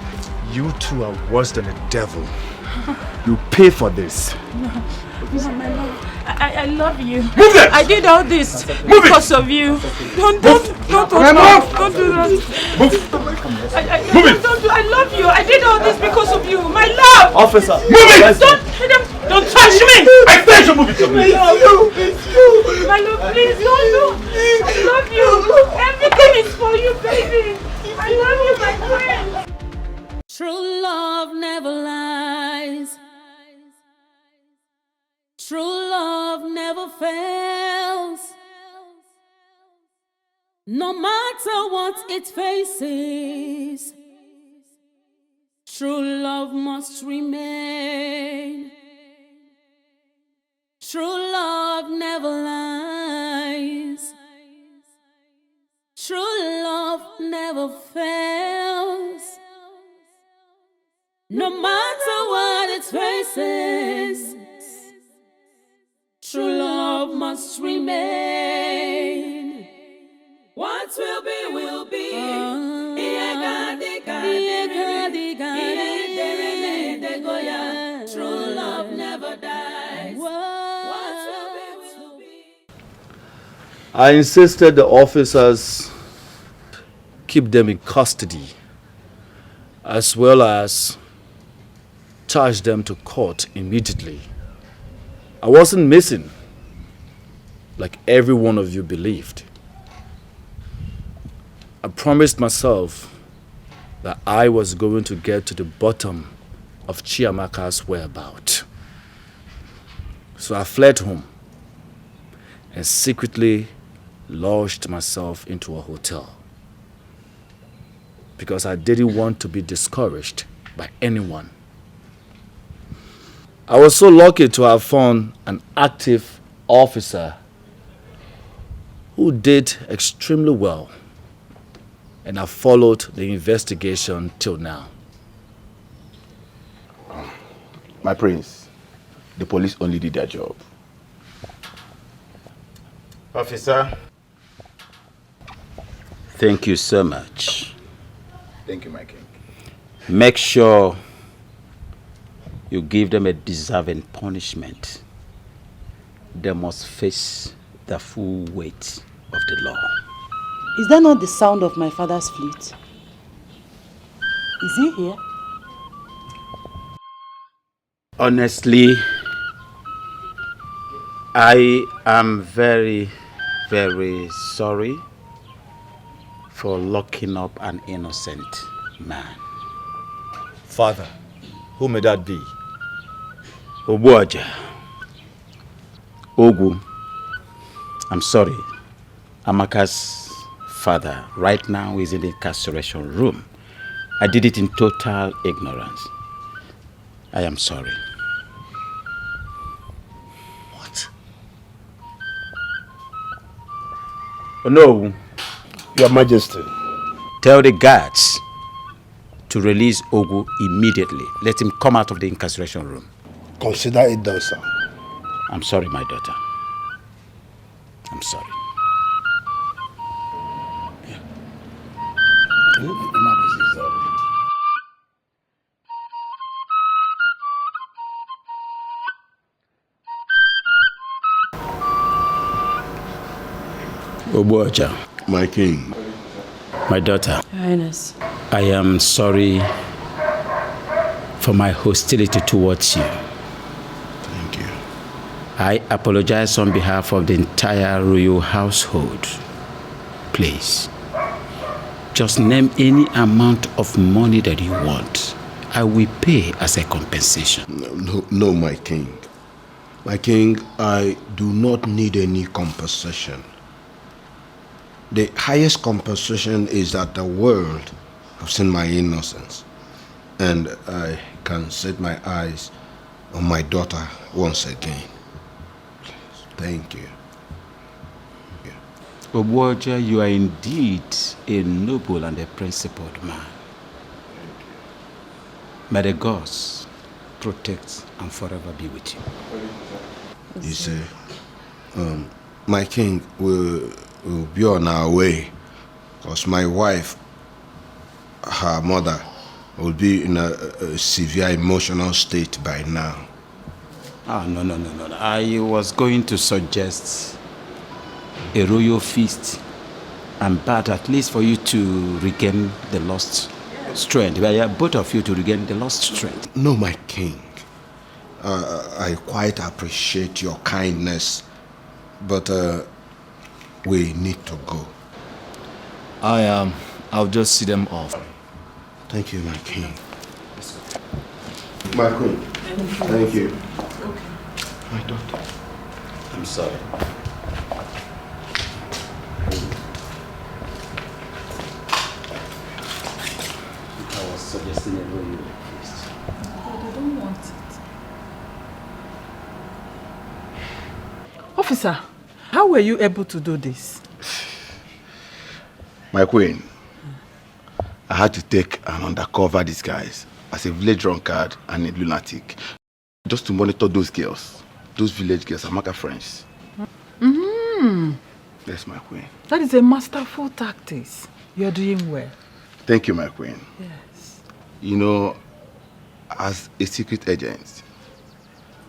You two are worse than a devil. You pay for this. No, my love. I love you. Move it. I did all this because of you. Don't do that. Move. Move it. I love you. I did all this because of you. My love. Officer. Move it. Don't touch me. I said you move it. My love, please don't. I love you. Everything is for you, baby. I love you, my friend. True love never lies. True love never fails. No matter what it faces, true love must remain. True love never lies. True love never fails. No matter what it faces, true love must remain. What will be, will be. True love never dies. What will be. I insisted the officers keep them in custody, as well as charge them to court immediately. I wasn't missing, like every one of you believed. I promised myself that I was going to get to the bottom of Chiamaka's whereabouts. So I fled home and secretly lodged myself into a hotel because I didn't want to be discouraged by anyone. I was so lucky to have found an active officer who did extremely well, and I followed the investigation till now. My prince, the police only did their job. Officer. Thank you so much. Thank you, my king. Make sure you give them a deserving punishment. They must face the full weight of the law. Is that not the sound of my father's flute? Is he here? Honestly, I am very, very sorry for locking up an innocent man. Father, who may that be? Obuaja. Ogu. I'm sorry. Amaka's father right now is in the incarceration room. I did it in total ignorance. I am sorry. What? Oh no. Your Majesty. Tell the guards to release Ogu immediately. Let him come out of the incarceration room. Consider it done, sir. I'm sorry, my daughter. I'm sorry. Obuaja. My king. My daughter. Your Highness. I am sorry for my hostility towards you. Thank you. I apologize on behalf of the entire royal household. Please, just name any amount of money that you want. I will pay as a compensation. No, my king. My king, I do not need any compensation. The highest compensation is that the world have seen my innocence, and I can set my eyes on my daughter once again. Please. Thank you. Obuaja, you are indeed a noble and a principled man. May the gods protect and forever be with you. You say, my king will be on our way, because my wife, her mother, will be in a severe emotional state by now. Ah, no. I was going to suggest a royal feast and bath, at least for you to regain the lost strength. Both of you to regain the lost strength. No, my king. I quite appreciate your kindness, but we need to go. I'll just see them off. Thank you, my king. My queen. Thank you. Okay. My daughter. I'm sorry. I was suggesting a royal feast. But I don't want it. Officer, how were you able to do this? My queen, I had to take an undercover disguise as a village drunkard and a lunatic, just to monitor those girls. Those village girls are Amaka friends. Mm-hmm. Yes, my queen. That is a masterful tactics. You're doing well. Thank you, my queen. Yes. You know, as a secret agent,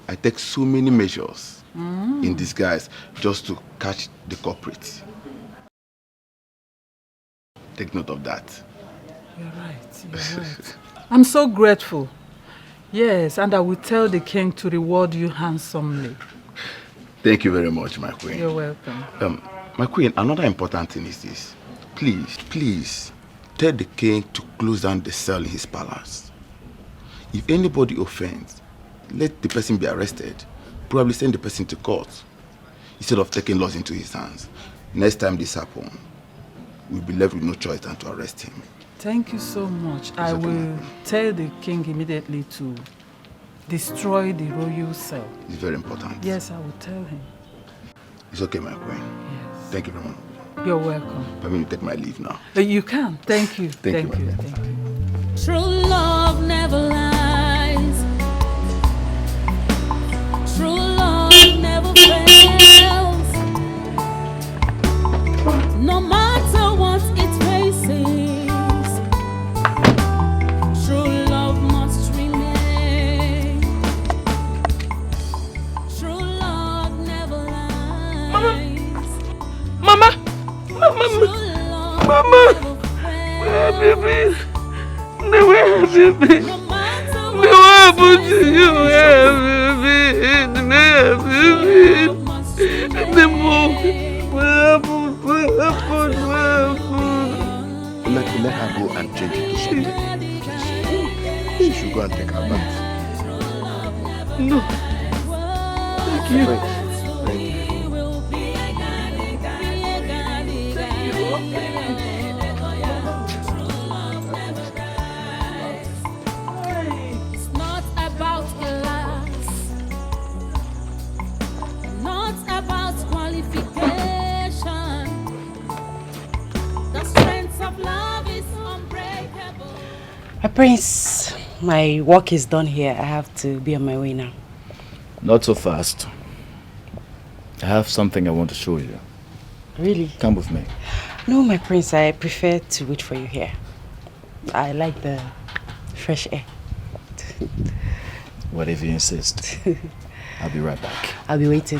I take so many measures in disguise just to catch the culprit. Take note of that. You're right. I'm so grateful. Yes, and I will tell the king to reward you handsomely. Thank you very much, my queen. You're welcome. My queen, another important thing is this. Please, tell the king to close down the cell in his palace. If anybody offends, let the person be arrested. Probably send the person to court, instead of taking laws into his hands. Next time this happens, we'll be left with no choice than to arrest him. Thank you so much. I will tell the king immediately to destroy the royal cell. It's very important. Yes, I will tell him. It's okay, my queen. Yes. Thank you very much. You're welcome. I'm going to take my leave now. You can. Thank you. Thank you. True love never lies. True love never fails. No matter what it faces, true love must remain. True love never lies. Mama! True Where have you been? Where have you been? What happened to you? Where have you been? Where have you been? The move. What happened? Let her go and change into something. She should go and take her bath. No. Thank you. Thank you. It's not about class, not about qualification. The strength of love is unbreakable. Prince, my work is done here. I have to be on my way now. Not so fast. I have something I want to show you. Really? Come with me. No, my prince, I prefer to wait for you here. I like the fresh air. Whatever you insist. I'll be right back. I'll be waiting.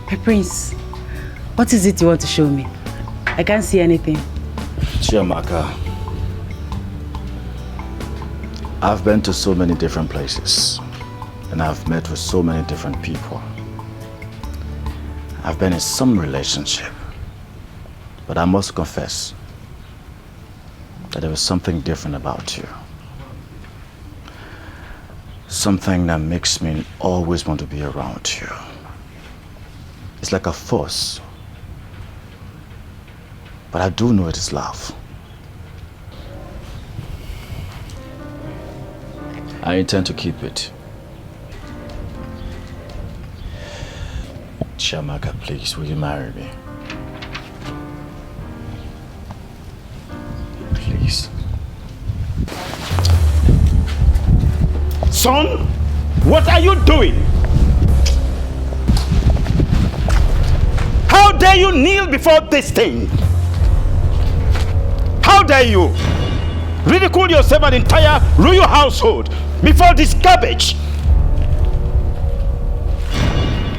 My prince, what is it you want to show me? I can't see anything. Chiamaka, I've been to so many different places and I've met with so many different people. I've been in some relationship, but I must confess that there was something different about you. Something that makes me always want to be around you. It's like a force. But I do know it is love. I intend to keep it. Chiamaka, please, will you marry me? Please. Son, what are you doing? How dare you kneel before this thing? How dare you ridicule yourself and entire royal household before this garbage?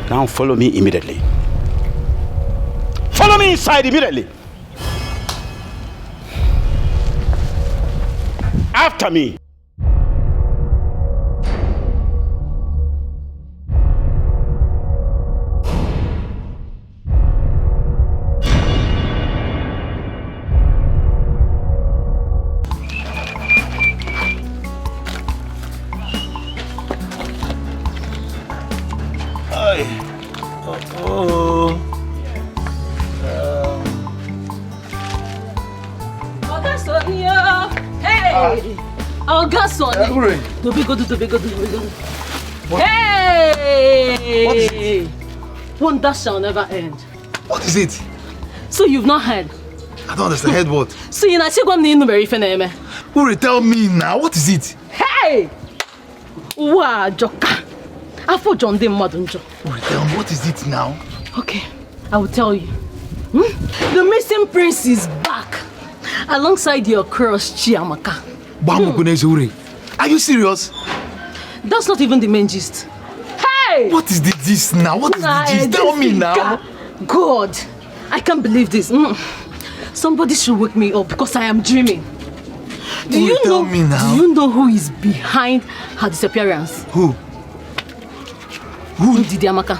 Now follow me immediately. Follow me inside immediately. After me. Hey! Wonder shall never end. What is it? So you've not heard? I don't understand. Heard what? So you not very feneme. Uri, tell me now. What is it? Hey! Wow, Joka. I thought John didn't Madunjo. Uri, tell me, what is it now? Okay, I will tell you. The missing prince is back. Alongside your crush, Chiamaka. Uri. Are you serious? That's not even the main gist. Hey! What is the gist now? What is the gist? Tell me now. God, I can't believe this. Somebody should wake me up because I am dreaming. Do you know who is behind her disappearance? Who? Ndidi Amaka.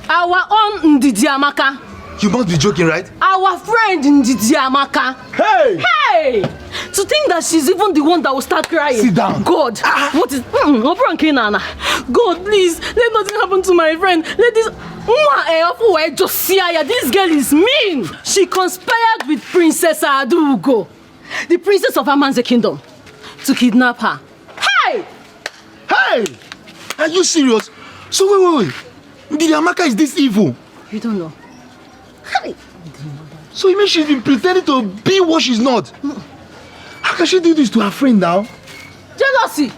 Our own Ndidi Amaka. You must be joking, right? Our friend Ndidi Amaka. Hey! Hey! To think that she's even the one that will start crying. Sit down. God, what is... God, please, let nothing happen to my friend. Let this... This girl is mean. She conspired with Princess Adugo, the princess of Amanze Kingdom, to kidnap her. Hey! Hey! Are you serious? So wait. Ndidi Amaka is this evil? You don't know. Hey! So you mean she's been pretending to be what she's not? How can she do this to her friend now? jealousy,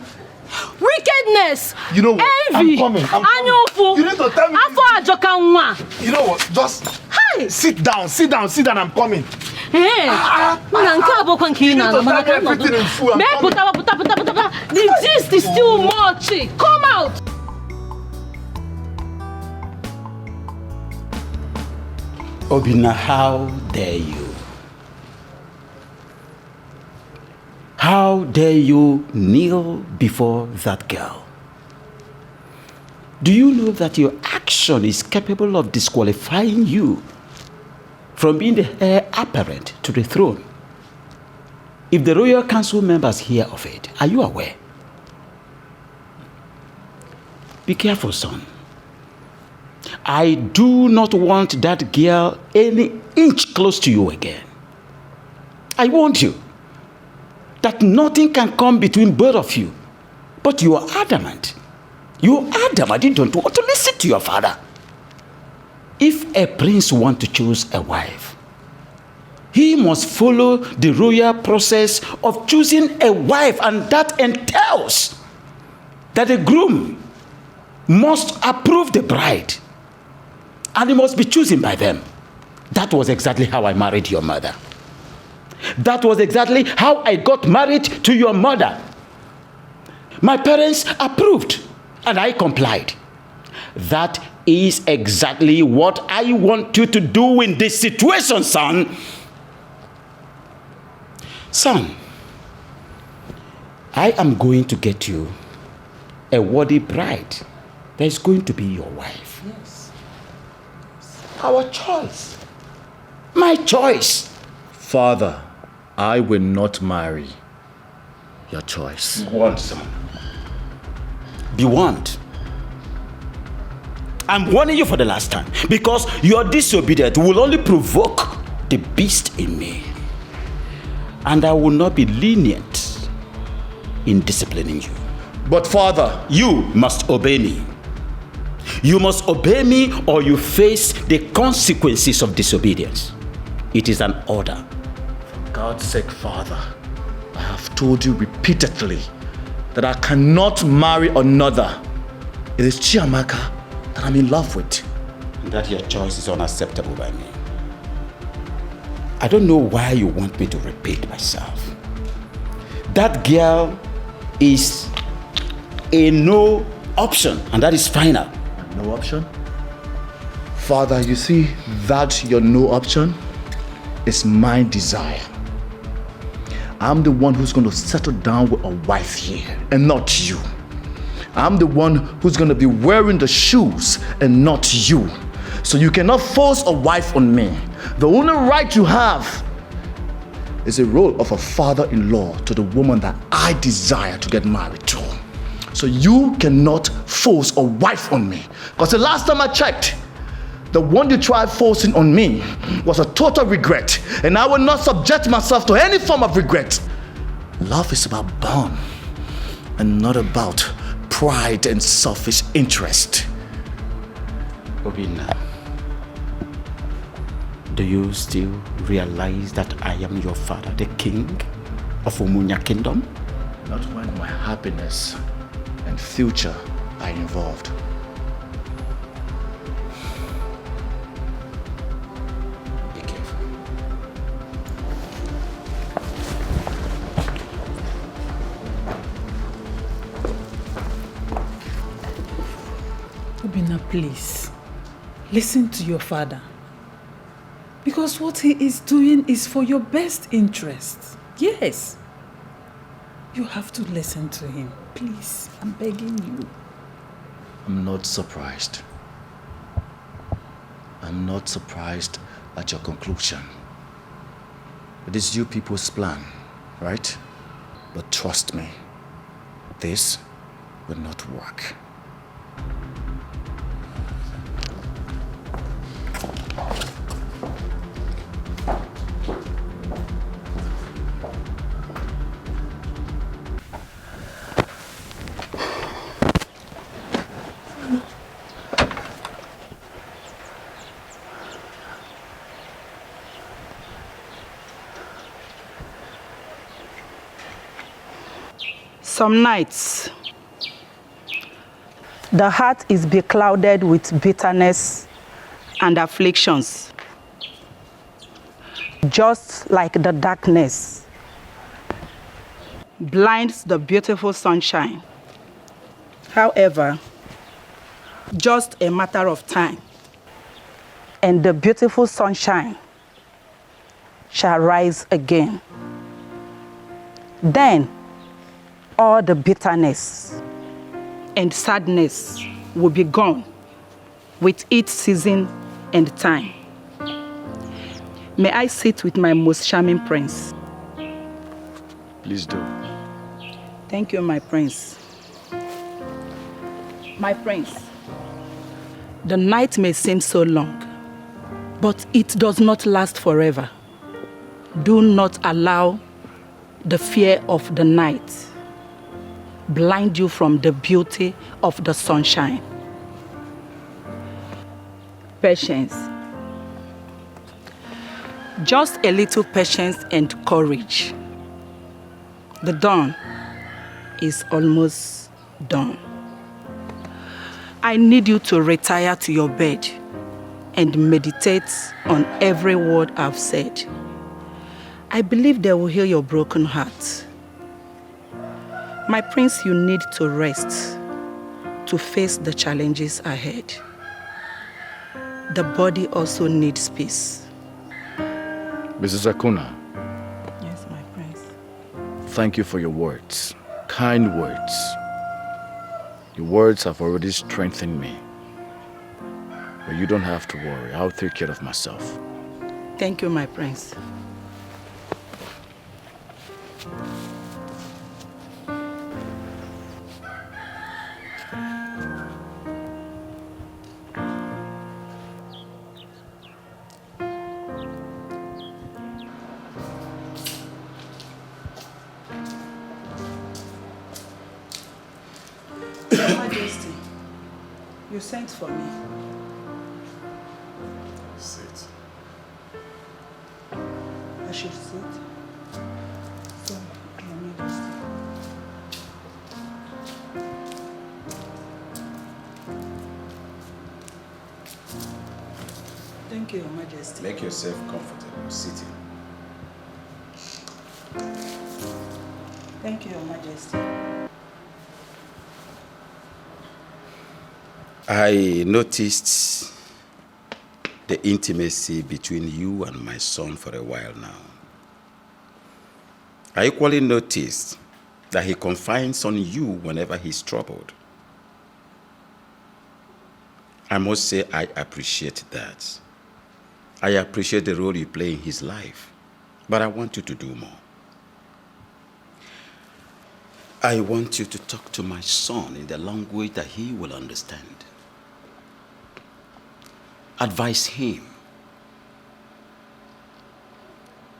wickedness, you know what? envy, I'm coming. you need to tell me. You know what? Just sit down. I'm coming. Hey, the gist is still much. Come out. Obina, how dare you? How dare you kneel before that girl? Do you know that your action is capable of disqualifying you from being the heir apparent to the throne? If the royal council members hear of it, are you aware? Be careful, son. I do not want that girl any inch close to you again. I warned you that nothing can come between both of you. But you are adamant. You are adamant. You don't want to listen to your father. If a prince wants to choose a wife, he must follow the royal process of choosing a wife, and that entails that the groom must approve the bride, and he must be chosen by them. That was exactly how I married your mother. That was exactly how I got married to your mother. My parents approved, and I complied. That is exactly what I want you to do in this situation, son. Son, I am going to get you a worthy bride that is going to be your wife. Yes. Our choice. My choice. Father, I will not marry. Your choice. Be warned, son. Be warned. I'm warning you for the last time, because your disobedience will only provoke the beast in me. And I will not be lenient in disciplining you. But Father, you must obey me. You must obey me, or you face the consequences of disobedience. It is an order. For God's sake, Father, I have told you repeatedly that I cannot marry another. It is Chiamaka that I'm in love with. And that your choice is unacceptable by me. I don't know why you want me to repeat myself. That girl is a no option, and that is final. No option? Father, you see that your no option is my desire. I'm the one who's going to settle down with a wife here, and not you. I'm the one who's going to be wearing the shoes, and not you. So you cannot force a wife on me. The only right you have is the role of a father-in-law to the woman that I desire to get married to. So you cannot force a wife on me. Because the last time I checked, the one you tried forcing on me was a total regret. And I will not subject myself to any form of regret. Love is about bond and not about pride and selfish interest. Obina, do you still realize that I am your father, the king of Umunya Kingdom? Not when my happiness and future are involved. Be careful. Obina, please, listen to your father. Because what he is doing is for your best interest. Yes. You have to listen to him. Please, I'm begging you. I'm not surprised. I'm not surprised at your conclusion. It is you people's plan, right? But trust me, this will not work. Some nights, the heart is beclouded with bitterness and afflictions, just like the darkness blinds the beautiful sunshine. However, just a matter of time, and the beautiful sunshine shall rise again. Then all the bitterness and sadness will be gone with its season and time. May I sit with my most charming prince? Please do. Thank you, my prince. My prince, the night may seem so long, but it does not last forever. Do not allow the fear of the night blind you from the beauty of the sunshine. Patience. Just a little patience and courage. The dawn is almost done. I need you to retire to your bed and meditate on every word I've said. I believe they will heal your broken heart. My prince, you need to rest to face the challenges ahead. The body also needs peace. Mrs. Akuna. Yes, my prince. Thank you for your words. Kind words. Your words have already strengthened me. But you don't have to worry. I'll take care of myself. Thank you, my prince. Majesty, you sent for me. Sit. I should sit. So, Your Majesty. Thank you, Your Majesty. Make yourself comfortable sitting. Thank you, Your Majesty. I noticed the intimacy between you and my son for a while now. I equally noticed that he confides on you whenever he's troubled. I must say I appreciate that. I appreciate the role you play in his life, but I want you to do more. I want you to talk to my son in the language that he will understand. Advise him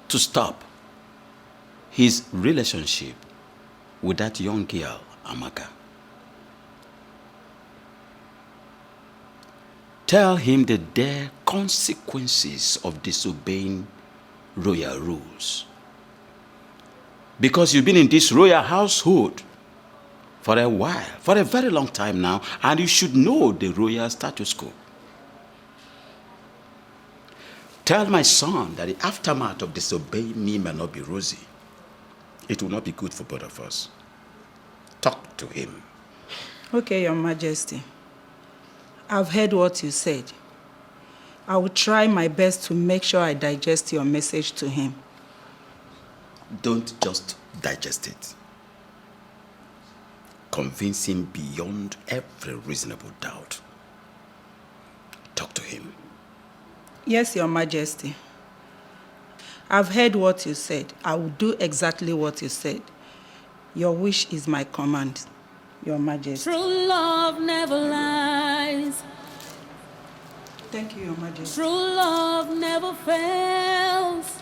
to stop his relationship with that young girl, Amaka. Tell him the dire consequences of disobeying royal rules. Because you've been in this royal household for a while, for a very long time now, and you should know the royal status quo. Tell my son that the aftermath of disobeying me may not be rosy. It will not be good for both of us. Talk to him. Okay, Your Majesty. I've heard what you said. I will try my best to make sure I digest your message to him. Don't just digest it. Convince him beyond every reasonable doubt. Talk to him. Yes, Your Majesty. I've heard what you said. I will do exactly what you said. Your wish is my command, Your Majesty. True love never lies. Thank you, Your Majesty. True love never fails.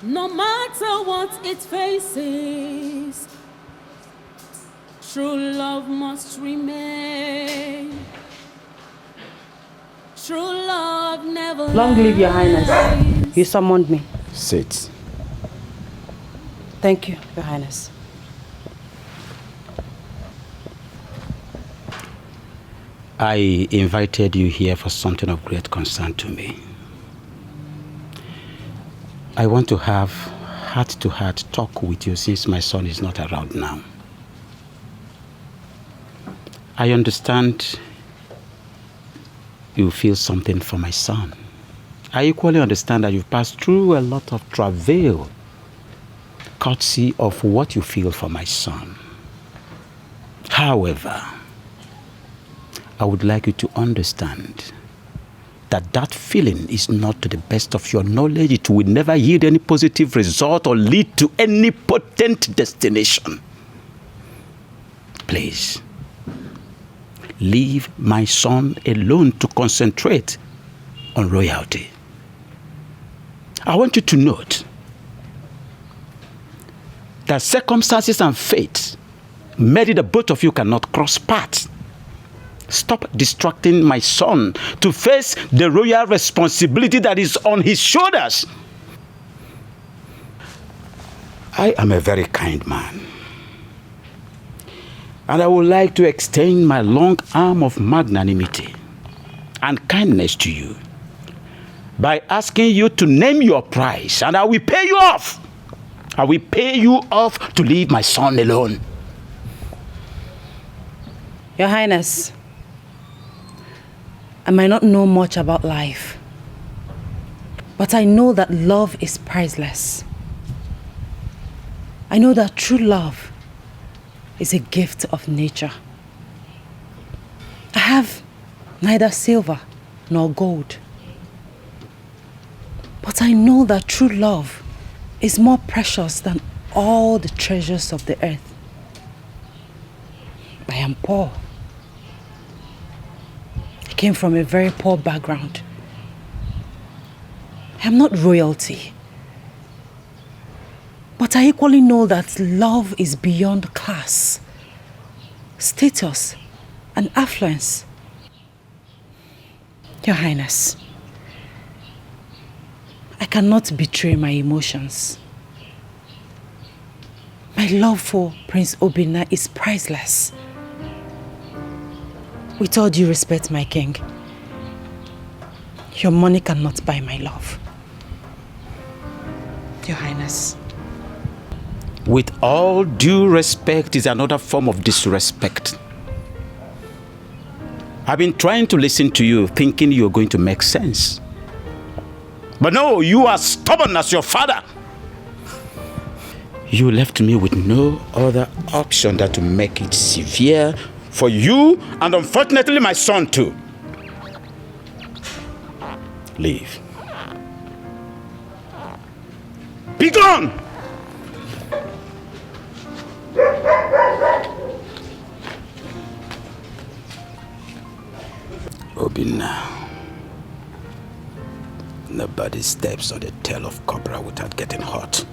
No matter what it faces, true love must remain. True love never Long live Your Highness. You summoned me. Sit. Thank you, Your Highness. I invited you here for something of great concern to me. I want to have heart-to-heart talk with you since my son is not around now. I understand you feel something for my son. I equally understand that you've passed through a lot of travail, courtesy of what you feel for my son. However, I would like you to understand that that feeling is not to the best of your knowledge. It will never yield any positive result or lead to any potent destination. Please, leave my son alone to concentrate on royalty. I want you to note that circumstances and fate made it that both of you cannot cross paths. Stop distracting my son to face the royal responsibility that is on his shoulders. I am a very kind man, and I would like to extend my long arm of magnanimity and kindness to you by asking you to name your price, and I will pay you off. I will pay you off to leave my son alone. Your Highness, I might not know much about life, but I know that love is priceless. I know that true love is a gift of nature. I have neither silver nor gold, but I know that true love is more precious than all the treasures of the earth. I am poor. I came from a very poor background. I am not royalty. But I equally know that love is beyond class, status, and affluence. Your Highness, I cannot betray my emotions. My love for Prince Obinna is priceless. With all due respect, my king, your money cannot buy my love. Your Highness. With all due respect is another form of disrespect. I've been trying to listen to you, thinking you're going to make sense. But no, you are stubborn as your father. You left me with no other option than to make it severe for you and unfortunately my son too. Leave. Be gone! Obinna. Nobody steps on the tail of cobra without getting hurt.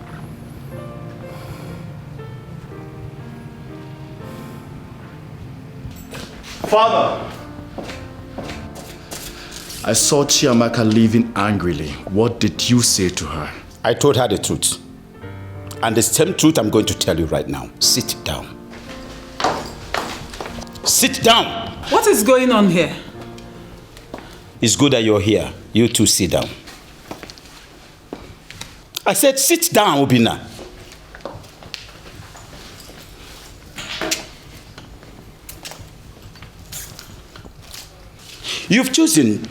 Father! I saw Chiamaka leaving angrily. What did you say to her? I told her the truth. And the same truth I'm going to tell you right now. Sit down. Sit down! What is going on here? It's good that you're here. You too, sit down. I said sit down, Obinna. You've chosen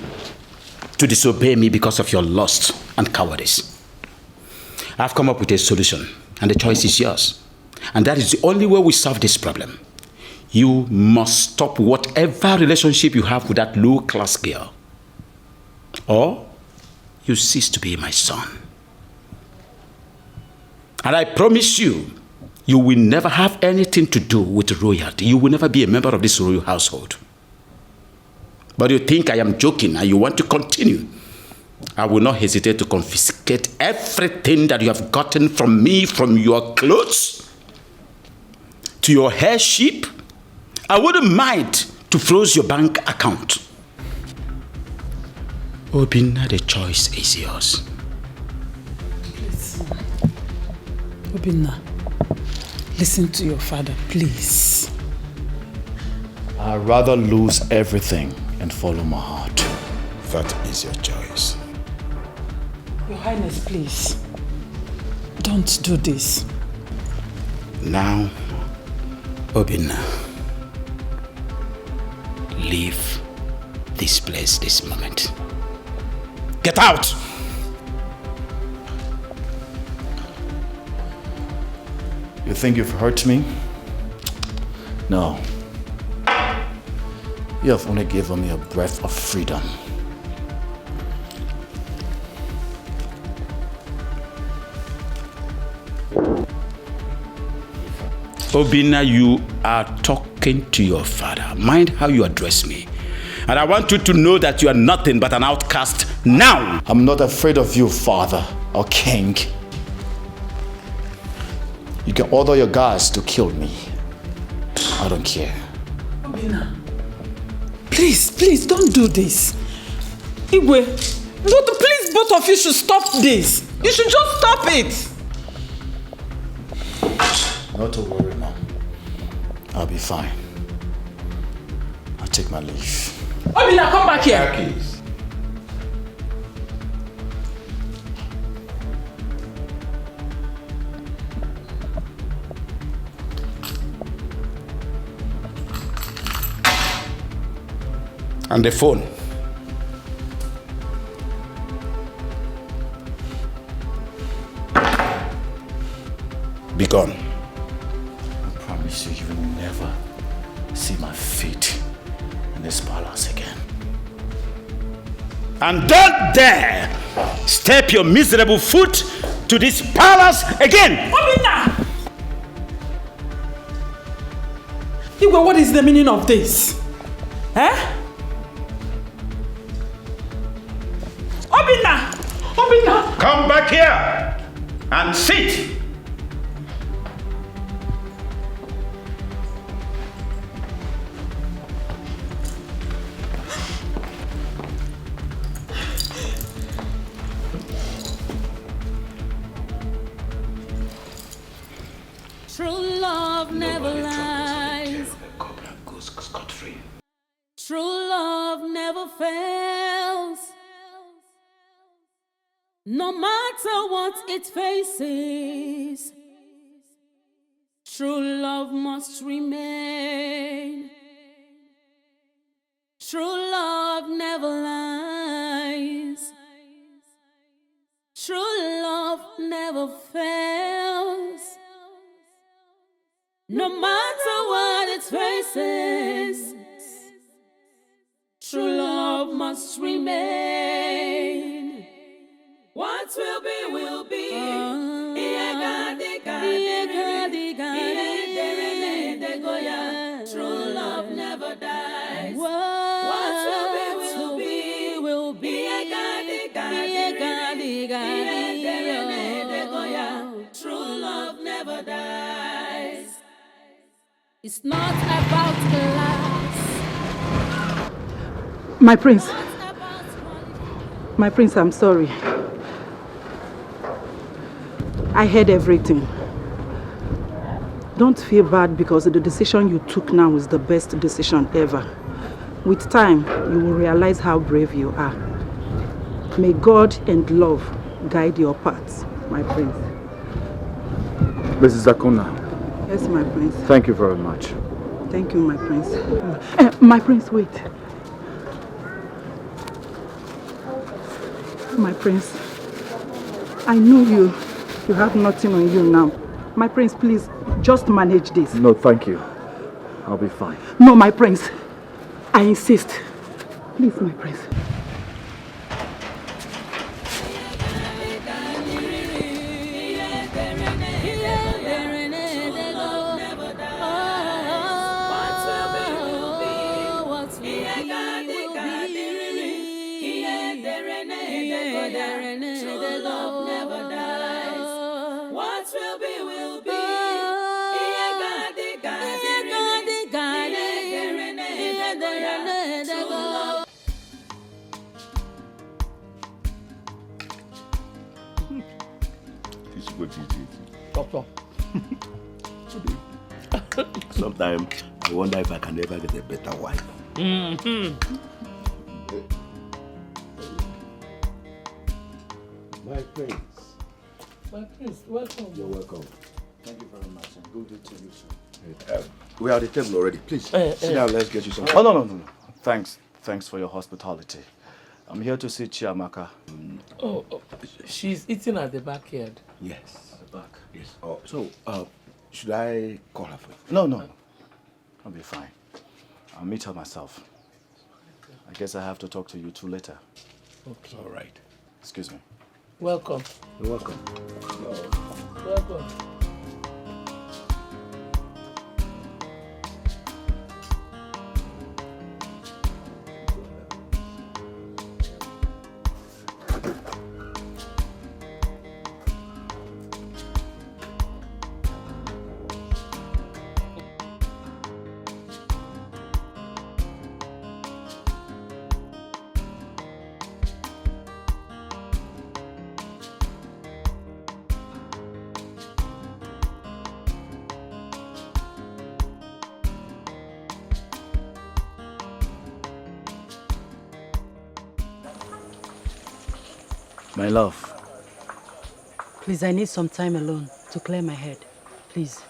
to disobey me because of your lust and cowardice. I've come up with a solution, and the choice is yours. And that is the only way we solve this problem. You must stop whatever relationship you have with that low-class girl. Or you cease to be my son. And I promise you, you will never have anything to do with royalty. You will never be a member of this royal household. But you think I am joking and you want to continue. I will not hesitate to confiscate everything that you have gotten from me, from your clothes to your hairship. I wouldn't mind to freeze your bank account. Obinna, the choice is yours. Please. Obinna, listen to your father, please. I'd rather lose everything and follow my heart. That is your choice. Your Highness, please. Don't do this. Now, Obinna, leave this place this moment. Get out! You think you've hurt me? No. You have only given me a breath of freedom. Obinna, you are talking to your father. Mind how you address me. And I want you to know that you are nothing but an outcast now. I'm not afraid of you, father or king. You can order your guards to kill me. I don't care. Obinna, please don't do this. Igwe, please both of you should stop this. You should just stop it. Not to worry, Mom. I'll be fine. I'll take my leave. Obinna, come back here. Please. And the phone. Be gone. I promise you, you will never see my feet in this palace again. And don't dare step your miserable foot to this palace again! Obinna! Igwe, what is the meaning of this? Eh? Obinna! Obinna! Come back here and sit! True love never lies. True love never fails. No matter what it faces, true love must remain. True love never lies. True love never fails. No matter what it faces, true love must remain. What will be, will be. True love never dies. What will be, will be. True love never dies. It's not about the last. My prince, I'm sorry. I heard everything. Don't feel bad because the decision you took now is the best decision ever. With time, you will realize how brave you are. May God and love guide your paths, my prince. Mrs. Akuna. Yes, my prince. Thank you very much. Thank you, my prince. My prince, wait. My prince, I know you have nothing on you now. My prince, please, just manage this. No, thank you. I'll be fine. No, my prince, I insist. Please, my prince. Sometimes I wonder if I can ever get a better wife. Mm-hmm. My prince. My prince, welcome. You're welcome. Thank you very much, and good day to you, sir. We are at the table already. Please, sit down. Let's get you some. Oh, no. Thanks for your hospitality. I'm here to see Chiamaka. Oh, she's eating at the backyard. Yes. At the back. Yes. Oh, so, should I call her for you? No. I'll be fine. I'll meet her myself. I guess I have to talk to you two later. Okay. All right. Excuse me. Welcome. You're welcome. Welcome. My love. Please, I need some time alone to clear my head. Please.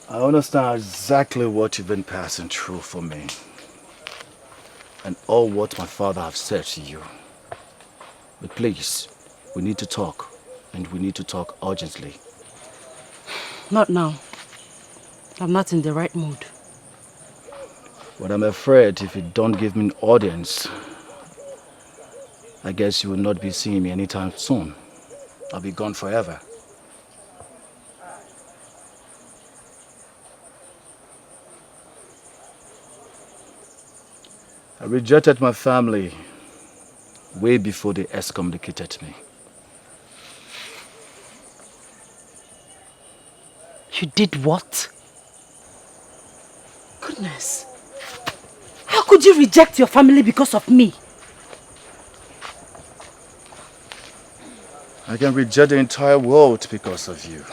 I understand exactly what you've been passing through for me. And all what my father have said to you. But please, we need to talk. And we need to talk urgently. Not now. I'm not in the right mood. But I'm afraid if you don't give me an audience, I guess you will not be seeing me anytime soon. I'll be gone forever. I rejected my family way before they excommunicated me. You did what? Goodness. How could you reject your family because of me? I can reject the entire world because of you.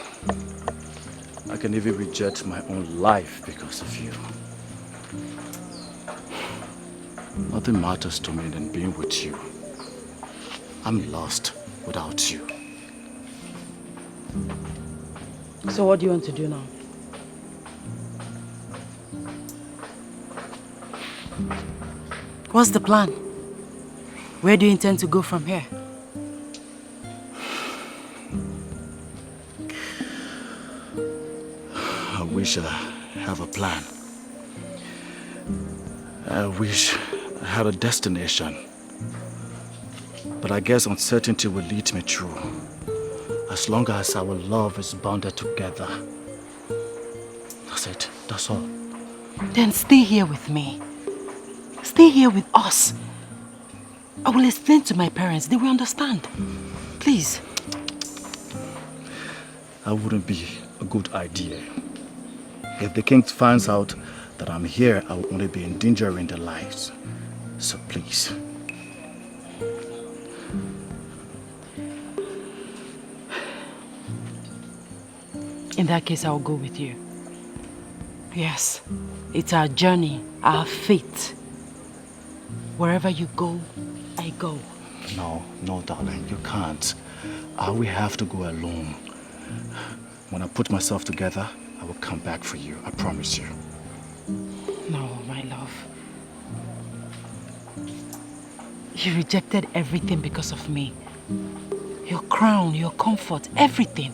I can even reject my own life because of you. Nothing matters to me than being with you. I'm lost without you. So what do you want to do now? What's the plan? Where do you intend to go from here? I wish I have a plan. I wish I had a destination. But I guess uncertainty will lead me through. As long as our love is bounded together. That's it. That's all. Then stay here with me. Stay here with us. I will explain to my parents. They will understand. Please. That wouldn't be a good idea. If the king finds out that I'm here, I will only be endangering their lives. So please. In that case, I will go with you. Yes, it's our journey, our fate. Wherever you go, I go. No, darling, you can't. I will have to go alone. When I put myself together, I will come back for you. I promise you. No, my love. You rejected everything because of me. Your crown, your comfort, everything.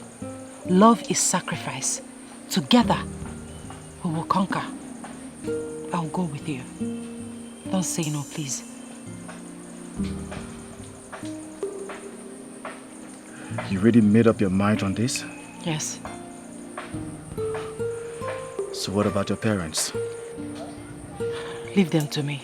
Love is sacrifice. Together, we will conquer. I'll go with you. Don't say no, please. You really made up your mind on this? Yes. So what about your parents? Leave them to me.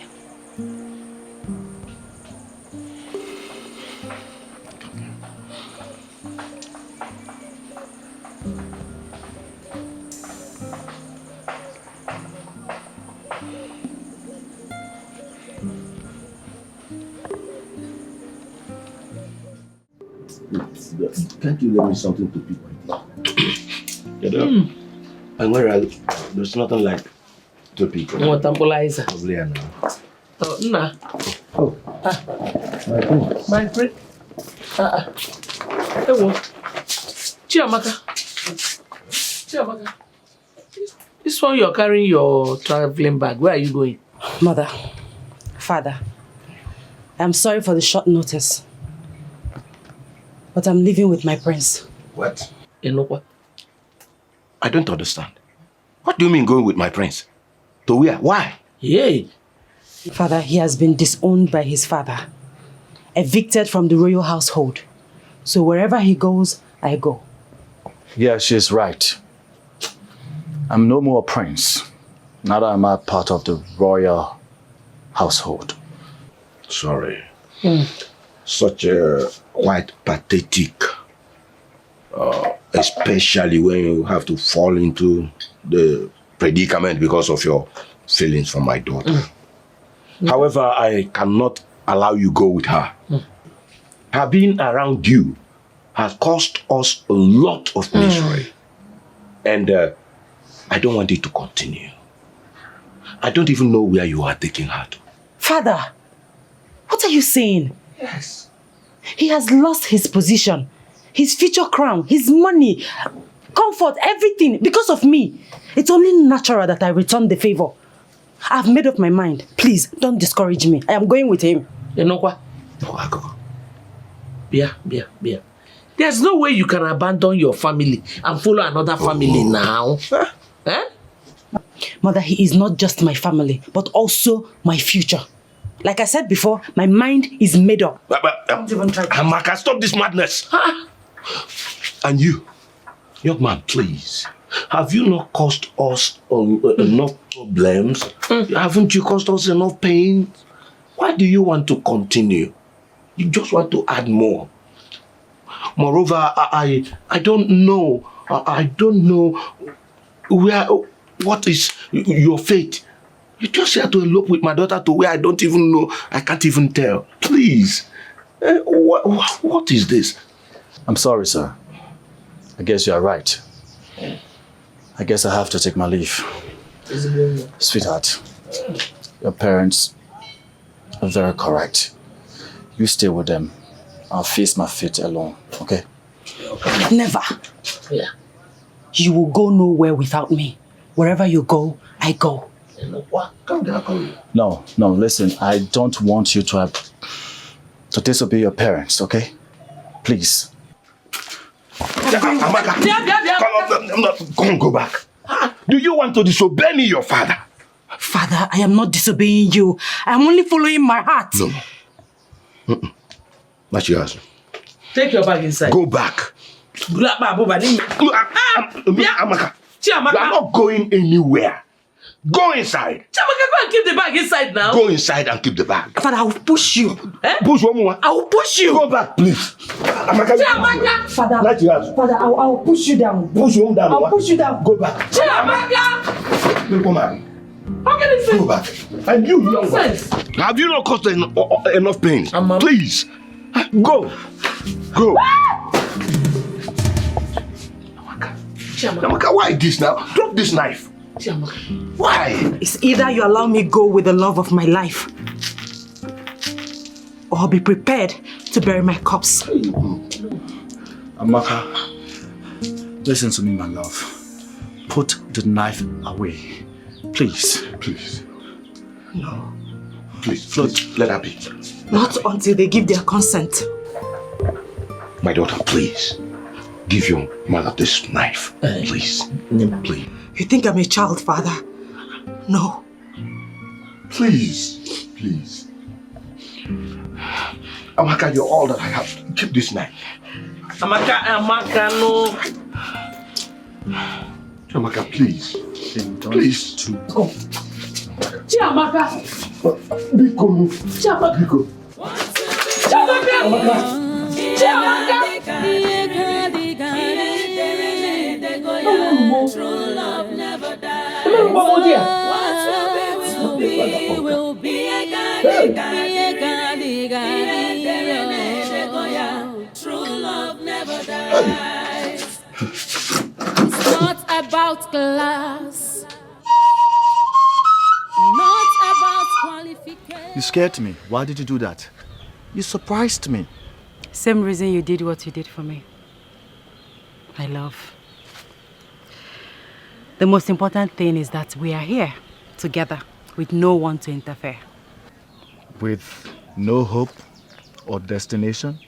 Can't you let me something to pick with you? And where there's nothing like to pick. What temporizer? Probably now. Oh, nah. Oh. My friend. Hello. Chiamaka. This one you're carrying your traveling bag. Where are you going? Mother, father, I'm sorry for the short notice, but I'm living with my prince. What? You know what? I don't understand. What do you mean going with my prince? To where? Why? Yay. Father, he has been disowned by his father, evicted from the royal household. So wherever he goes, I go. Yeah, she's right. I'm no more a prince. Neither am I part of the royal household. Sorry. Such a quite pathetic. Especially when you have to fall into the predicament because of your feelings for my daughter. However, I cannot allow you go with her. Her being around you has caused us a lot of misery. And I don't want it to continue. I don't even know where you are taking her to. Father, what are you saying? Yes. He has lost his position, his future crown, his money, comfort, everything because of me. It's only natural that I return the favor. I've made up my mind. Please, don't discourage me. I am going with him. You know what? Bia. There's no way you can abandon your family and follow another family now. Eh? Mother, he is not just my family, but also my future. Like I said before, my mind is made up. Don't even try to... Amaka, stop this madness. And you, young man, please. Have you not caused us enough problems? Haven't you caused us enough pain? Why do you want to continue? You just want to add more. Moreover, I don't know. I don't know what is your fate. You just here to elope with my daughter to where I don't even know. I can't even tell. Please. What is this? I'm sorry, sir. I guess you are right. I guess I have to take my leave. Sweetheart, your parents are very correct. You stay with them. I'll face my fate alone, okay? Never. Yeah. You will go nowhere without me. Wherever you go, I go. No, listen, I don't want you to disobey your parents, okay? Please. Go back. Do you want to disobey me, your father? Father, I am not disobeying you. I am only following my heart. No. That's yours. Take your bag inside. Go back. Amaka, you are not going anywhere. Go inside. Chiamaka, go and keep the bag inside now. Go inside and keep the bag. Father, I will push you. Push one more. I will push you. Go back, please. Chiamaka. Father, That's yours. Father, I will push you down. Push him down. I will push you down. Go back. Chiamaka. Come on. How can this Go back. And you, young one. Nonsense. Have you not caused enough pain? Please. Go. Chiamaka, why this now? Drop this knife. Chiamaka. Why? It's either you allow me go with the love of my life, or be prepared to bury my corpse. Amaka, listen to me, my love. Put the knife away. Please. No. Please, let her be. Not until they give their consent. My daughter, please. Give your mother this knife. Please. Please. You think I'm a child, Father? No. Please. Amaka, you're all that I have. Keep this knife. Amaka, no. Amaka, please. Please. Go. Chiamaka. Biko. Chiamaka. True love never dies. Will be a true love. paradise. It's not about class, not about qualification. You scared me. Why did you do that? You surprised me. Same reason you did what you did for me. My love. The most important thing is that we are here together with no one to interfere. With no hope or destination?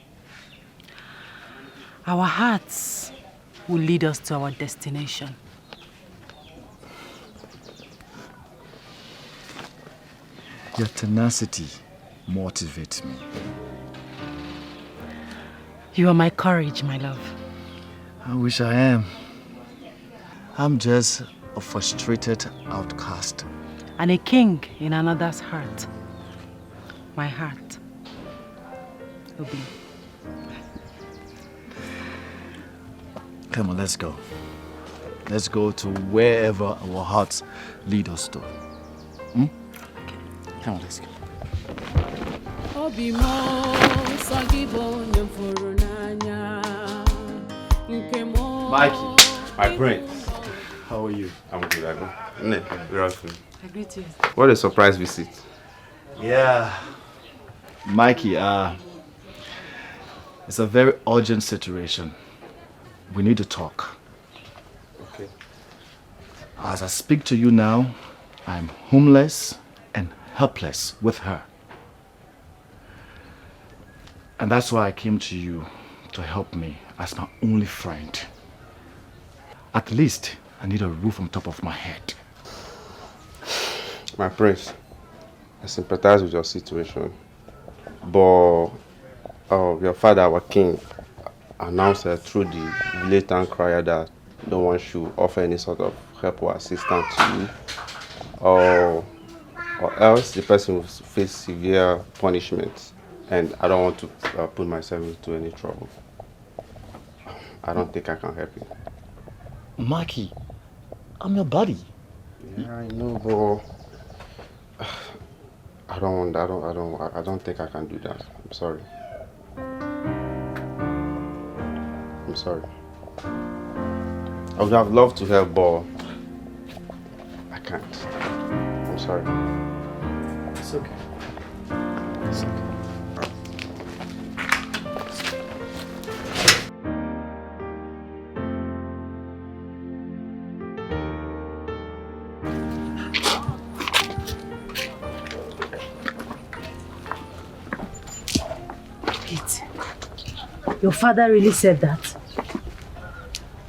Our hearts will lead us to our destination. Your tenacity motivates me. You are my courage, my love. I wish I am. I'm just a frustrated outcast. And a king in another's heart. My heart. Obi. Come on, let's go. Let's go to wherever our hearts lead us to. Come on, let's go. Mikey, my prince. How are you? I'm good, I know. We're all good. I greet you. What a surprise visit. Yeah. Mikey, it's a very urgent situation. We need to talk. Okay. As I speak to you now, I'm homeless and helpless with her. And that's why I came to you to help me as my only friend. At least I need a roof on top of my head. My prince, I sympathize with your situation. But your father, our king, announced through the blatant crier that no one should offer any sort of help or assistance to you. Or else the person will face severe punishment. And I don't want to put myself into any trouble. I don't think I can help you. Mikey, I'm your buddy. Yeah, I know, but I don't think I can do that. I'm sorry. I'm sorry. I would have loved to help, but I can't. I'm sorry. It's okay. It's okay. Your father really said that?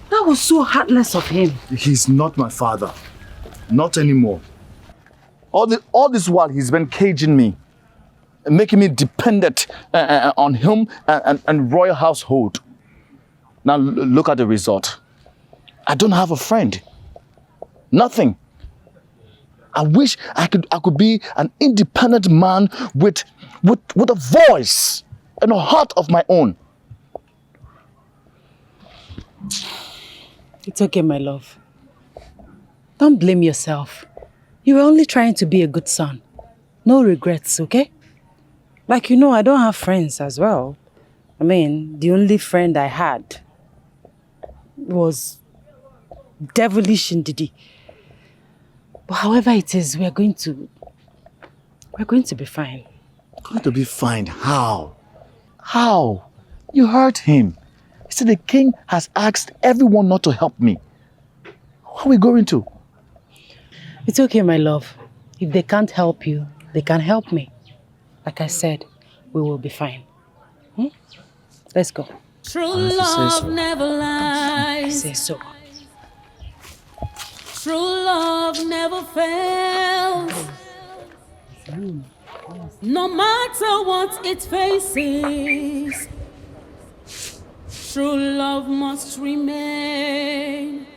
That was so heartless of him. He's not my father. Not anymore. All this while he's been caging me, making me dependent on him and royal household. Now look at the result. I don't have a friend. Nothing. I wish I could be an independent man with a voice and a heart of my own. It's okay, my love. Don't blame yourself. You were only trying to be a good son. No regrets, okay? Like, you know, I don't have friends as well. I mean, the only friend I had was devilish Ndidi. But however it is, we're going to be fine. Going to be fine? How? How? You hurt him. He said the king has asked everyone not to help me. How are we going to? It's okay, my love. If they can't help you, they can help me. Like I said, we will be fine. Let's go. True love never lies. I say so. True love never fails. No matter what it faces, true love must remain.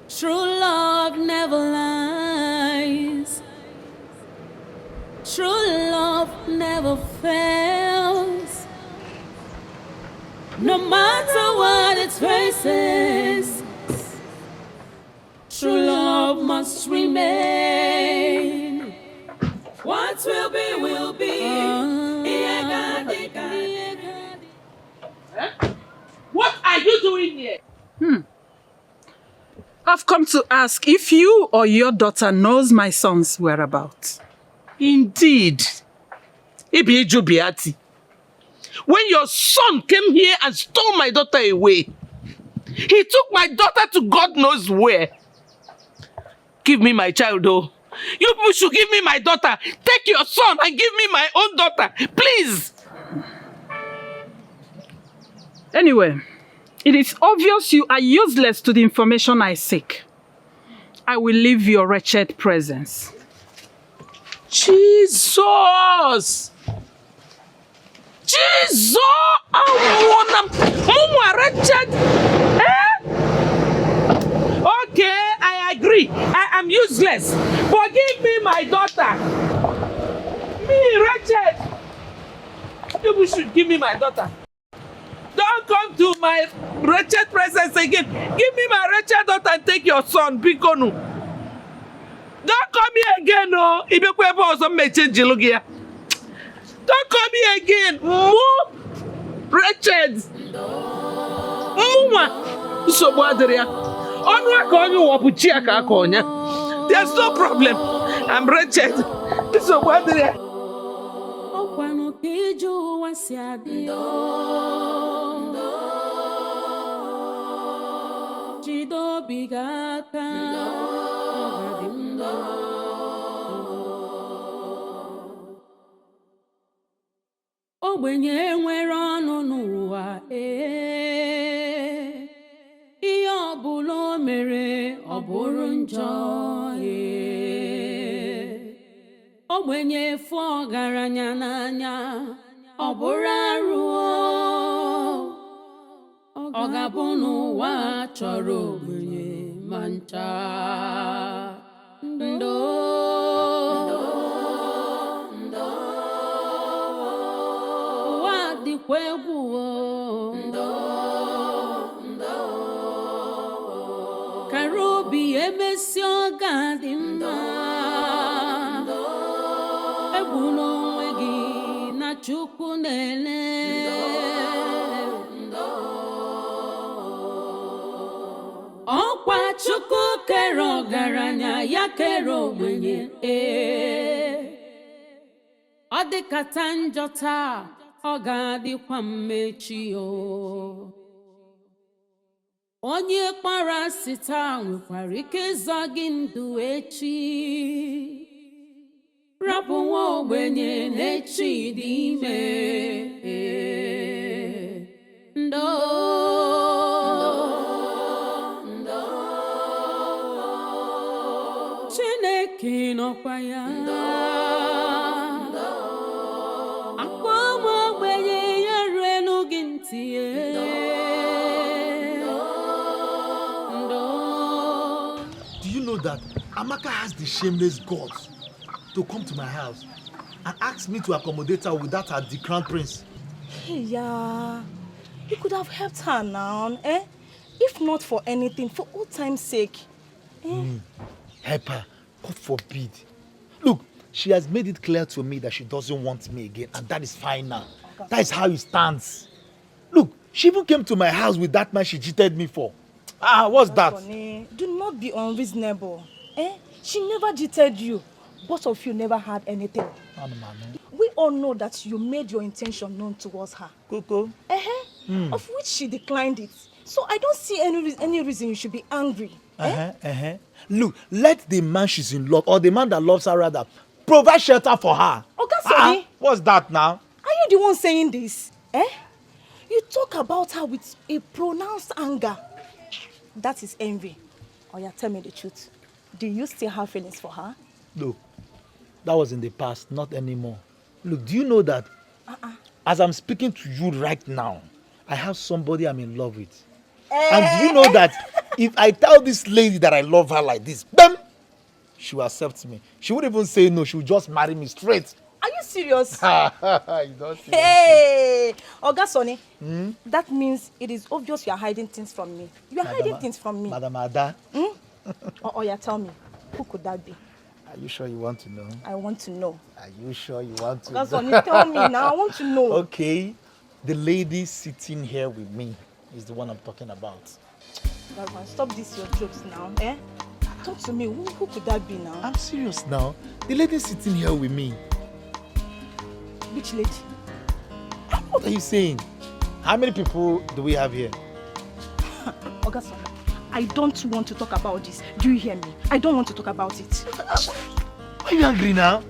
True love never lies. True love never fails. No matter what it faces, true love must remain. What will be, will be. doing here? I've come to ask if you or your daughter knows my son's whereabouts. Indeed. Ibi Jubiati. When your son came here and stole my daughter away, he took my daughter to God knows where. Give me my child, though. You people should give me my daughter. Take your son and give me my own daughter. Please. Anyway, it is obvious you are useless to the information I seek. I will leave your wretched presence. Jesus! Jesus! Wretched! Okay, I agree. I am useless. But give me my daughter. Me, wretched. You should give me my daughter. Don't come to my wretched presence again. Give me my wretched daughter and take your son, Bikonu. Don't come here again, no. Don't come here again. More wretched. There's no problem. I'm wretched. Ogbenye nwere ọnụ n'ụwa ihe ọbụla o mere ọ bụrụ njọ ogbenye fụ ọgaranya n'anya ọ bụrụ arụ ọ ga-abụ n'ụwa chọrọ ogbenye ma ncha ndo Karobi emesi oga dị mma egbuna onwe gị na Chukwu na-ele ọkwa Chukwu kere ọgaranya ya kere ogbenye ọ dịkata njọ taa ọ ga-adịkwa mmechi onye kpara asị taa nwekwara ike ịzọ gị ndụ echi rapụ nwa ogbenye n'echi dị ime ndo Chineke nọkwa ya Do you know that Amaka has the shameless guts to come to my house and ask me to accommodate her without her the crown prince? Hey, yeah. You could have helped her now, eh? If not for anything, for old time's sake. Help her. God forbid. Look, she has made it clear to me that she doesn't want me again, and that is fine now. That is how it stands. Look, she even came to my house with that man she cheated me for. What's that? Funny. Do not be unreasonable. Eh? She never cheated you. Both of you never had anything. We all know that you made your intention known towards her. Coco. Of which she declined it. So I don't see any reason you should be angry. Look, let the man she's in love, or the man that loves her rather, provide shelter for her. Okay, what's that now? Are you the one saying this? You talk about her with a pronounced anger. That is envy. Oh yeah, tell me the truth. Do you still have feelings for her? Look, that was in the past, not anymore. Look, do you know that as I'm speaking to you right now, I have somebody I'm in love with. And do you know that if I tell this lady that I love her like this, bam, she will accept me. She won't even say no, she will just marry me straight. Are you serious? You don't see Hey, Oga Sonny, that means it is obvious you are hiding things from me. You are hiding things from me. Madam Ada. Oh yeah, tell me, who could that be? Are you sure you want to know? I want to know. Are you sure you want to know? Tell me now, I want to know. Okay, the lady sitting here with me is the one I'm talking about. That one, stop this your jokes now, eh? Talk to me, who could that be now? I'm serious now. The lady sitting here with me. Which lady? What are you saying? How many people do we have here? Ogason, I don't want to talk about this. Do you hear me? I don't want to talk about it. Why are you angry now?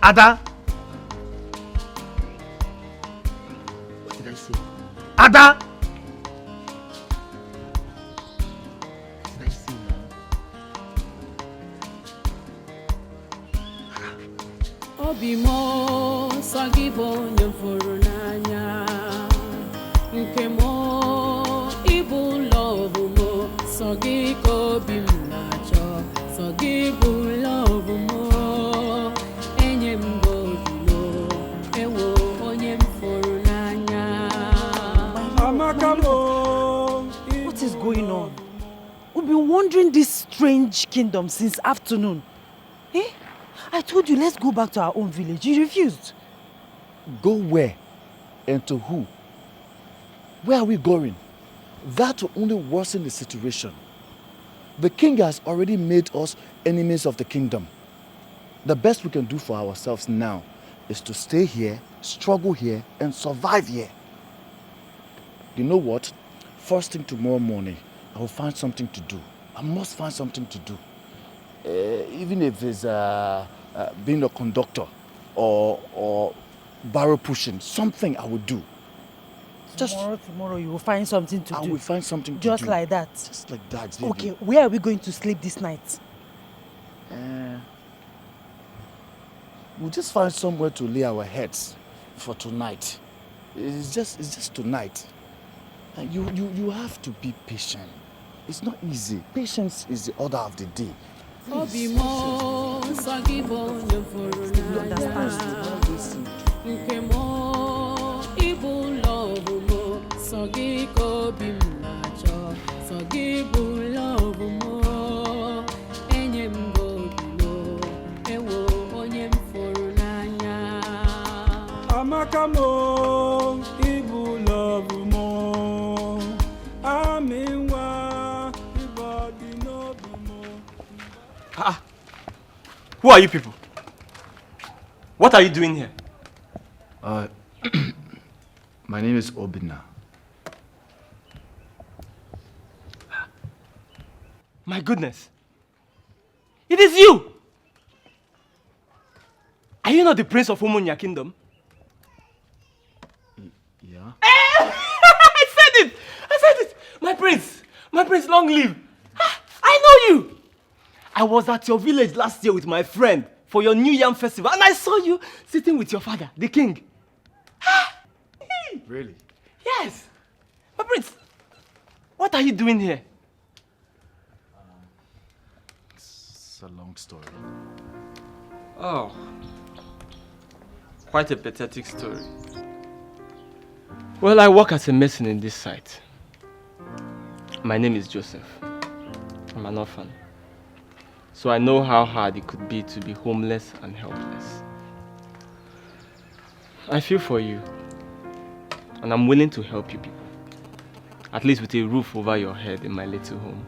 Ada? What did I say? Ada? What did I say now? Obimo sagibo nyamfuru n'anya nke mo ibu love mo sagiko bimnacho sagibu love mo enyem bodilo ewo onyem furu n'anya amakamo. What is going on? We've been wandering this strange kingdom since afternoon. Eh? I told you, let's go back to our own village. You refused. Go where? And to who? Where are we going? That will only worsen the situation. The king has already made us enemies of the kingdom. The best we can do for ourselves now is to stay here, struggle here, and survive here. You know what? First thing tomorrow morning, I will find something to do. I must find something to do. Even if it's being a conductor or barrel pushing, something I will do. Tomorrow you will find something to do. I will find something to Just do. like that. Just like that, baby. Okay, where are we going to sleep this night? We'll just find somewhere to lay our heads for tonight. It's just tonight. And you have to be patient. It's not easy. Patience is the order of the day. Obimo sagibo nyamfuru n'anya nke mo ibu love mo sagiko bimnacho sagibu love mo enyem bodilo ewo onyem furu n'anya amakamo ibu love mo aminwa ibadi no mo. Who are you people? What are you doing here? My name is Obinna. My goodness. It is you! Are you not the prince of Umunya kingdom? Yeah? I said it! My prince, long live. I know you! I was at your village last year with my friend for your New Yam festival and I saw you sitting with your father, the king. Really? Yes. My prince, what are you doing here? It's a long story. Oh, quite a pathetic story. Well, I work as a mason in this site. My name is Joseph. I'm an orphan. So I know how hard it could be to be homeless and helpless. I feel for you. And I'm willing to help you people. At least with a roof over your head in my little home.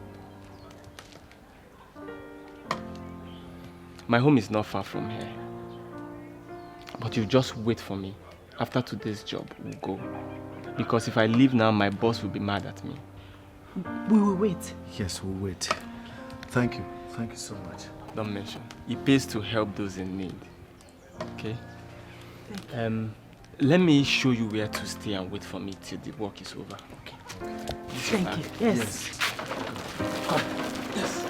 My home is not far from here. But you just wait for me. After today's job, we'll go. Because if I leave now, my boss will be mad at me. We will wait. Yes, we'll wait. Thank you. Thank you so much. Don't mention. It pays to help those in need. Okay? Let me show you where to stay and wait for me till the work is over. Okay? Thank you. Yes. Come. Yes.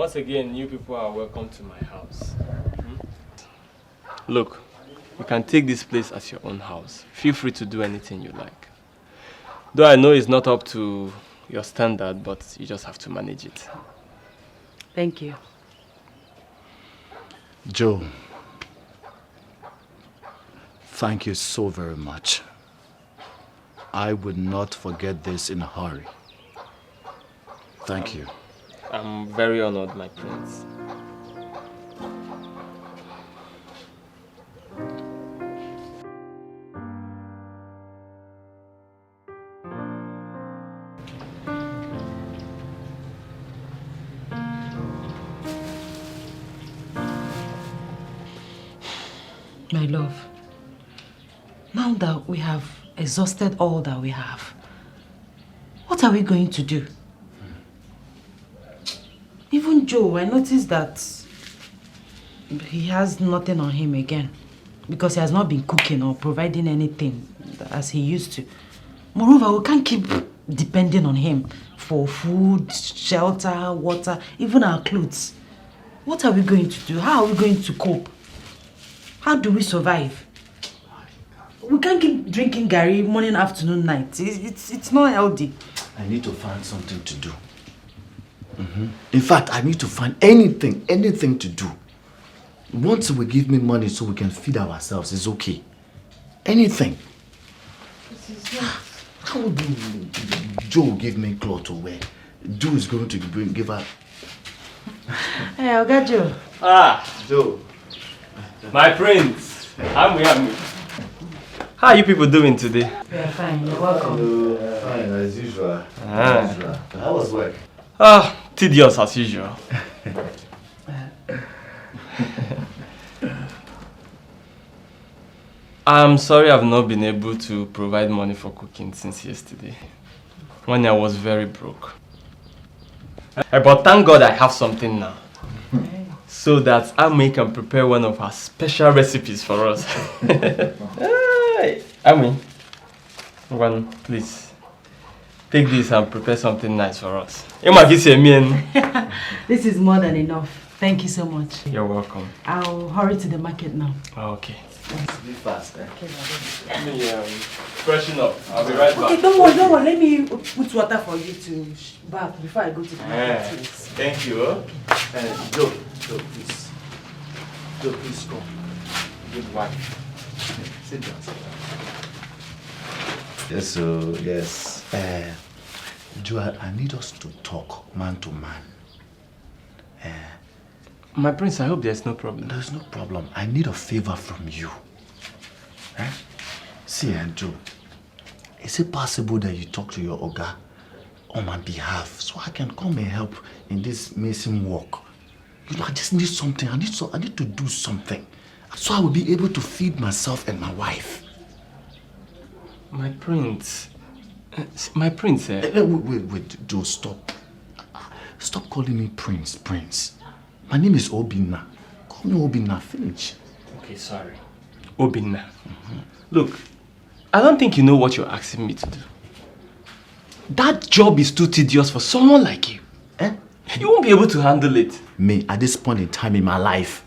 Once again, you people are welcome to my house. Look, you can take this place as your own house. Feel free to do anything you like. Though I know it's not up to your standard, but you just have to manage it. Thank you. Joe, thank you so very much. I would not forget this in a hurry. Thank you. I'm very honored, my prince. My love, now that we have exhausted all that we have, what are we going to do? Even Joe, I noticed that he has nothing on him again because he has not been cooking or providing anything as he used to. Moreover, we can't keep depending on him for food, shelter, water, even our clothes. What are we going to do? How are we going to cope? How do we survive? We can't keep drinking Gary morning, afternoon, night. It's not healthy. I need to find something to do. In fact, I need to find anything to do. Once we give me money so we can feed ourselves, it's okay. Anything. How would Joe give me clothes to wear? Joe is going to give her... Hey, I got Joe. Joe. My prince, I'm with. How are you people doing today? We are fine, you're welcome. Fine, as usual. How was work? Tedious as usual. I'm sorry I've not been able to provide money for cooking since yesterday, when I was very broke. But thank God I have something now, so that Ami can prepare one of her special recipes for us. Hey, Ami, one, please, take this and prepare something nice for us. This is more than enough. Thank you so much. You're welcome. I'll hurry to the market now. Okay. Be fast, eh? Let me freshen up. I'll be right back. Okay, don't worry. Let me put water for you to bath before I go to the market. Thank you. Joe, please. Joe, please come. Good wife. Sit down. Yes, so, yes. Joe, I need us to talk man to man. My prince, I hope there's no problem. There's no problem. I need a favor from you. See, Joe, is it possible that you talk to your Oga on my behalf so I can come and help in this mason work? You know, I just need something. I need to do something so I will be able to feed myself and my wife. My prince. Wait, Joe, stop. Stop calling me Prince. My name is Obinna. Call me Obinna, finish. Okay, sorry. Obinna. Look, I don't think you know what you're asking me to do. That job is too tedious for someone like you. You won't be able to handle it. Me, at this point in time in my life,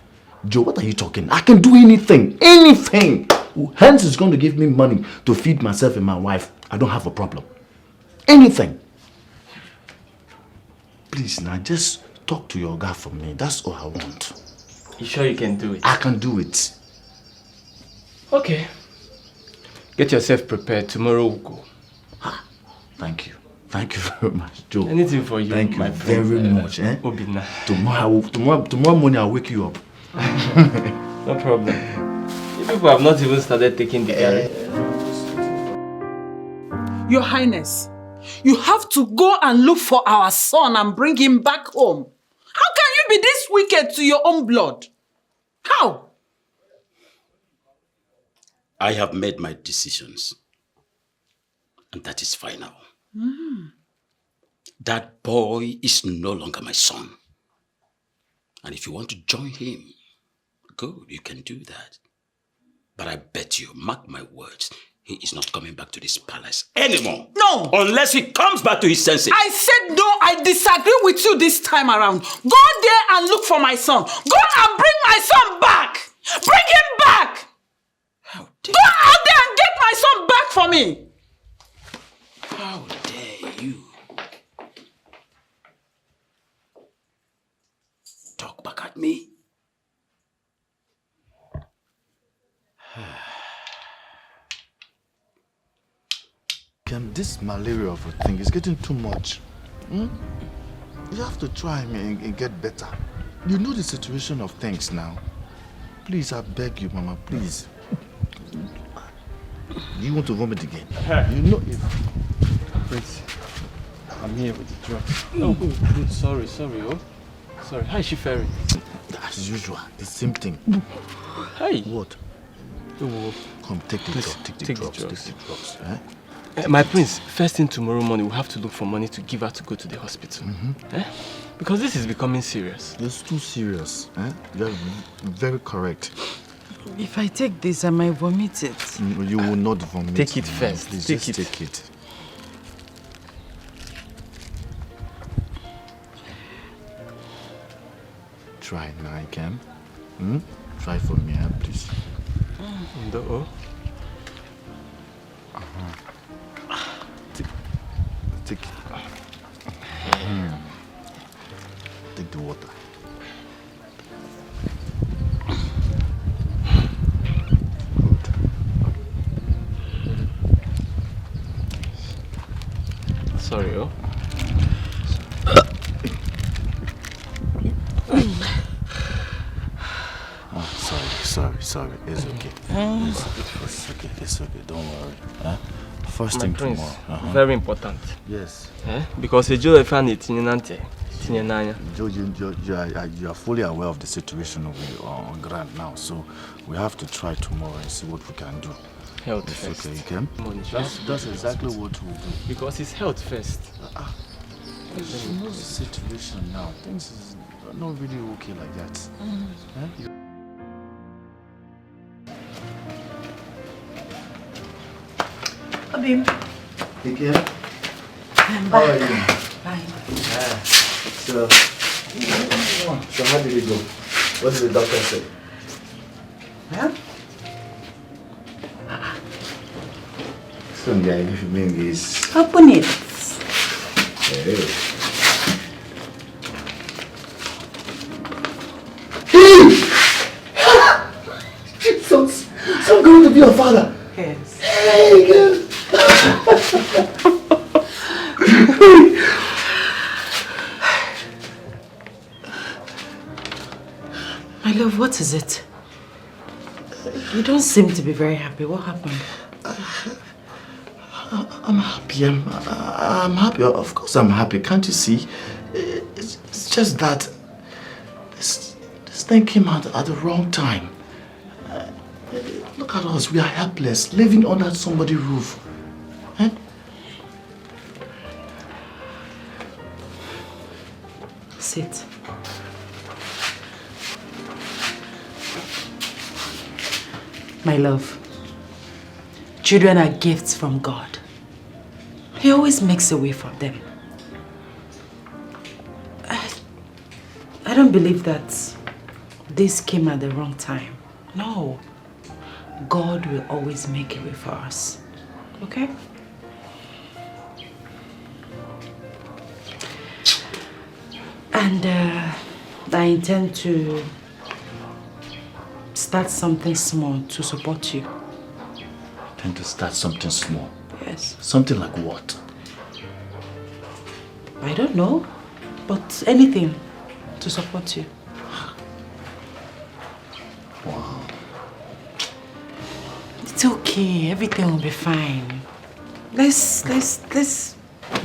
Joe, what are you talking? I can do anything. Anything. Hence is going to give me money to feed myself and my wife. I don't have a problem. Anything. Please, now just talk to your guy for me. That's all I want. You sure you can do it? I can do it. Okay. Get yourself prepared. Tomorrow we'll go. Thank you. Thank you very much, Joe. Anything for you, Thank you my very much. Obinna. Tomorrow morning I'll wake you up. No problem. You people have not even started taking the Gary. Your Highness, you have to go and look for our son and bring him back home. How can you be this wicked to your own blood? How? I have made my decisions. And that is final. That boy is no longer my son. And if you want to join him, good, you can do that. But I bet you, mark my words, he is not coming back to this palace anymore. No. Unless he comes back to his senses. I said no, I disagree with you this time around. Go there and look for my son. Go and bring my son back. Bring him back. Go out there and get my son back for me. How dare you talk back at me? This malaria of a thing is getting too much. You have to try and get better. You know the situation of things now. Please, I beg you, Mama, please. You want to vomit again? You know if... Prince, I'm here with the drugs. Oh, good. Sorry, oh. Sorry. How is she faring? As usual, the same thing. Hey. What? Come, take the drugs. Take the drugs. Eh? My prince, first thing tomorrow morning, we'll have to look for money to give her to go to the hospital. Because this is becoming serious. It's too serious. You're very correct. If I take this, I might vomit it. You will not vomit. Take it first. Please, take it. Try now, I can. Try for me, please. No. Take it. Take the water. Sorry, oh. Sorry. It's okay. It's okay. Don't worry. First thing prince, tomorrow. very important. Yes. Because you are fully aware of the situation on ground now, so we have to try tomorrow and see what we can do. Health it's first. Okay, you can? That's exactly what we'll do. Because it's health first. You know the situation now. Things is not really okay like that. Abim. Again? I'm How are back. you? Fine. So how did it go? What did the doctor say? Some guy, if you mean this. Open it. Hey. So I'm going to be your father. Yes. Hey, girl. My love, what is it? You don't seem to be very happy. What happened? I'm happy. I'm happy. Of course I'm happy. Can't you see? It's just that this thing came out at the wrong time. Look at us. We are helpless, living under somebody's roof. Sit. My love, children are gifts from God. He always makes a way for them. I don't believe that this came at the wrong time. No. God will always make a way for us. Okay? And I intend to start something small to support you. Tend to start something small? Yes. Something like what? I don't know, but anything to support you. Wow. It's okay, everything will be fine. Let's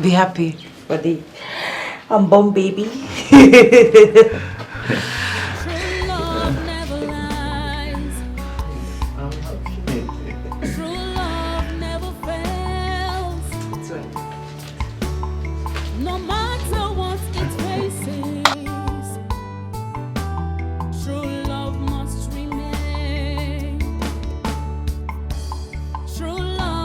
be happy for the unborn baby. True love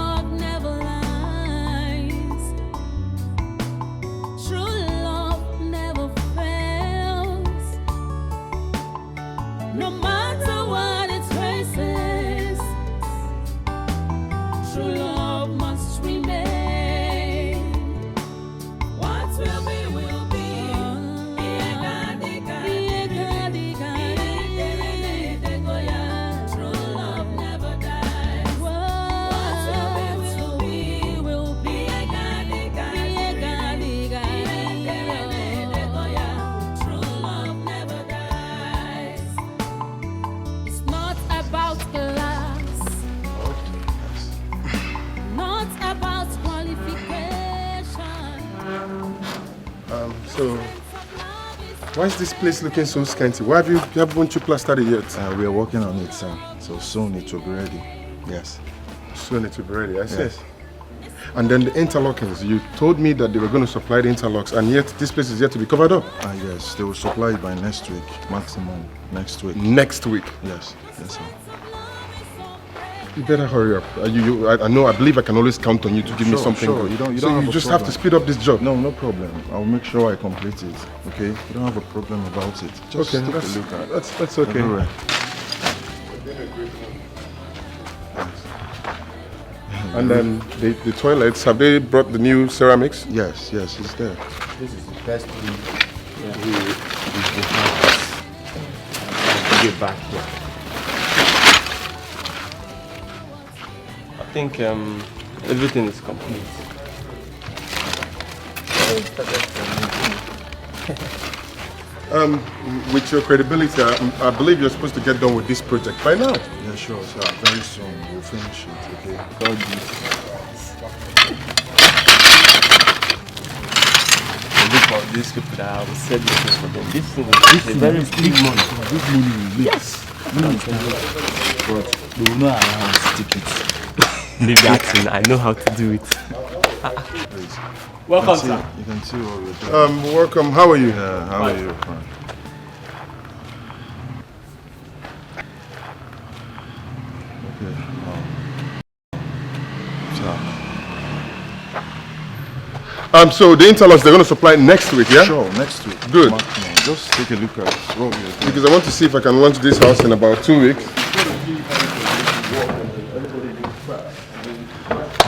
So, why is this place looking so scanty? Why haven't you plastered it yet? We are working on it, sir. So soon it will be ready. Yes. Soon it will be ready, I see. Yes. And then the interlockings, you told me that they were going to supply the interlocks, and yet this place is yet to be covered up. Yes, they will supply it by next week, maximum next week. Next week? Yes, yes, sir. You better hurry up. I believe I can always count on you to give me something good. You just have to speed up this job. No problem. I'll make sure I complete it. Okay? You don't have a problem about it. Just okay, take a look at it. That's okay. Everywhere. And then the toilets, have they brought the new ceramics? Yes, it's there. This is the first thing we have. Get back here. I think everything is complete. With your credibility, I believe you're supposed to get done with this project by now. Yeah, sure, sir. Very soon we'll finish it, okay? God Look at these people that I will sell this thing for them. This is very big money. This money will make. Yes. But they will not allow us to take it. Leave that thing. I know how to do it. Welcome, sir. You can see what we're doing. Welcome. How are you? Yeah, how are you? Fine. So the interlocks they're going to supply next week, yeah? Sure, next week. Good. Just take a look at what we're doing. Because I want to see if I can launch this house in about 2 weeks.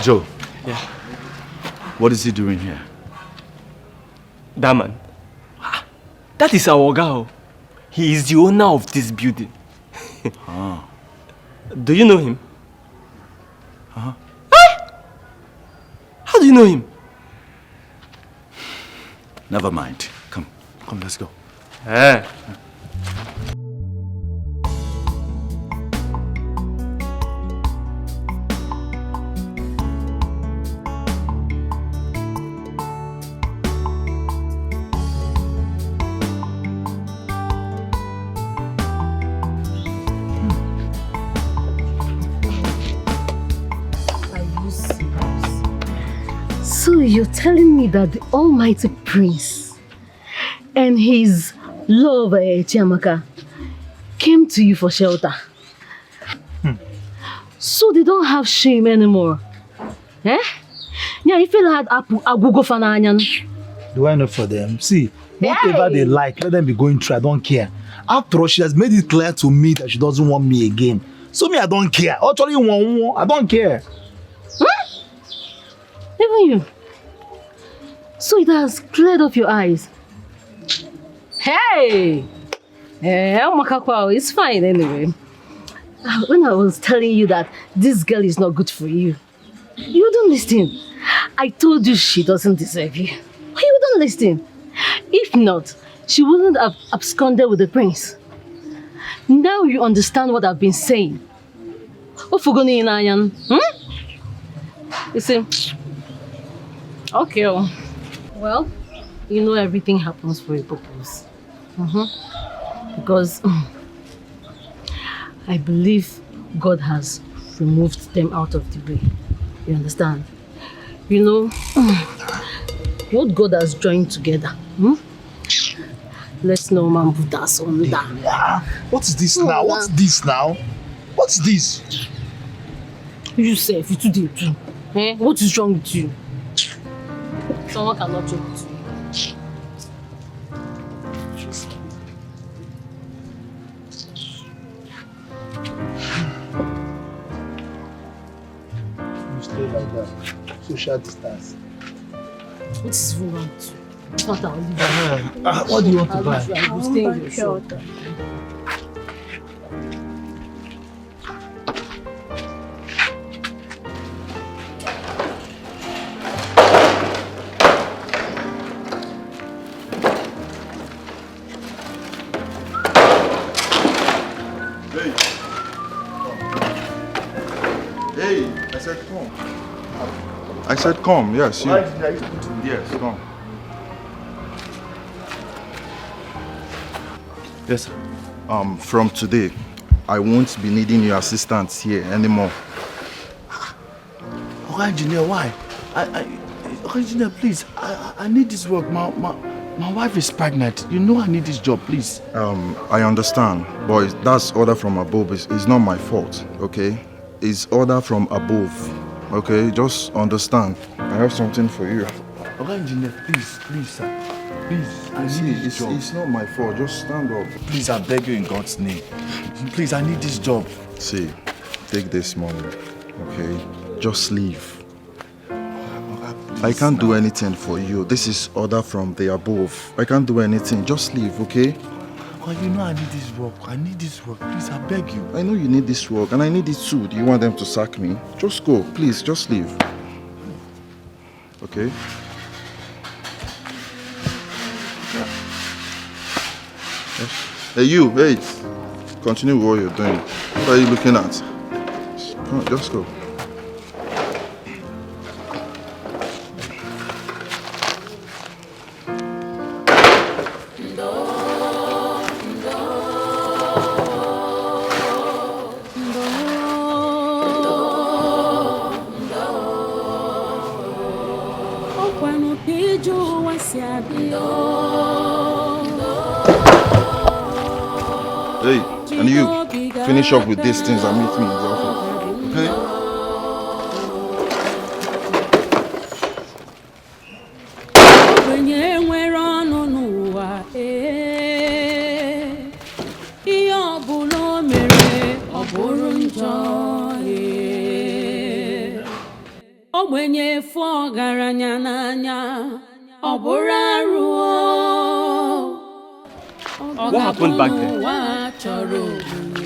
Joe. Yeah. What is he doing here? That man. That is our guy. He is the owner of this building. Do you know him? Uh-huh. How do you know him? Never mind. Come, let's go. Eh. So you're telling me that the almighty prince and his lover, Chiamaka, came to you for shelter? So they don't have shame anymore? Eh? Yeah, you feel like Agugo Fananyan. Do I know for them? See, whatever they like, let them be going through. I don't care. After all, she has made it clear to me that she doesn't want me again. So me, I don't care. Actually, I don't care. Huh? Even you. So it has cleared up your eyes. Hey! It's fine anyway. When I was telling you that this girl is not good for you, you don't listen. I told you she doesn't deserve you. You don't listen. If not, she wouldn't have absconded with the prince. Now you understand what I've been saying. You see? Okay. Well, you know everything happens for a purpose. Because I believe God has removed them out of the way. You understand? You know, what God has joined together. Let's no man put us on that. What is this now? What's this now? What's this? You say, if you do too. Eh? What is wrong with you? Someone cannot joke with you. You stay like that. Social distance. What is wrong with you? It's not our living. What do you want to buy? You stay in your shop. I said come, yes, you. Yes, come. Yes, sir. From today, I won't be needing your assistance here anymore. Okay, engineer, why? Okay, engineer, please. I need this work. My wife is pregnant. You know I need this job, please. I understand, but that's order from above. It's not my fault, okay? It's order from above, okay? Just understand. I have something for you. Okay, engineer, please, sir. Please, I See, need this job. it's not my fault. Just stand up. Please, I beg you in God's name. Please, I need this job. See, take this money, okay? Just leave. I can't do anything for you. This is order from the above. I can't do anything. Just leave, okay? Well, you know I need this work. I need this work. Please, I beg you. I know you need this work, and I need it too. Do you want them to sack me? Just go. Please, just leave. Okay? Hey, you, wait. Continue what you're doing. What are you looking at? Come on, just go. Hey, and you, finish up with these things and meet me in the office, okay? What happened back then?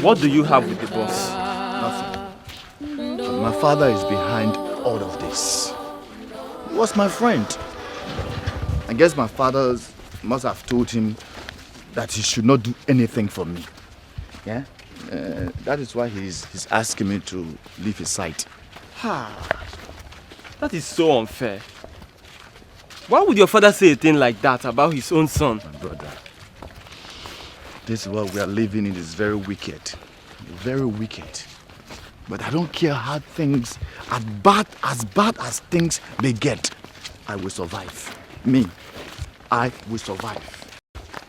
What do you have with the boss? Nothing. My father is behind all of this. He was my friend. I guess my father must have told him that he should not do anything for me. Yeah? That is why he's asking me to leave his side. That is so unfair. Why would your father say a thing like that about his own son? My brother, this world we are living in is very wicked. Very wicked. But I don't care how things, as bad as things may get, I will survive. Me, I will survive.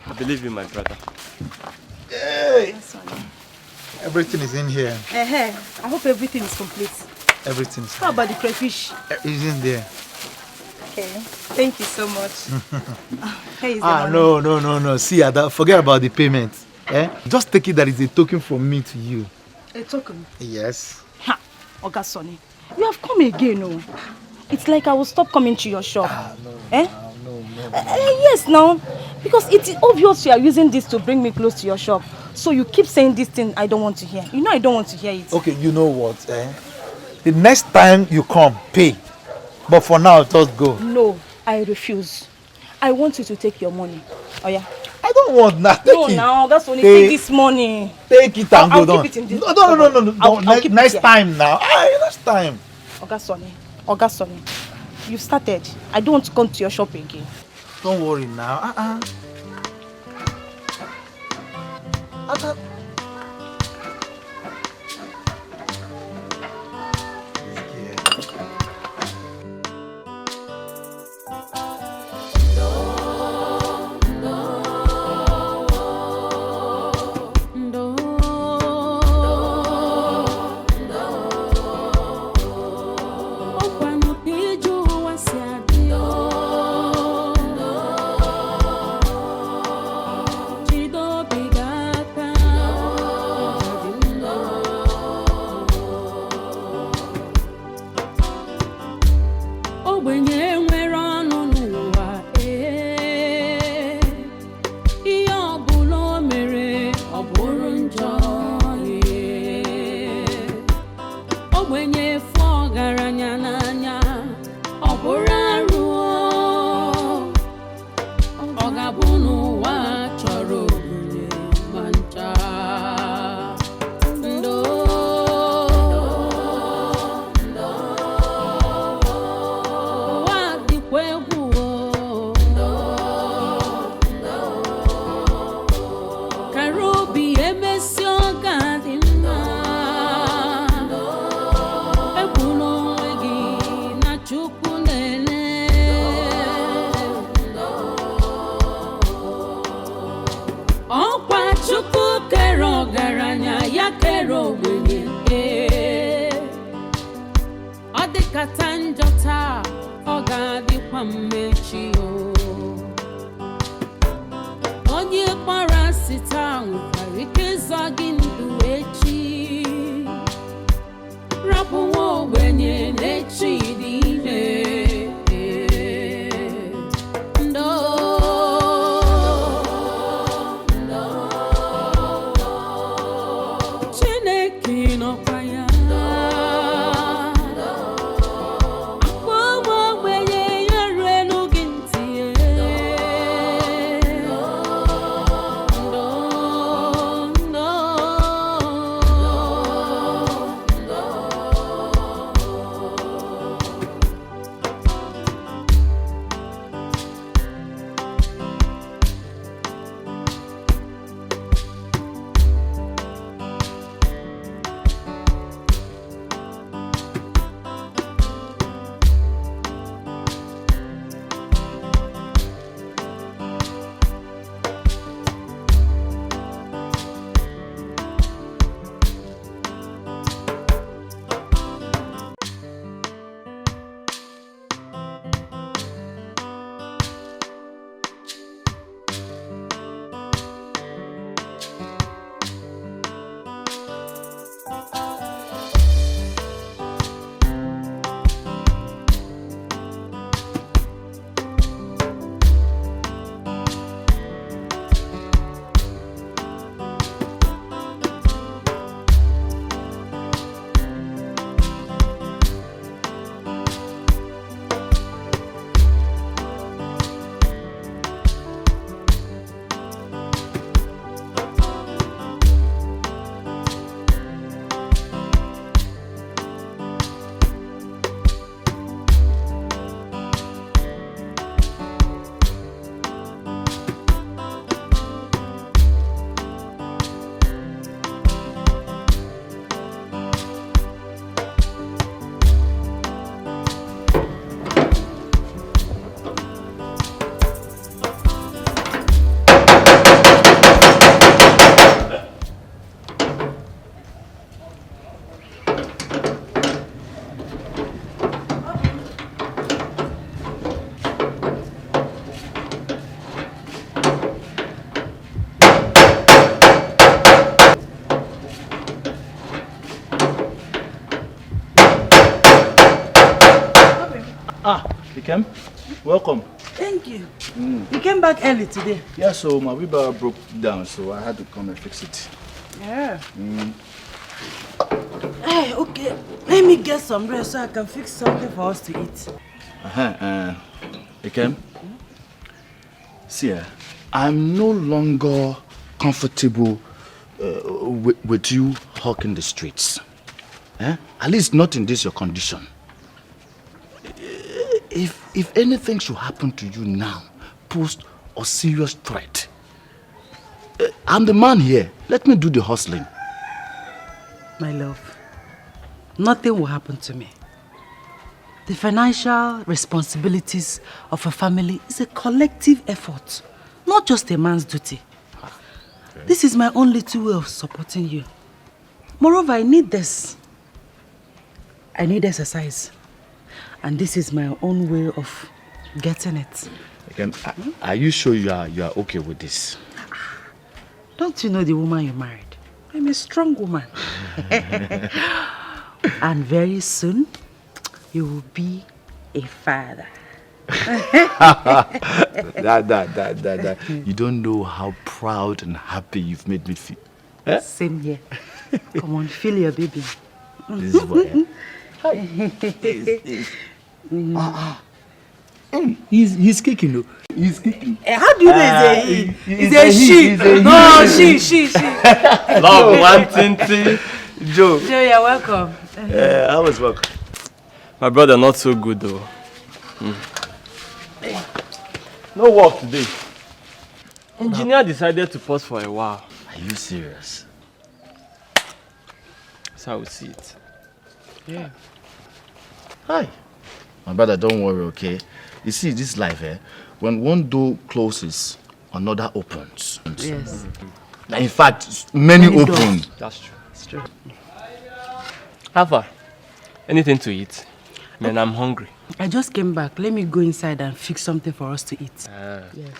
I believe you, my brother. Hey! Everything is in here. I hope everything is complete. Everything's How about the crayfish? It's in there. Okay, thank you so much. Hey, is the money? No. See, Ada, forget about the payment. Just take it that it's a token from me to you. A token? Yes. Ha! Oga Sonny, you have come again, oh. It's like I will stop coming to your shop. No. Yes, now. Because it is obvious you are using this to bring me close to your shop. So you keep saying this thing I don't want to hear. You know I don't want to hear it. Okay, you know what? The next time you come, pay. But for now, just go. No, I refuse. I want you to take your money. Oh yeah. I don't want that. No, now that's only take this money. Take it and go down. I'll keep it in this. No. Next time now. Next time. Oga Sonny, you started. I don't want to come to your shop again. Don't worry now. mechi o. Onye kpara sita nwekwara ike zọgị ndụ echi. Rapụ nwa ogbenye n'echi dị ime. Ah, you came? Welcome. Thank you. You came back early today. Yeah, so my wheelbarrow broke down, so I had to come and fix it. Yeah. Hey, okay. Let me get some rest so I can fix something for us to eat. You came? See, I'm no longer comfortable with you hawking the streets. At least not in this your condition. If anything should happen to you now, pose a serious threat, I'm the man here. Let me do the hustling. My love, nothing will happen to me. The financial responsibilities of a family is a collective effort, not just a man's duty. Okay. This is my only way of supporting you. Moreover, I need this. I need exercise. And this is my own way of getting it. Again, are you sure you are okay with this? Don't you know the woman you married? I'm a strong woman. And very soon, you will be a father. You don't know how proud and happy you've made me feel. Eh? Same here. Come on, feel your baby. This is what. He's kicking, though. He's kicking. How do you know he's a she? No, she. Love, one tinty. Joe. Joe, you're welcome. I was welcome. My brother, not so good though. No work today. Engineer decided to pause for a while. Are you serious? That's how we see it. Yeah. Hi. My brother, don't worry, okay? You see, this life, when one door closes, another opens. Yes. In fact, many open. That's true. It's true. How far? Anything to eat? Man, I'm hungry. I just came back. Let me go inside and fix something for us to eat. Yes.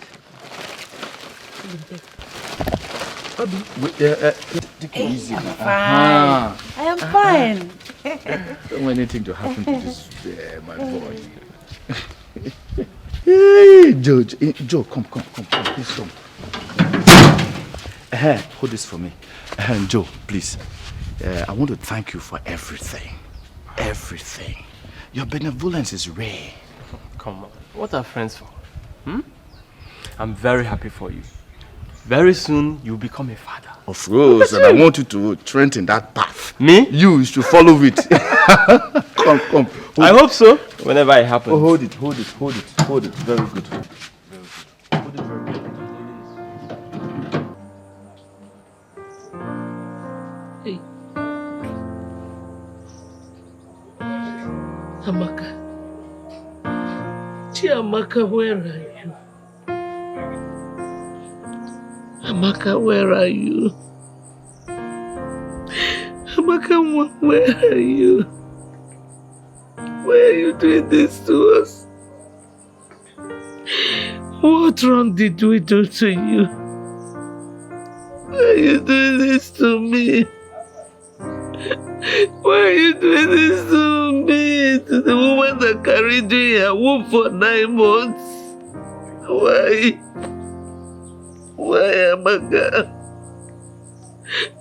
Obi. Take it easy. I'm fine. I am fine. Don't want anything to happen to this, my boy. Hey, Joe, come, please come. Hold this for me. Joe, please. I want to thank you for everything. Everything. Your benevolence is rare. Come on, what are friends for? I'm very happy for you. Very soon, you'll become a father. Of course, and I want you to trend in that path. Me? You should follow it. Come. I hope so, whenever it happens. Oh, hold it. Very good. Hold it very good. Hey. Amaka. Chiamaka, where are you? Amaka, where are you? Amaka, where are you? Why are you doing this to us? What wrong did we do to you? Why are you doing this to me? Why are you doing this to me? To the woman that carried you in her womb for 9 months? Why? Why, Amaka?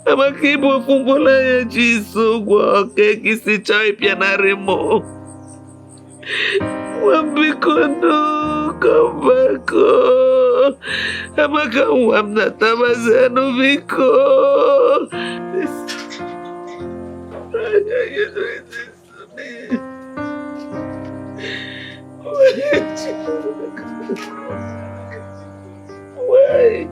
Amaka, ibo fumbola ya jiso gwa keki si chai pianare mo. Wambiko no, come back. Amaka, wamna tabazano biko. Why are you doing this to me? Why?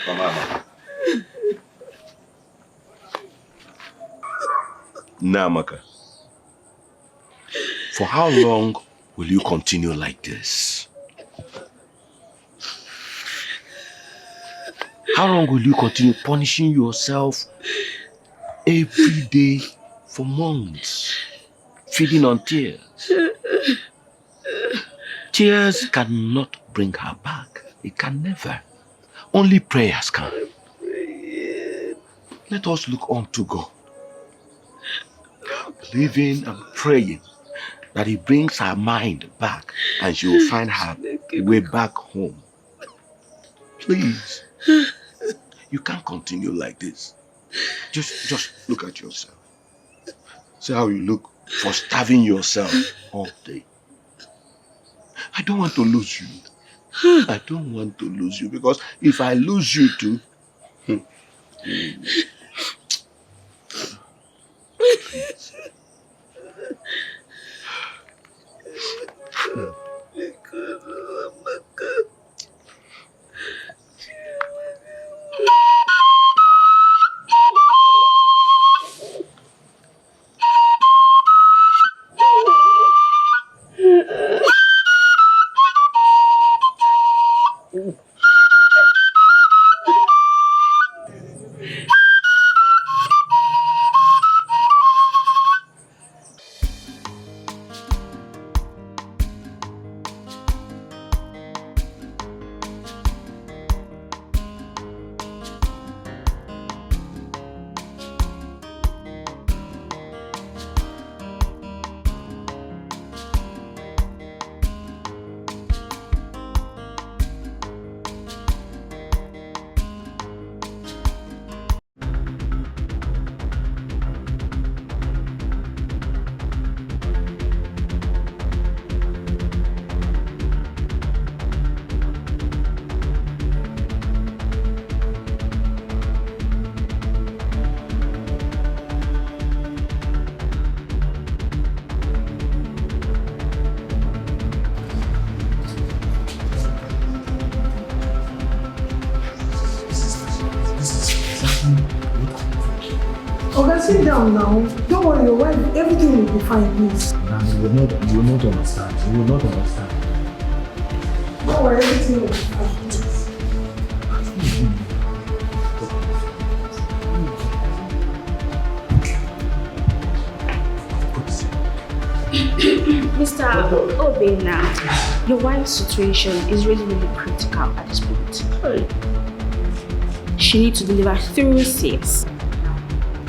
Mama. Namaka, for how long will you continue like this? How long will you continue punishing yourself every day for months, feeding on tears? Tears cannot bring her back. It can never. Only prayers can. Let us look unto God, believing and praying that He brings her mind back and she will find her way back home. Please. You can't continue like this. Just look at yourself. See how you look for starving yourself all day. I don't want to lose you. I don't want to lose you, because if I lose you too, Sit down now. Don't worry, your wife, everything will be fine, please. You will not understand. You will not understand. Don't worry, everything will be fine, please. Mr. Obina, your wife's situation is really, really critical at this point. She needs to deliver through 6.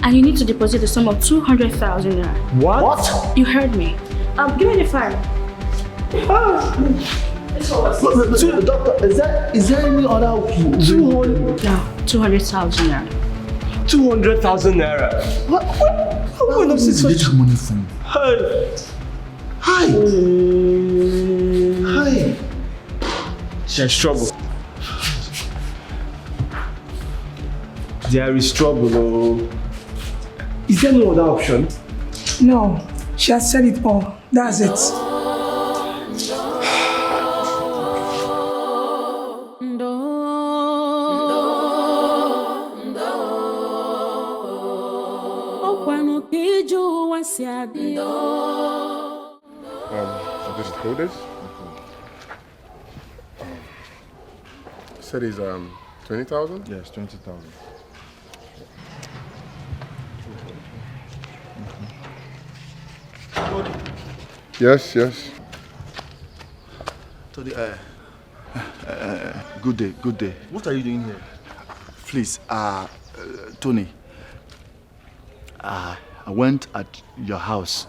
And you need to deposit the sum of 200,000 naira. What? You heard me. Give me the file. Doctor, is there any other 200,000 naira. 200,000 naira. What kind of situation? Where did you get money from? Hi. There's trouble. There is trouble. Oh. Is there no other option? No, she has said it all. That's it. This is coded. Said he's 20,000? Yes, 20,000. Yes. Tony, good day. What are you doing here? Please, Tony, I went at your house.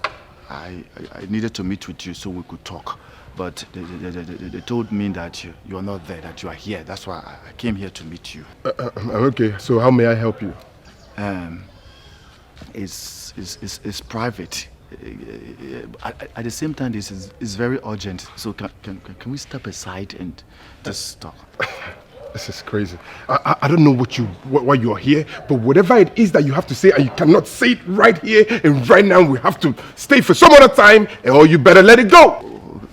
I needed to meet with you so we could talk. But they told me that you are not there, that you are here. That's why I came here to meet you. Okay, so how may I help you? It's private. At the same time, this is very urgent. So can we step aside and just talk? This is crazy. I don't know why you are here, but whatever it is that you have to say, and you cannot say it right here and right now, we have to stay for some other time, or you better let it go.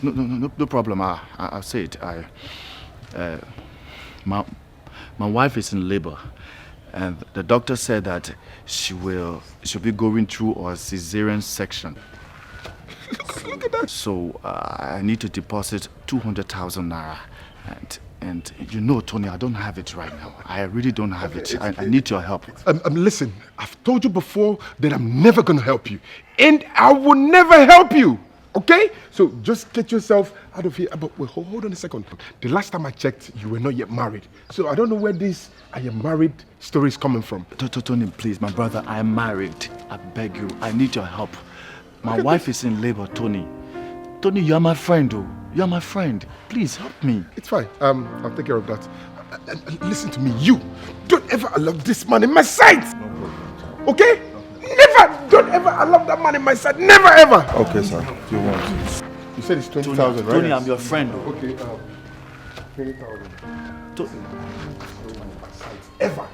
No problem. I'll say it. My wife is in labor, and the doctor said that she'll be going through a cesarean section. Look at that. So I need to deposit 200,000 naira, and you know, Tony, I don't have it right now. I really don't have it. I need your help. Listen, I've told you before that I'm never gonna help you, and I will never help you. Okay? So just get yourself out of here. But wait, hold on a second. The last time I checked, you were not yet married. So I don't know where this I am married story is coming from. Tony, please, my brother, I am married. I beg you. I need your help. My wife is in labor, Tony. Tony, you are my friend, oh. You are my friend. Please help me. It's fine. I'll take care of that. Listen to me. You don't ever allow this man in my sight. No problem. Okay? Never! Don't ever allow that man in my sight. Never ever! Okay, sir. Do you want? You said it's 20,000, right? Tony, I'm your friend. Okay, 20,000. Ever.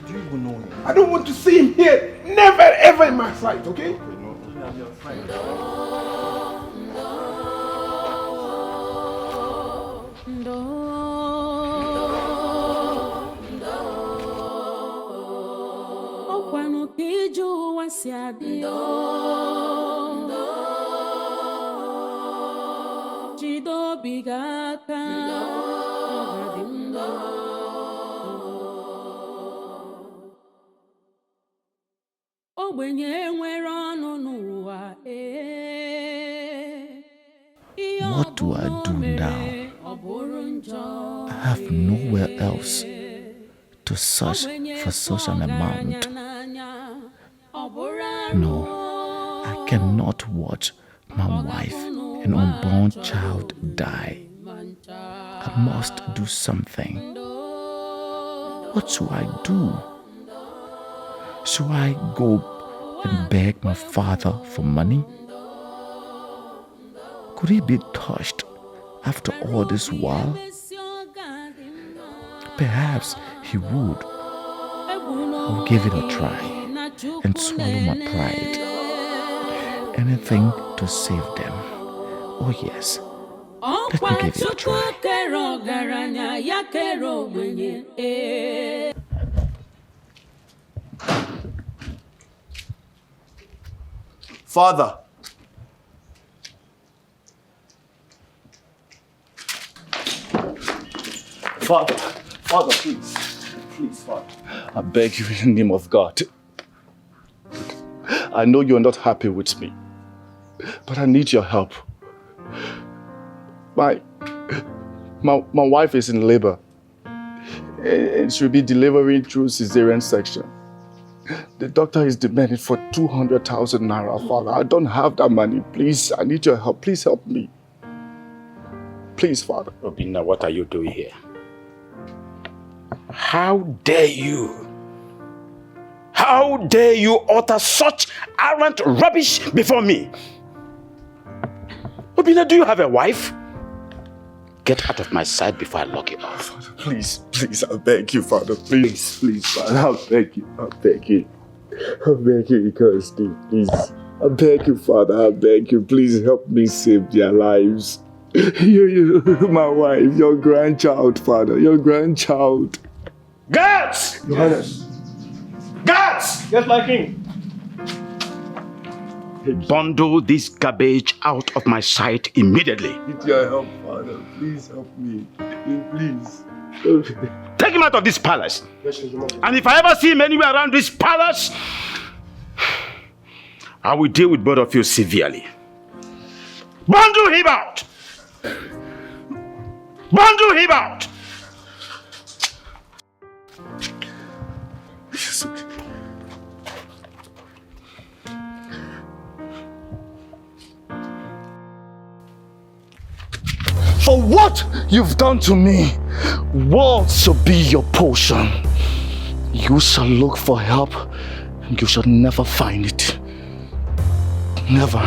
Do you even know him? I don't want to see him here. Never ever in my sight, okay? I'm your friend. What do I do now? I have nowhere else to search for such an amount. No, I cannot watch my wife and unborn child die. I must do something. What should I do? Should I go and beg my father for money? Could he be touched after all this while? Perhaps he would. I'll give it a try and swallow my pride. Anything to save them. Oh yes, let me give it a try. Father. Father, please, Father. I beg you in the name of God. I know you're not happy with me. But I need your help. My wife is in labor. And she'll be delivering through cesarean section. The doctor is demanding for 200,000 naira, Father. I don't have that money. Please, I need your help. Please help me. Please, Father. Obinna, what are you doing here? How dare you? How dare you utter such arrant rubbish before me? Obinna, do you have a wife? Get out of my sight before I lock you up. Father, please, I beg you, Father. Please, Father, I beg you. I beg you, because please. I beg you, Father, I beg you. Please help me save their lives. You, my wife, your grandchild, Father, your grandchild. Guards! Yes. Guards! Yes, my king. Bundle this garbage out of my sight immediately. Need your help, Father. Please help me. Please. Take him out of this palace. And if I ever see him anywhere around this palace, I will deal with both of you severely. Bundle him out! Bundle him out! For what you've done to me, what shall be your portion? You shall look for help, and you shall never find it. Never.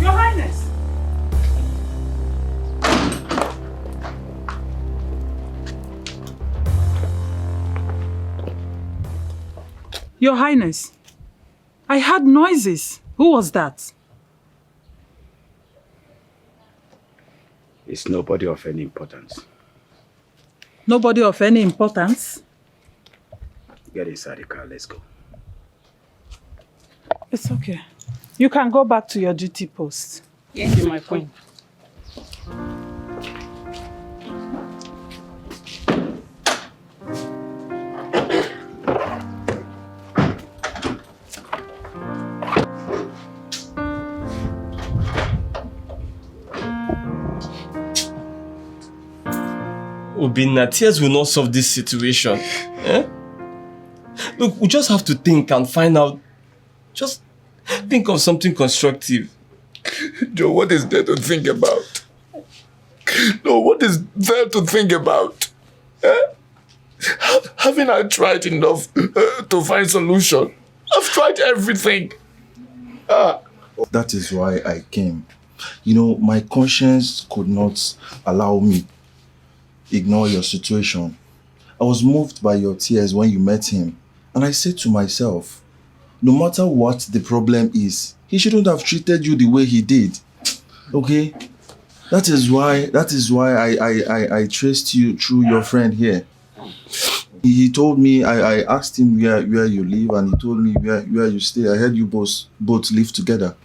Your Highness! Your Highness, I heard noises. Who was that? It's nobody of any importance. Nobody of any importance? Get inside the car, let's go. It's okay. You can go back to your duty post. Yes, my queen. Obinna, tears will not solve this situation. Eh? Look, we just have to think and find out. Just think of something constructive. Joe, what is there to think about? No, what is there to think about? Haven't I tried enough to find solution? I've tried everything. That is why I came. You know, my conscience could not allow me ignore your situation. I was moved by your tears when you met him. And I said to myself, no matter what the problem is, he shouldn't have treated you the way he did. Okay? That is why I traced you through your friend here. He told me, I asked him where you live, and he told me where you stay. I heard you both live together.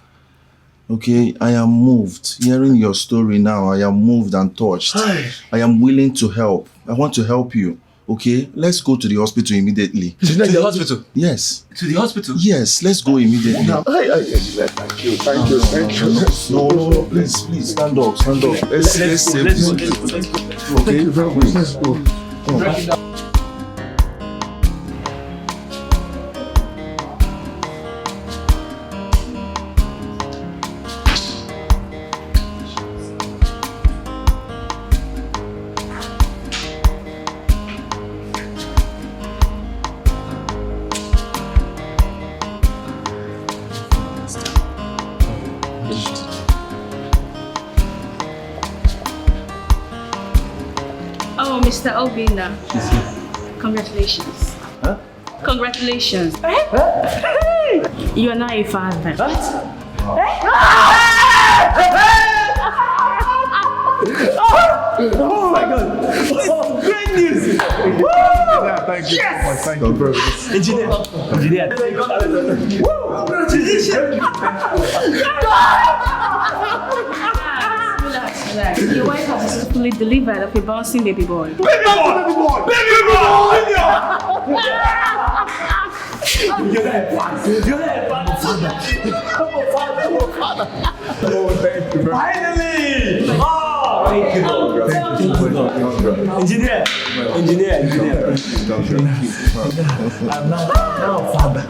Okay, I am moved. Hearing your story now, I am moved and touched. I am willing to help. I want to help you. Okay, let's go to the hospital immediately. To the hospital? Yes. To the hospital? Yes, let's go immediately. Thank you. No, please, stand up. Let's save this. Okay, let's go. Come on. Mr. Obinna, congratulations. Huh? Congratulations. You are now a father. What? Oh my God! Oh, great news! Thank you. Yes! Thank you, bro. Engineer. Congratulations! Your wife has successfully delivered of a bouncing baby boy. Baby boy! Baby boy! Baby boy! You're there, father. You're there, father. Father. Oh, thank you, bro. Finally! Oh, thank you, bro. Thank you, bro. Engineer. Thank you. I'm now father.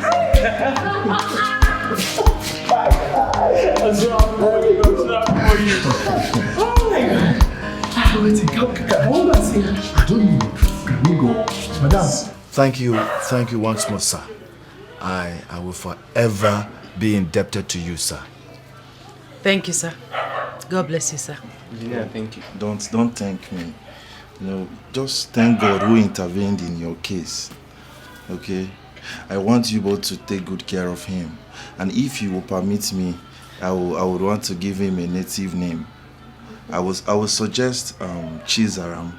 What's wrong for you? Oh my God. I don't know. Can we go? Madam. Thank you once more, sir. I will forever be indebted to you, sir. Thank you, sir. God bless you, sir. Yeah, thank you. Don't thank me. Just thank God who intervened in your case. Okay? I want you both to take good care of him. And if you will permit me, I would want to give him a native name. I would suggest Chizaram.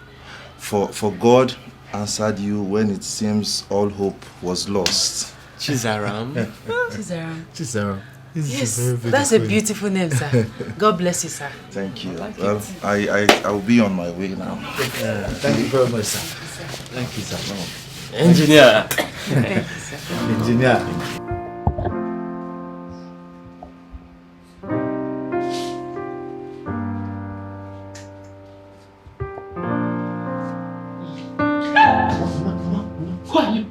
For God answered you when it seems all hope was lost. Chizaram? Chizaram. Yes, that's a beautiful name, sir. God bless you, sir. Thank you. Well, I will be on my way now. Thank you very much, sir. Thank you, sir. Engineer. Thank you, sir. Engineer. Who are you?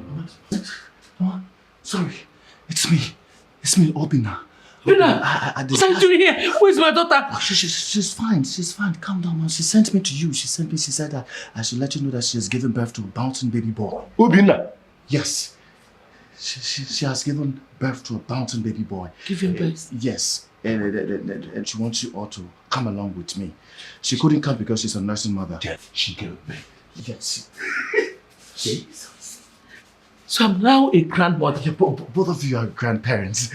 Sorry, it's me, Obina. What are you doing here? Where's my daughter? Oh, she's fine. Calm down, man. She sent me to you. She said that I should let you know that she has given birth to a bouncing baby boy. Obina? Yes. She has given birth to a bouncing baby boy. Giving birth? Yes. And she wants you all to come along with me. She couldn't come because she's a nursing mother. She gave birth? Yes. Jesus. So I'm now a grandmother. Yeah, both of you are grandparents.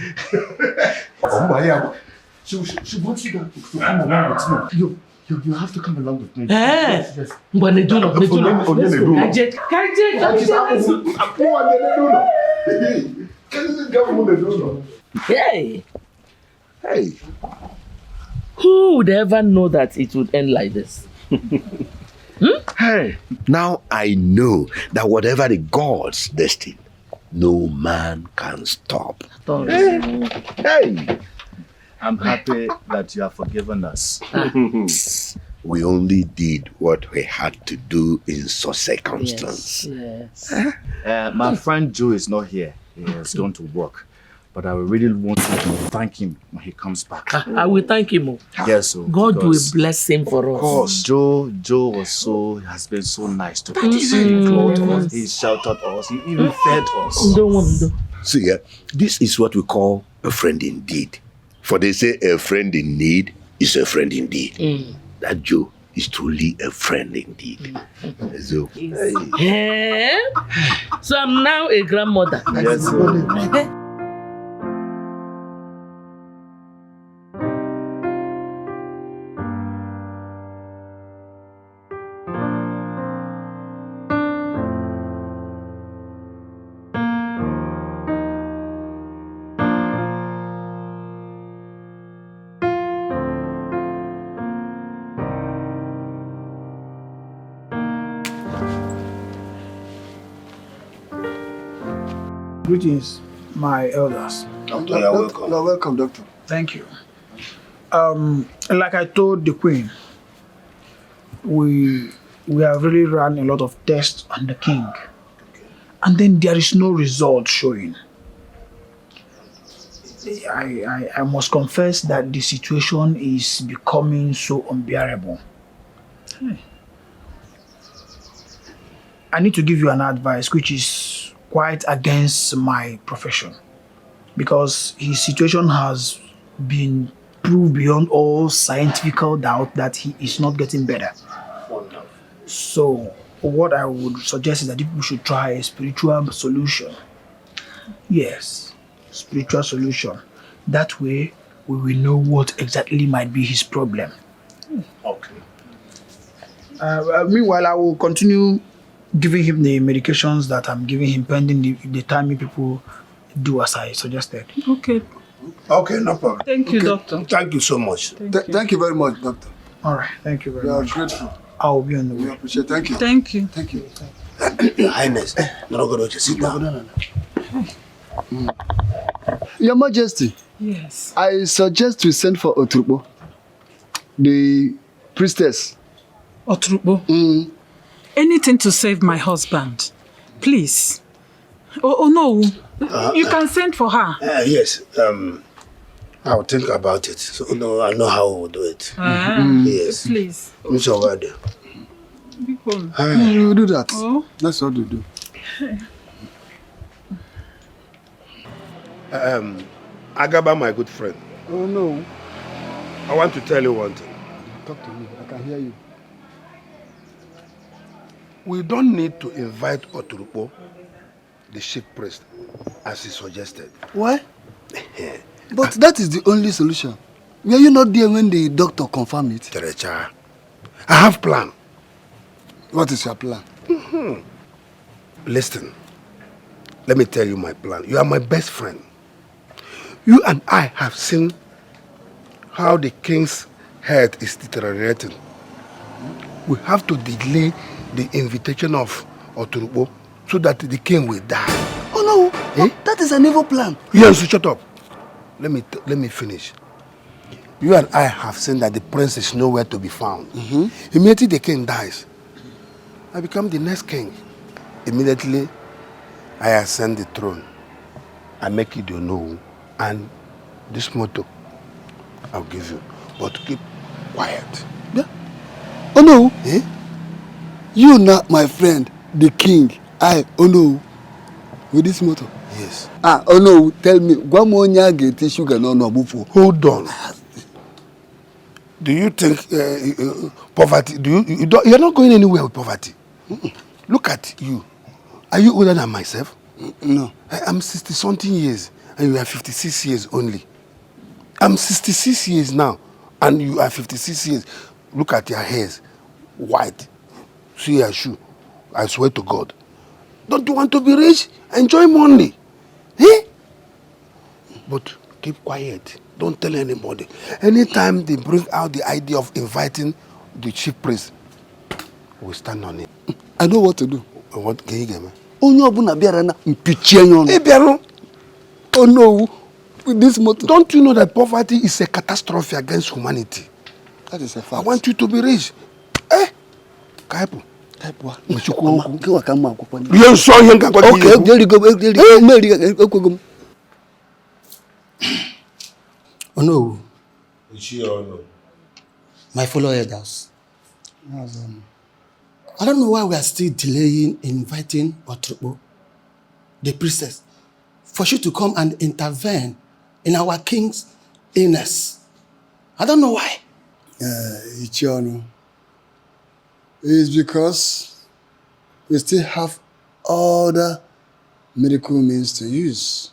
She wants you to come along with me. You have to come along with me. Yes. Hey. Who would ever know that it would end like this? Hey, now I know that whatever the gods destined, no man can stop. Hey, I'm happy that you have forgiven us. We only did what we had to do in such circumstance. Yes. My friend Joe is not here. He has gone to work. But I really want you to thank him when he comes back. I will thank him. Yes, God will bless him for us. Of course, Joe has been so nice to us. He clothed us, he sheltered us, he even fed us. See, this is what we call a friend indeed. For they say a friend in need is a friend indeed. That Joe is truly a friend indeed. So, so I'm now a grandmother. Yes, Greetings, my elders. Doctor, you're welcome. You're welcome, Doctor. Thank you. Like I told the Queen, we have really run a lot of tests on the King, and then there is no result showing. I must confess that the situation is becoming so unbearable. I need to give you an advice which is quite against my profession, because his situation has been proved beyond all scientific doubt that he is not getting better. So what I would suggest is that we should try a spiritual solution. Yes, spiritual solution. That way we will know what exactly might be his problem. Okay. Meanwhile, I will continue giving him the medications that I'm giving him pending the time you people do as I suggested. Okay. Okay, no problem. Thank you, Okay. Doctor. Thank you so much. Thank you very much, Doctor. All right, thank you very We are much. grateful. I'll be on the We way. appreciate. Thank you. Thank you. Thank you. Your Highness, sit down. Your Majesty. Yes. I suggest we send for Oturbo, the priestess. Oturbo? Anything to save my husband. Please. Oh no. You can send for her. Yes. I'll think about it. So no, I know how we'll do it. Yes. Please. It's already. We will do that. Oh. That's what we do. Agaba, my good friend. Oh no. I want to tell you one thing. Talk to me. I can hear you. We don't need to invite Oturukpo, the chief priest, as he suggested. Why? But that is the only solution. Were you not there when the doctor confirmed it? Terecha, I have a plan. What is your plan? Listen, let me tell you my plan. You are my best friend. You and I have seen how the king's health is deteriorating. We have to delay the invitation of Oturukpo so that the king will die. Oh no, that is an evil plan. Yes, shut up. Let me finish. You and I have seen that the prince is nowhere to be found. Immediately the king dies, I become the next king. Immediately, I ascend the throne. I make it your know, and this motto I'll give you. But keep quiet. Yeah. Oh no. You not my friend, the king. Oh no. With this motto. Yes. Oh no, tell me, Guamonya get sugar no bufo. Hold on. Do you think poverty? You're not going anywhere with poverty. Look at you. Are you older than myself? No. I'm 60-something years, and you are 56 years only. I'm 66 years now, and you are 56 years. Look at your hairs, white. See your shoe. I swear to God. Don't you want to be rich? Enjoy money. But keep quiet. Don't tell anybody. Anytime they bring out the idea of inviting the chief priest, we stand on it. I know what to do. What can you get me? Oh no, with this motto. Don't you know that poverty is a catastrophe against humanity? That is a fact. I want you to be rich. Kaipu. Okay, there you go. Oh no. My fellow elders. I don't know why we are still delaying inviting Oturukpo, the priestess, for you to come and intervene in our king's illness. I don't know why. Ichiono. It's because we still have other medical means to use.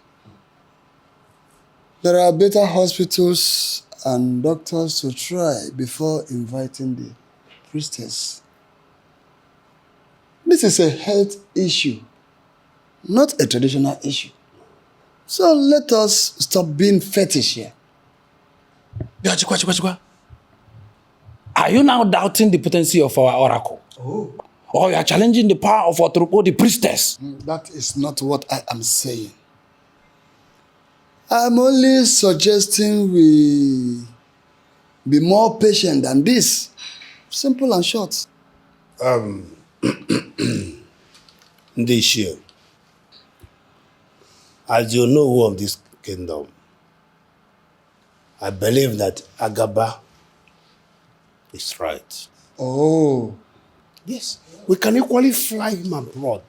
There are better hospitals and doctors to try before inviting the priestess. This is a health issue, not a traditional issue. So let us stop being fetish here. Are you now doubting the potency of our oracle? Oh. Or you are challenging the power of Oturukpo, the priestess? That is not what I am saying. I'm only suggesting we be more patient than this. Simple and short. This year, as you know who of this kingdom, I believe that Agaba is right. Oh. Yes. We can equally fly him abroad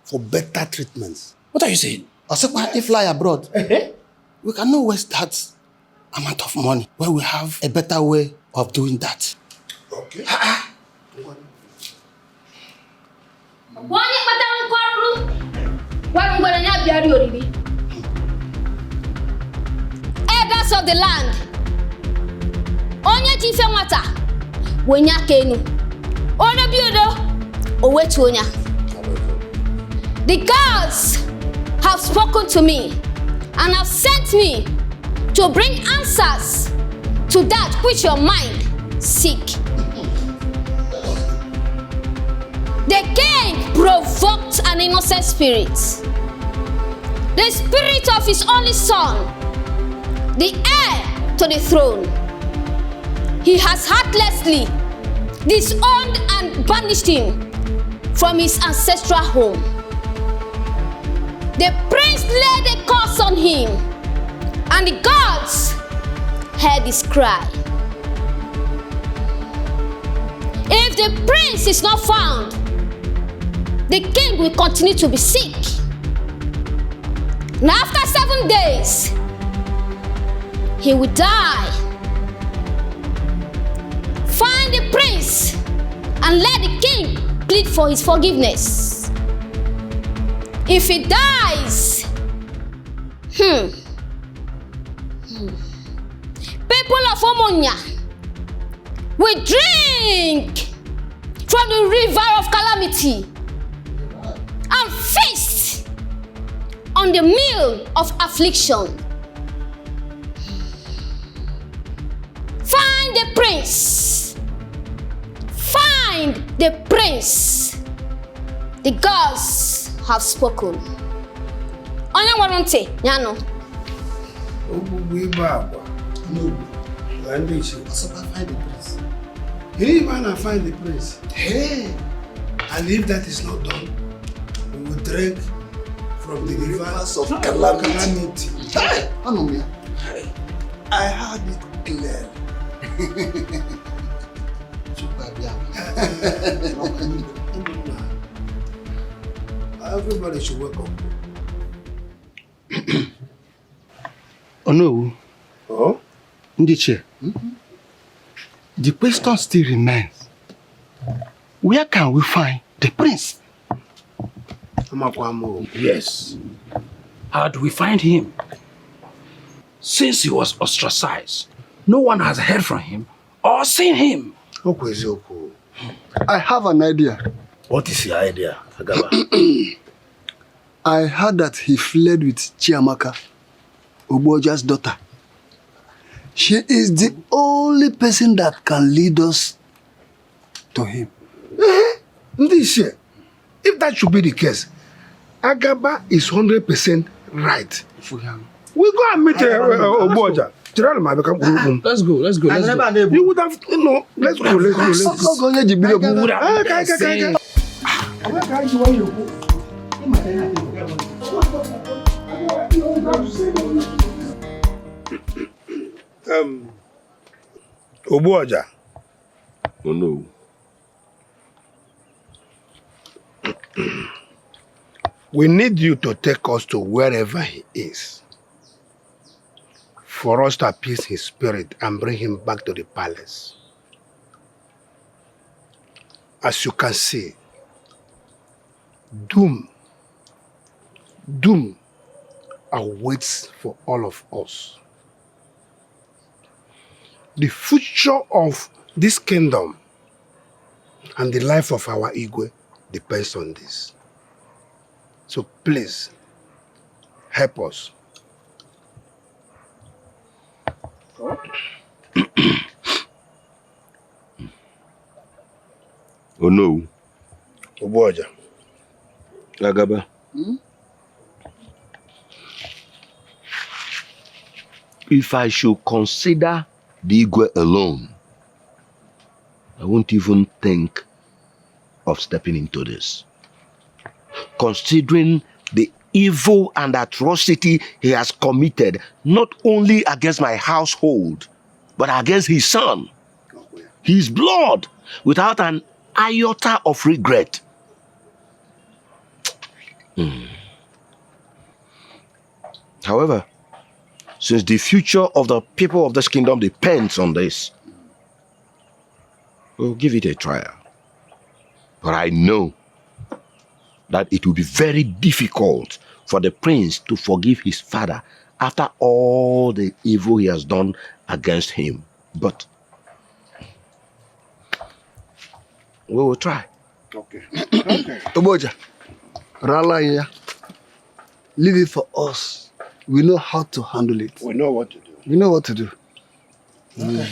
for better treatments. What are you saying? If we fly abroad, we cannot waste that amount of money when we have a better way of doing that. Okay. Elders of the land, onye chife nwata, wonya kenu, ono biodo, owetu onya. The gods have spoken to me and have sent me to bring answers to that which your mind seek. an innocent spirit, the spirit of his only son, the heir to the throne. He has heartlessly disowned and banished him from his ancestral home. The prince laid a curse on him, and the gods heard his cry. If the prince is not found, the king will continue to be sick. And after 7 days, he will die. Find the prince and let the king plead for his forgiveness. If he dies, people of Omonia will drink from the river of calamity and feast on the meal of affliction. Find the prince. Find the prince. The gods have spoken. Onye warranty, Nyano. No, find the prince. You need to find the prince. Hey! And if that is not done, we will drink from the rivers of calamity. Hey! Anomia. I heard it clear. Everybody should wake up. Oh no. Oh? Ndiche. The question still remains. Where can we find the prince? Yes. How do we find him? Since he was ostracized, no one has heard from him or seen him. I have an idea. What is your idea, Agaba? I heard that he fled with Chiamaka, Uboja's daughter. She is the only person that can lead us to him. Ndishe, if that should be the case, Agaba is 100% right. We go and meet Oboja. Let's go. You would have, let's go. Oboja. Oh no. We need you to take us to wherever he is, for us to appease his spirit and bring him back to the palace. As you can see, doom awaits for all of us. The future of this kingdom and the life of our Igwe depends on this. So please, help us. Oh no. Oboja. Agaba. If I should consider the Igwe alone, I won't even think of stepping into this. Considering the evil and atrocity he has committed, not only against my household, but against his son, his blood, without an iota of regret. However, since the future of the people of this kingdom depends on this, we'll give it a trial. But I know that it will be very difficult for the prince to forgive his father after all the evil he has done against him. But we will try. Okay. Oboja, Rala here. Leave it for us. We know how to handle it. We know what to do. We know what to do. Okay.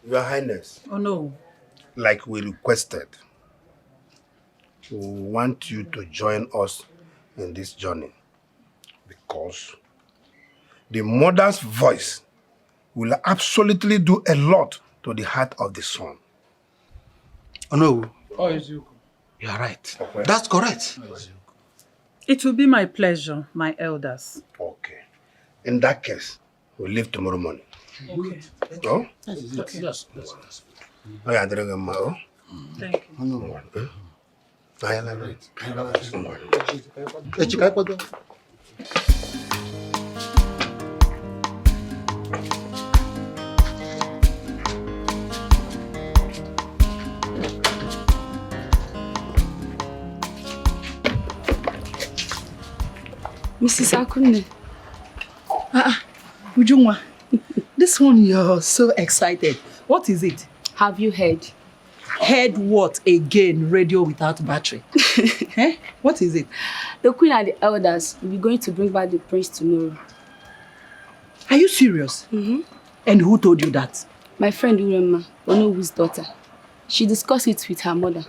Your Highness. Oh no. Like we requested, we want you to join us in this journey because the mother's voice will absolutely do a lot to the heart of the son. Oh no. Oh, you are right. That's correct. It will be my pleasure, my elders. Okay. In that case, we'll leave tomorrow morning. Okay. Oh? Yes. Oh, yeah, oh. Thank you. Mrs. Akunne. Ujungwa, this one you're so excited. What is it? Have you heard? Heard what again? Radio without battery. Eh? What is it? The queen and the elders will be going to bring back the prince tomorrow. Are you serious? Mm-hmm. And who told you that? My friend Urema, Onowu's daughter. She discussed it with her mother.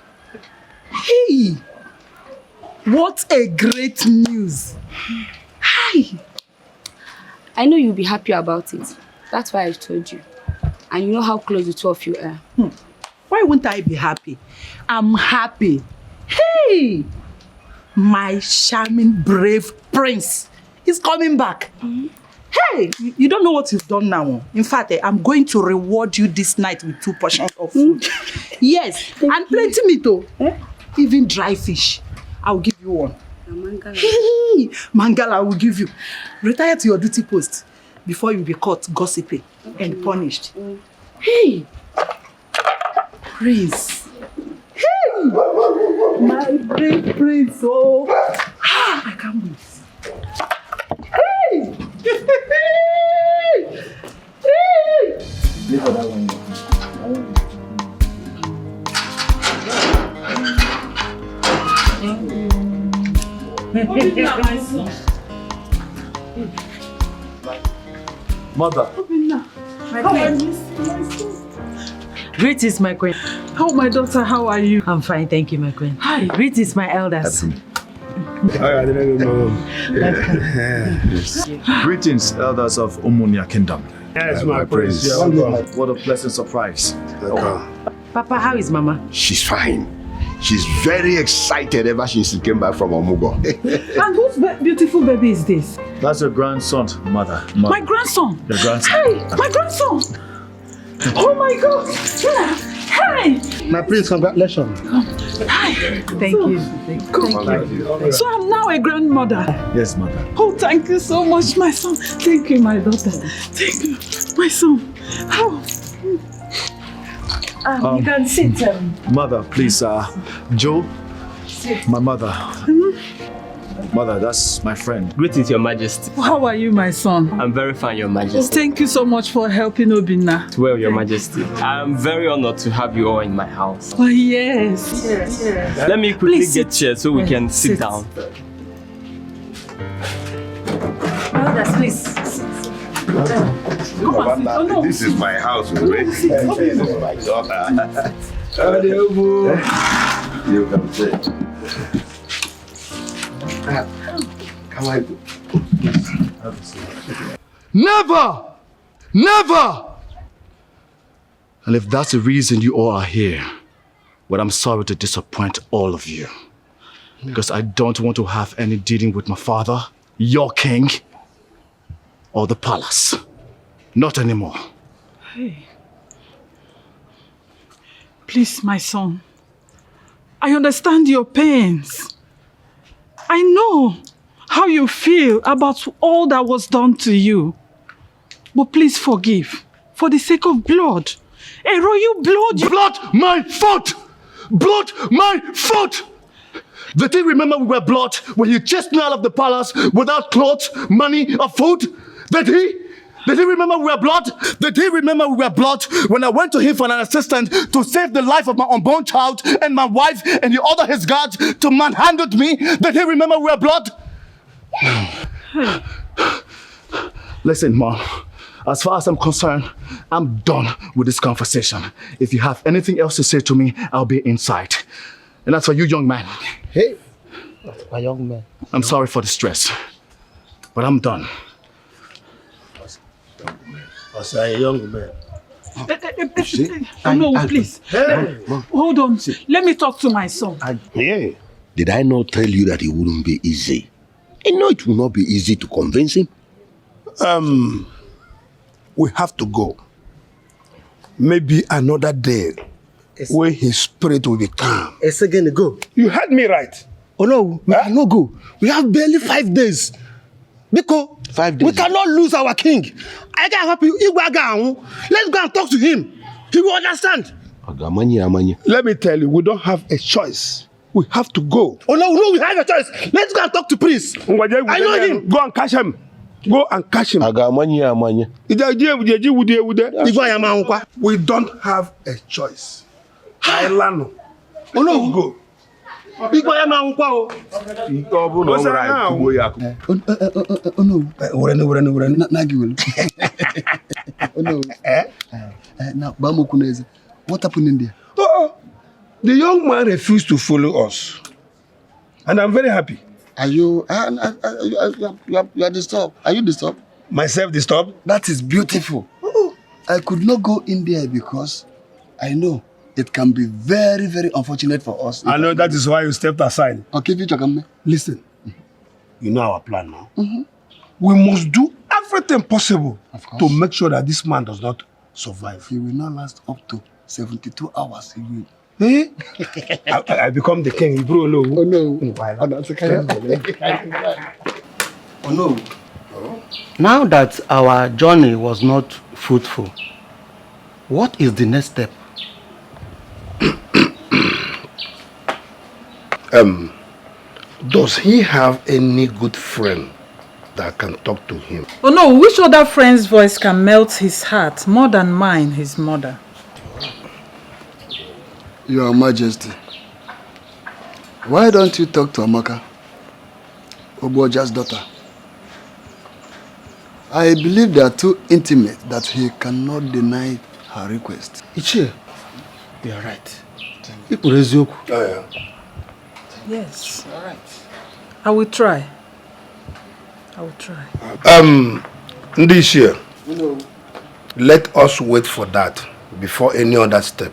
Hey! What a great news! Hi! I know you'll be happy about it. That's why I told you. And you know how close the two of you are. Why wouldn't I be happy? I'm happy. Hey! My charming, brave prince is coming back. Mm-hmm. Hey! You don't know what you've done now. In fact, I'm going to reward you this night with 2 portions of food. Yes, and plenty meat too. Even dry fish. I'll give you one. Mangala. Hey! Mangala, I will give you. Retire to your duty post before you be caught gossiping and punished. Hey! Prince. Hey! My brave prince. Oh! I can't wait. Hey! Hey! Mother. Greetings, my queen. Oh, my daughter, how are you? I'm fine, thank you, my queen. Hi. Greetings, my elders. Greetings, elders of Umunia Kingdom. Yes, my prince. What a pleasant surprise. Papa, how is Mama? She's fine. She's very excited ever since she came back from Omugo. And whose beautiful baby is this? That's your grandson, mother. My grandson. Your grandson. Hey, my grandson. Oh my God. Hey. My prince, congratulations. Hi. Thank you. Thank you. So I'm now a grandmother. Yes, mother. Oh, thank you so much, my son. Thank you, my daughter. Thank you, my son. How? You can sit. Mother, please, Joe, my mother. Mother, that's my friend. Greetings, Your Majesty. How are you, my son? I'm very fine, Your Majesty. Thank you so much for helping Obinna. Well, Your Majesty. I'm very honored to have you all in my house. Oh, yes. Let me quickly get chairs so we can sit down. Elders, please. This is my house, right? This is my daughter. You can sit. Come on. Never! Never! And if that's the reason you all are here, well, I'm sorry to disappoint all of you. Because I don't want to have any dealing with my father, your king, or the palace. Not anymore. Hey. Please, my son. I understand your pains. I know how you feel about all that was done to you. But please forgive. For the sake of blood. A royal blood. Blood, my foot! Blood, my foot! Did he remember we were blood when you chased me out of the palace without clothes, money, or food? Did he? Did he remember we were blood? Did he remember we were blood when I went to him for an assistant to save the life of my unborn child and my wife, and he ordered his guards to manhandle me? Did he remember we were blood? Listen, Mom. As far as I'm concerned, I'm done with this conversation. If you have anything else to say to me, I'll be inside. And that's for you, young man. Hey, my young man. I'm sorry for the stress, but I'm done. I say, young man. No, please. Hey. Hold on. Let me talk to my son. Yeah. Did I not tell you that it wouldn't be easy? I know it will not be easy to convince him. We have to go. Maybe another day where his spirit will be calm. It's again go. You heard me right. Oh no, we cannot go. We have barely 5 days. Because 5 days. we cannot lose our king. I can help you. Let's go and talk to him. He will understand. Let me tell you, we don't have a choice. We have to go. Oh no, we have a choice. Let's go and talk to Prince. I know him. Go and catch him. Go and catch him. We don't have a choice. Oh no, go. Oh no. Now, what happened in there? The young man refused to follow us. And I'm very happy. Are you are disturbed? Are you disturbed? Myself disturbed? That is beautiful. I could not go in there because I know it can be very, very unfortunate for us. I know that is why you stepped aside. Okay, listen, you know our plan now. We must do everything possible to make sure that this man does not survive. He will not last up to 72 hours. He will. Eh? I become the king, bro. Oh no. Oh no. Now that our journey was not fruitful, what is the next step? Does he have any good friend that can talk to him? Oh no, which other friend's voice can melt his heart more than mine, his mother? Your Majesty, why don't you talk to Amaka, Oboja's daughter? I believe they are too intimate that he cannot deny her request. Ichie, you are right. Yes. All right. I will try. Ndishia, let us wait for that before any other step.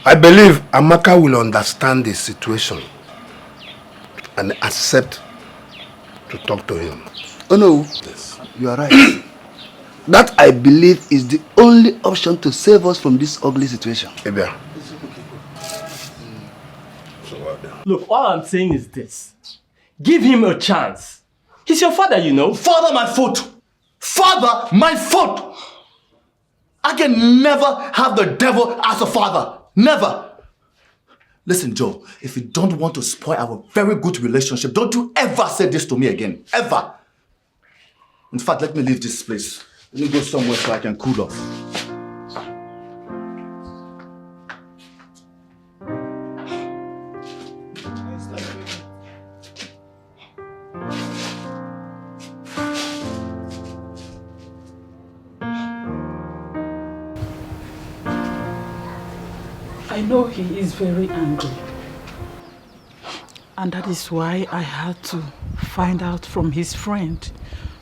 I believe Amaka will understand the situation and accept to talk to him. Oh no, yes. You are right. That I believe is the only option to save us from this ugly situation. Look, all I'm saying is this. Give him a chance. He's your father, you know. Father, my foot! Father, my foot! I can never have the devil as a father. Never. Listen, Joe, if you don't want to spoil our very good relationship, don't you ever say this to me again. Ever. In fact, let me leave this place. Let me go somewhere so I can cool off. I know he is very angry. And that is why I had to find out from his friend,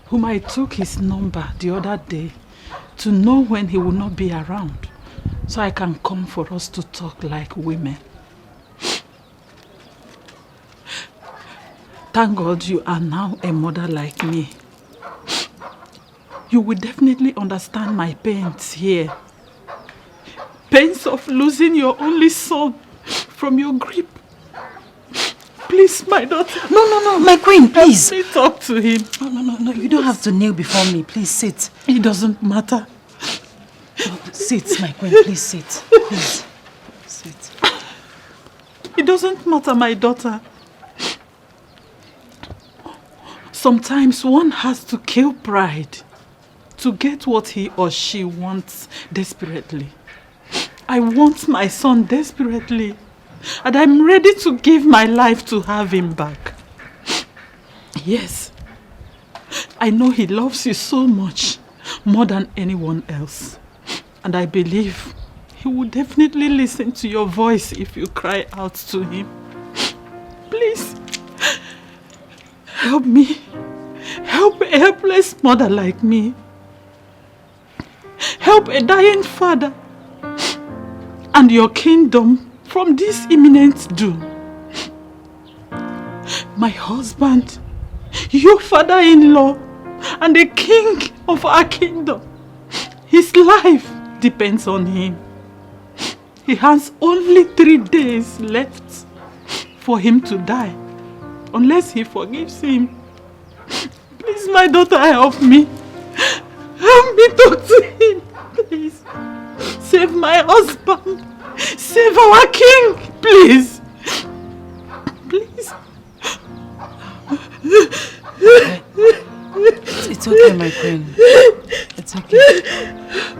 whom I took his number the other day, to know when he will not be around, so I can come for us to talk like women. Thank God you are now a mother like me. You will definitely understand my pains here. Pains of losing your only son from your grip. Please, my daughter. No, my queen, please. Let me talk to him. No, you don't have to kneel before me. Please sit. It doesn't matter. Sit, my queen, please sit. Please, sit. It doesn't matter, my daughter. Sometimes one has to kill pride to get what he or she wants desperately. I want my son desperately, and I'm ready to give my life to have him back. Yes, I know he loves you so much, more than anyone else. And I believe he will definitely listen to your voice if you cry out to him. Please, help me. Help a helpless mother like me. Help a dying father. And your kingdom from this imminent doom. My husband, your father-in-law, and the king of our kingdom. His life depends on him. He has only 3 days left for him to die, unless he forgives him. Please, my daughter, help me. Help me talk to him, please. Save my husband. Save our king, please. Please. It's okay, my queen. It's okay.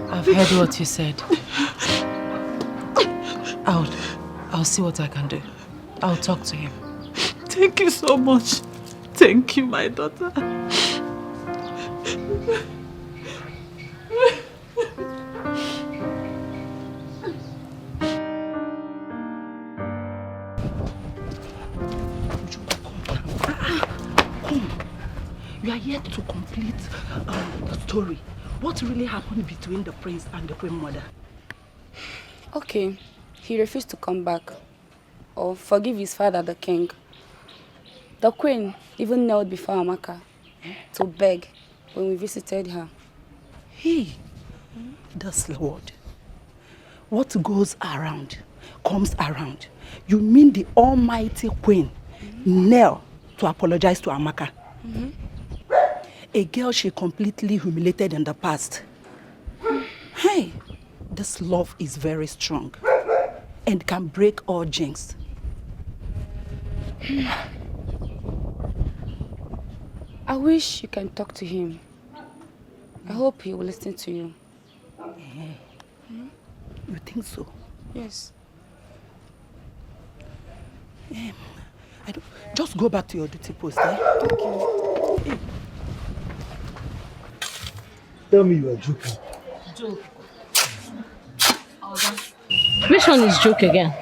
I've heard what you said. I'll see what I can do. I'll talk to him. Thank you so much. Thank you, my daughter. You are yet to complete the story. What really happened between the prince and the queen mother? Okay, he refused to come back or forgive his father, the king. The queen even knelt before Amaka to beg when we visited her. Hey, that's the word. What goes around comes around. You mean the almighty queen knelt to apologize to Amaka? A girl she completely humiliated in the past. Hey, this love is very strong and can break all jinx. I wish you can talk to him. I hope he will listen to you. You think so? Yes. Just go back to your duty post, eh? Thank you. Hey. Tell me you are joking. Joke. Which one is joke again?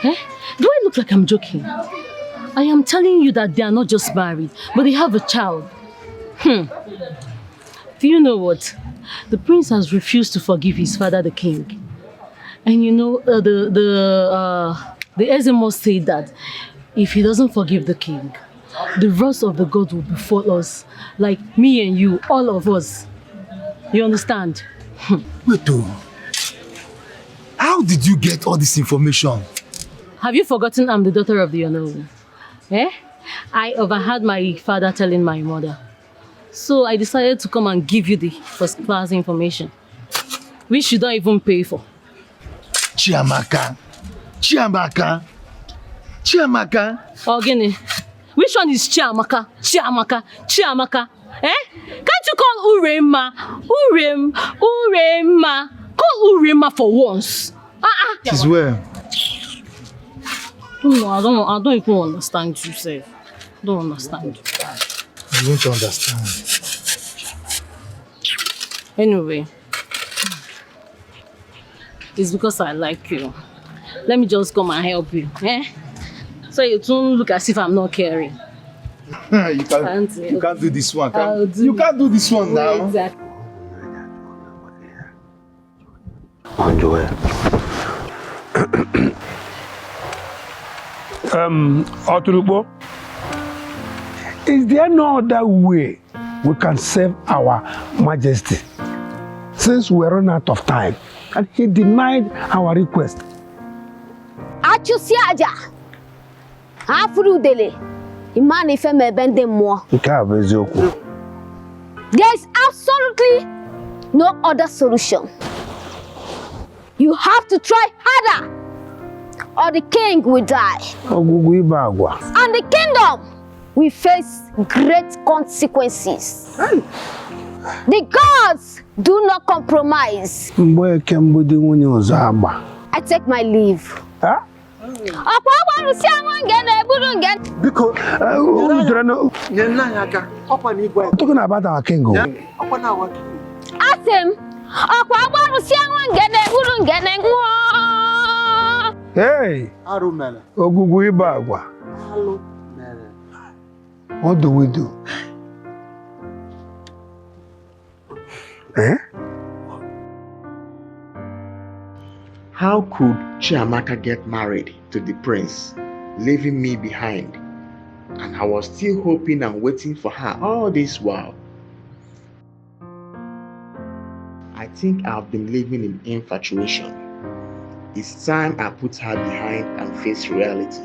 Eh? Do I look like I'm joking? I am telling you that they are not just married, but they have a child. Do you know what? The prince has refused to forgive his father, the king. And you know, the Ezemo said that if he doesn't forgive the king, the wrath of the God will befall us, like me and you, all of us. You understand? Wait, how did you get all this information? Have you forgotten I'm the daughter of the Nollywood? Eh? I overheard my father telling my mother. So I decided to come and give you the first class information, which you don't even pay for. Chiamaka. Ogini, which one is Chiamaka? Eh? Can't you call Urema? Urema. Call Urema for once. She's where? No, I don't even understand you, sir. Don't understand. I don't understand. Anyway, it's because I like you. Let me just come and help you. Eh? So you don't look as if I'm not caring. You can't do this one. You can't do this one now. Exactly. Oturubo, is there no other way we can serve our majesty since we're run out of time and he denied our request? Achusiaja, Afrudele, Imani Feme Bende Mo. There is absolutely no other solution. You have to try harder, or the king will die. And the kingdom will face great consequences. The gods do not compromise. I take my leave. Huh? Biko, talking about our king. Hey, Ogugu Ibagwa. What do we do? Eh? How could Chiamaka get married to the prince, leaving me behind? And I was still hoping and waiting for her all this while. I think I've been living in infatuation. It's time I put her behind and face reality.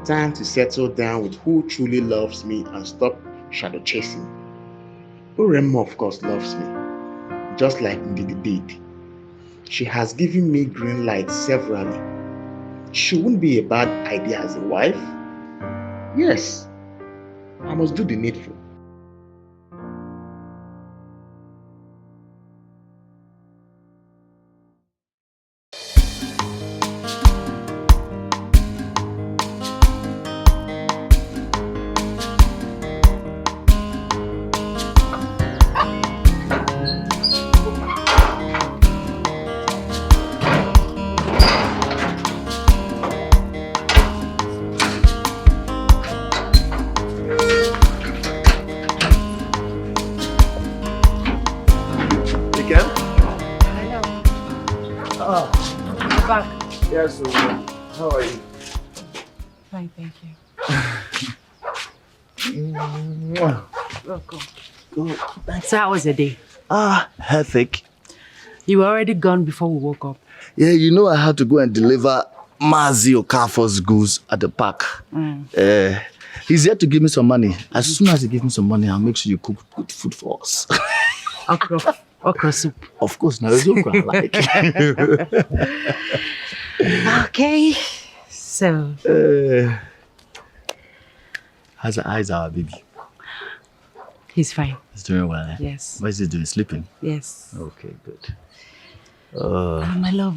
Time to settle down with who truly loves me and stop shadow chasing. Uremma, of course, loves me, just like Ndidi did. She has given me green light severally. She wouldn't be a bad idea as a wife. Yes, I must do the needful. Yes, how are you? Fine, thank you. Welcome. Good. So how was your day? Hectic. You were already gone before we woke up. Yeah, you know I had to go and deliver Mazi Okafor's goods at the park. He's here to give me some money. As soon as he gives me some money, I'll make sure you cook good food for us. Okra soup. Of course, now it's okra I like. Okay, so how's our baby? He's fine. He's doing well, eh? Yes. What is he doing? Sleeping? Yes. Okay, good. My love,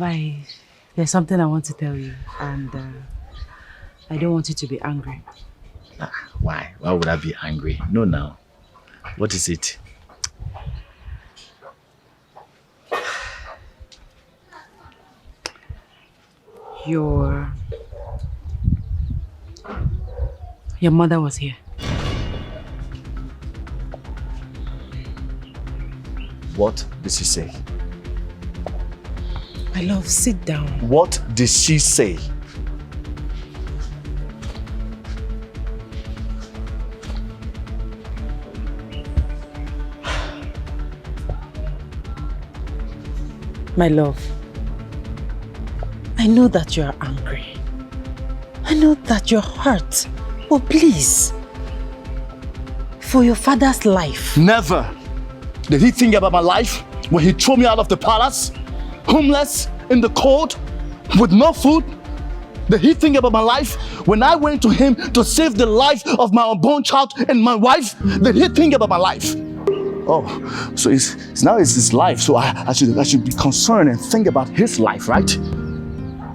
there's something I want to tell you, and I don't want you to be angry. Why? Why would I be angry? No, now. What is it? Your mother was here. What did she say? My love, sit down. What did she say? My love, I know that you are angry. I know that you're hurt. But please, for your father's life. Never did he think about my life when he threw me out of the palace, homeless, in the cold, with no food. Did he think about my life when I went to him to save the life of my unborn child and my wife? Did he think about my life? Oh, so it's now it's his life, so I should be concerned and think about his life, right?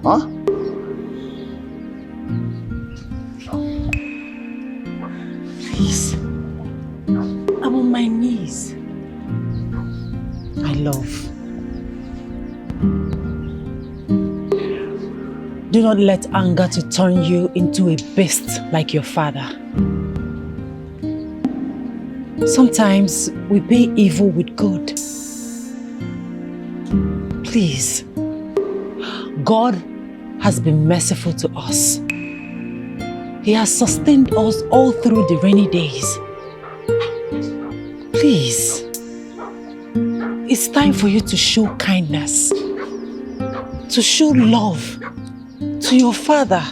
Huh? Please, I'm on my knees. My love, do not let anger to turn you into a beast like your father. Sometimes we pay evil with good. Please, God has been merciful to us. He has sustained us all through the rainy days. Please, it's time for you to show kindness, to show love to your father,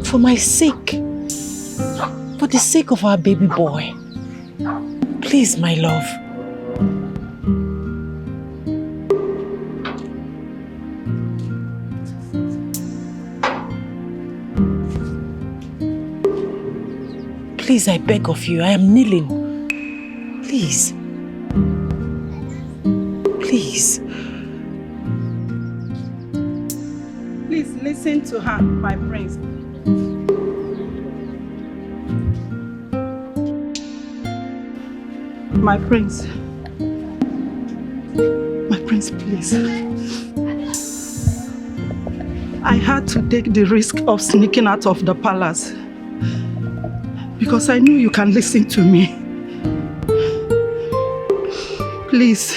for my sake, for the sake of our baby boy. Please, my love. Please, I beg of you, I am kneeling. Please. Please. Please listen. Listen to her, my prince. My prince. My prince, please. I had to take the risk of sneaking out of the palace because I knew you can listen to me. Please,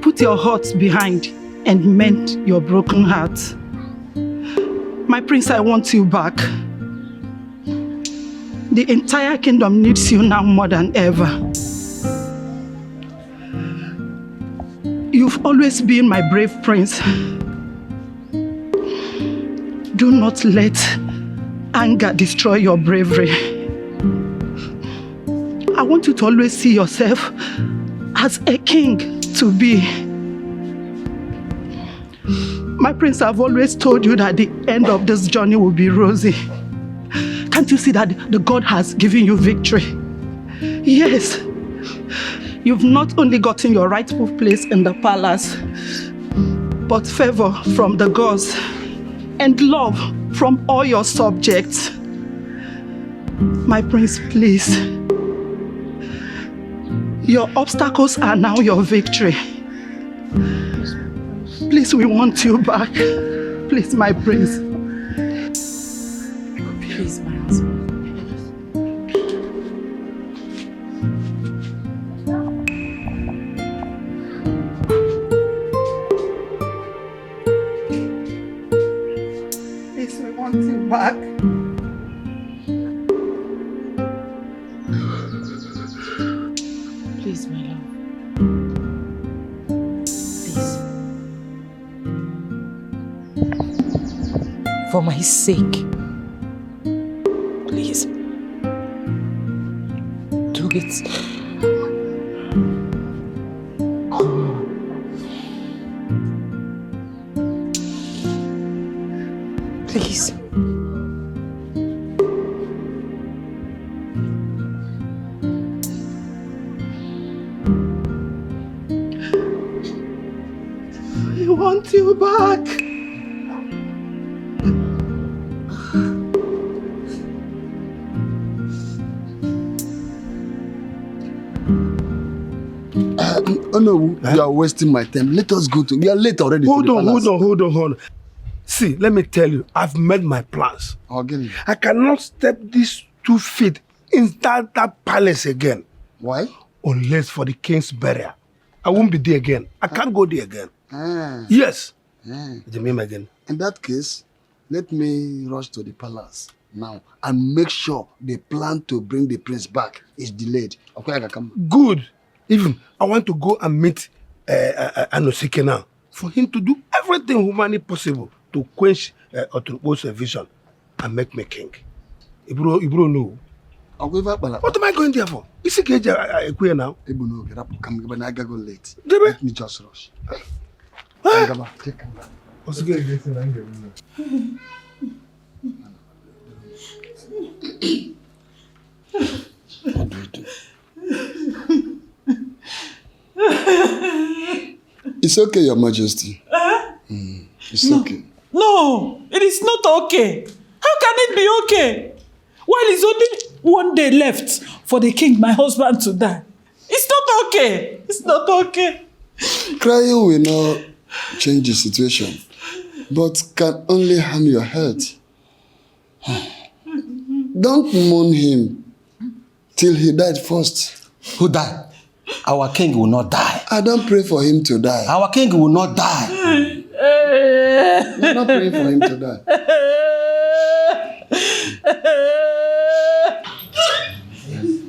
put your heart behind and mend your broken heart. My prince, I want you back. The entire kingdom needs you now more than ever. You've always been my brave prince. Do not let anger destroy your bravery. I want you to always see yourself as a king to be. My prince, I've always told you that the end of this journey will be rosy. Can't you see that the God has given you victory? Yes. You've not only gotten your rightful place in the palace, but favor from the gods and love from all your subjects. My prince, please. Your obstacles are now your victory. Please, we want you back. Please, my prince. Please, my husband. Please, we want you back. Please, my love. Please. For my sake. Please. Do it. Please. I want you back. Oh no, you are wasting my time. Let us go to. We are late already. Hold on. See, let me tell you, I've made my plans. I cannot step these 2 feet inside that palace again. Why? Unless for the king's burial. I won't be there again. I can't go there again. Yes. Again. In that case, let me rush to the palace now and make sure the plan to bring the prince back is delayed. Okay, I can come. Good. Even I want to go and meet Anosike now for him to do everything humanly possible to quench Oturbo's vision and make me king. Ibro know. What am I going there for? Is it queer now? Ibu get up, come, but I go late. Let me just rush. What's good? What do we do? It's okay, Your Majesty. It's okay. No, it is not okay. How can it be okay? While it's only 1 day left for the king, my husband, to die. It's not okay. It's not okay. Crying will not change the situation, but can only harm your health. Don't mourn him till he died first. Who died? Our king will not die. I don't pray for him to die. Our king will not die. I'm not praying for him to die.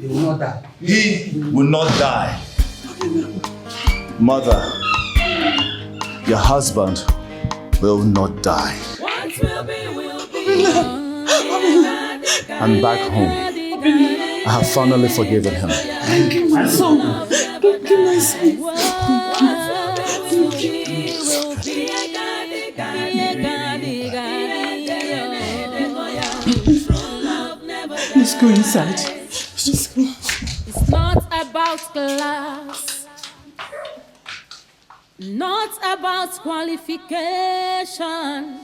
He will not die. He will not die. Mother, your husband will not die. I'm back home. I have finally forgiven him. Thank you, my son. Thank you, my son. Let's go inside. Let's go. It's not about class, not about qualification.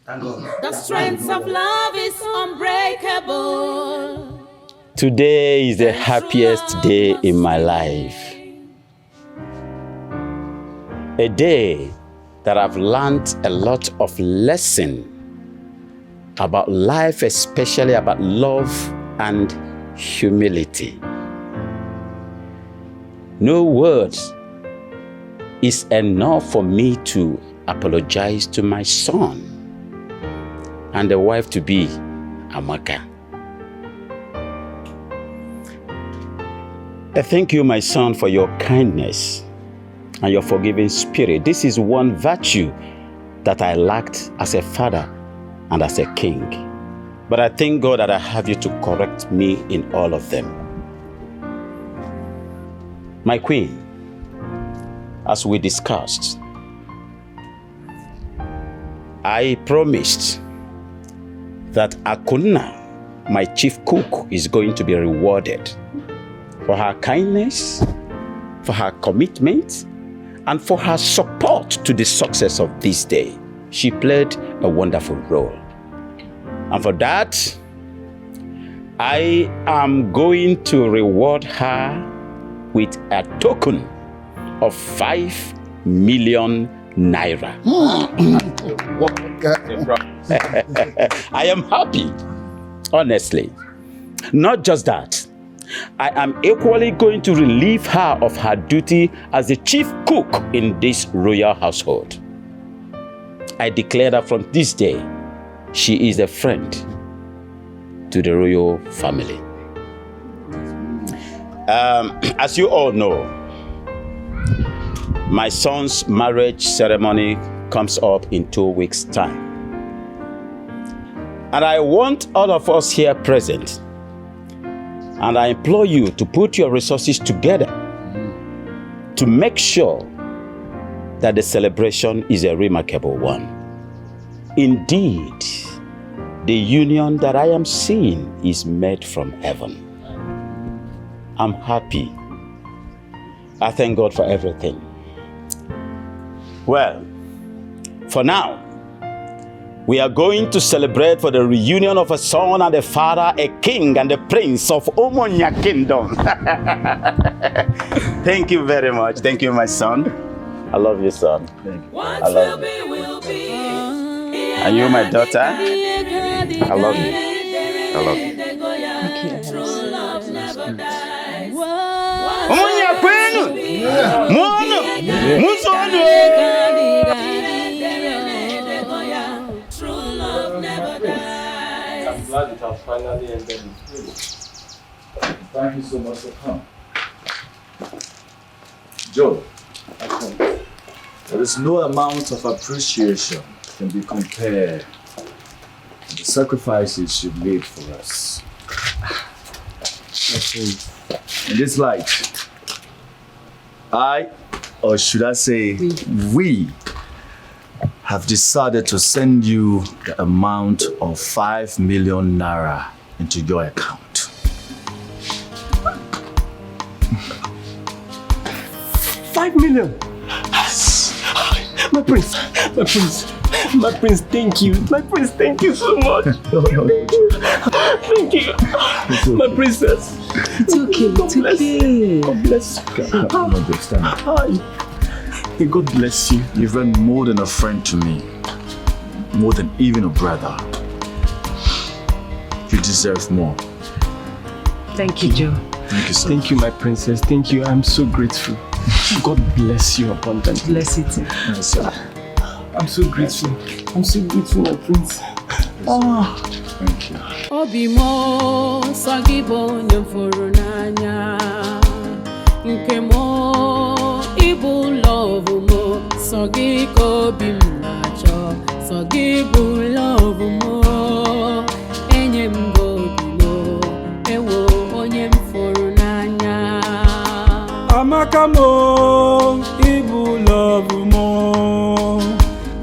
Thank God. The strength of love is unbreakable. Today is the happiest day in my life. A day that I've learned a lot of lesson about life, especially about love and humility. No words is enough for me to apologize to my son and the wife-to-be, Amaka. I thank you, my son, for your kindness and your forgiving spirit. This is one virtue that I lacked as a father and as a king. But I thank God that I have you to correct me in all of them. My queen, as we discussed, I promised that Akuna, my chief cook, is going to be rewarded for her kindness, for her commitment, and for her support to the success of this day. She played a wonderful role. And for that, I am going to reward her with a token of 5 million naira. I am happy, honestly. Not just that, I am equally going to relieve her of her duty as the chief cook in this royal household. I declare that from this day, she is a friend to the royal family. As you all know, my son's marriage ceremony comes up in 2 weeks' time. And I want all of us here present, and I implore you to put your resources together to make sure that the celebration is a remarkable one. Indeed, the union that I am seeing is made from heaven. I'm happy. I thank God for everything. Well, for now, we are going to celebrate for the reunion of a son and a father, a king and a prince of Omonia Kingdom. Thank you very much. Thank you, my son. I love you, son. I love you. And you, my daughter, I love you. I love you. Omonia Kwenu! Mono! Musono! I'm glad it has finally ended this video. Thank you so much for coming. Joe, there is no amount of appreciation can be compared to the sacrifices you made for us. In this light, I, or should I say, we have decided to send you the amount of 5 million naira into your account. 5 million? My prince, my prince, my prince, thank you. My prince, thank you so much. Thank you. My princess. It's okay, God bless you. God bless you. Hi. God bless you. You've been more than a friend to me. More than even a brother. You deserve more. Thank you, Joe. Thank you, sir. Thank you, my princess. Thank you. I'm so grateful. God bless you abundantly. Bless you too. Yes, sir. I'm so grateful. I'm so grateful, my prince. Oh. Thank you. Obimo sagibo nyamfuru nanya nkemo ibu love mo sagiko bimnacho sagibu love mo enyembo bimo ewo onyemfuru nanya Amaka mo ibu love mo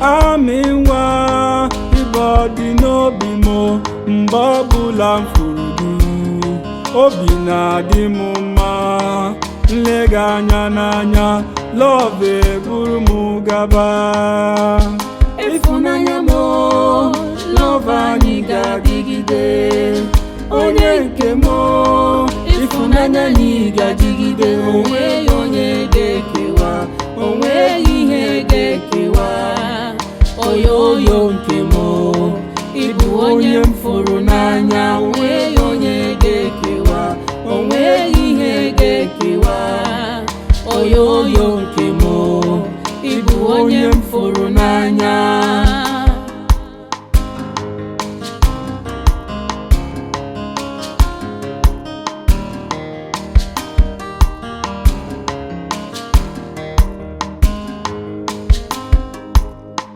aminwa ibodi no bimo mbabula mfurudu obi na-adị m mma nlega anya n'anya love buru m gaba ịfụnanya m love anyị ga-adịgide onye nke m ịfụnanya anyị ga-adịgide onweghị onye ga-ekewa onweghị ihe ga-ekewa oyoyo nke m ịbụ onye m fụrụ n'anya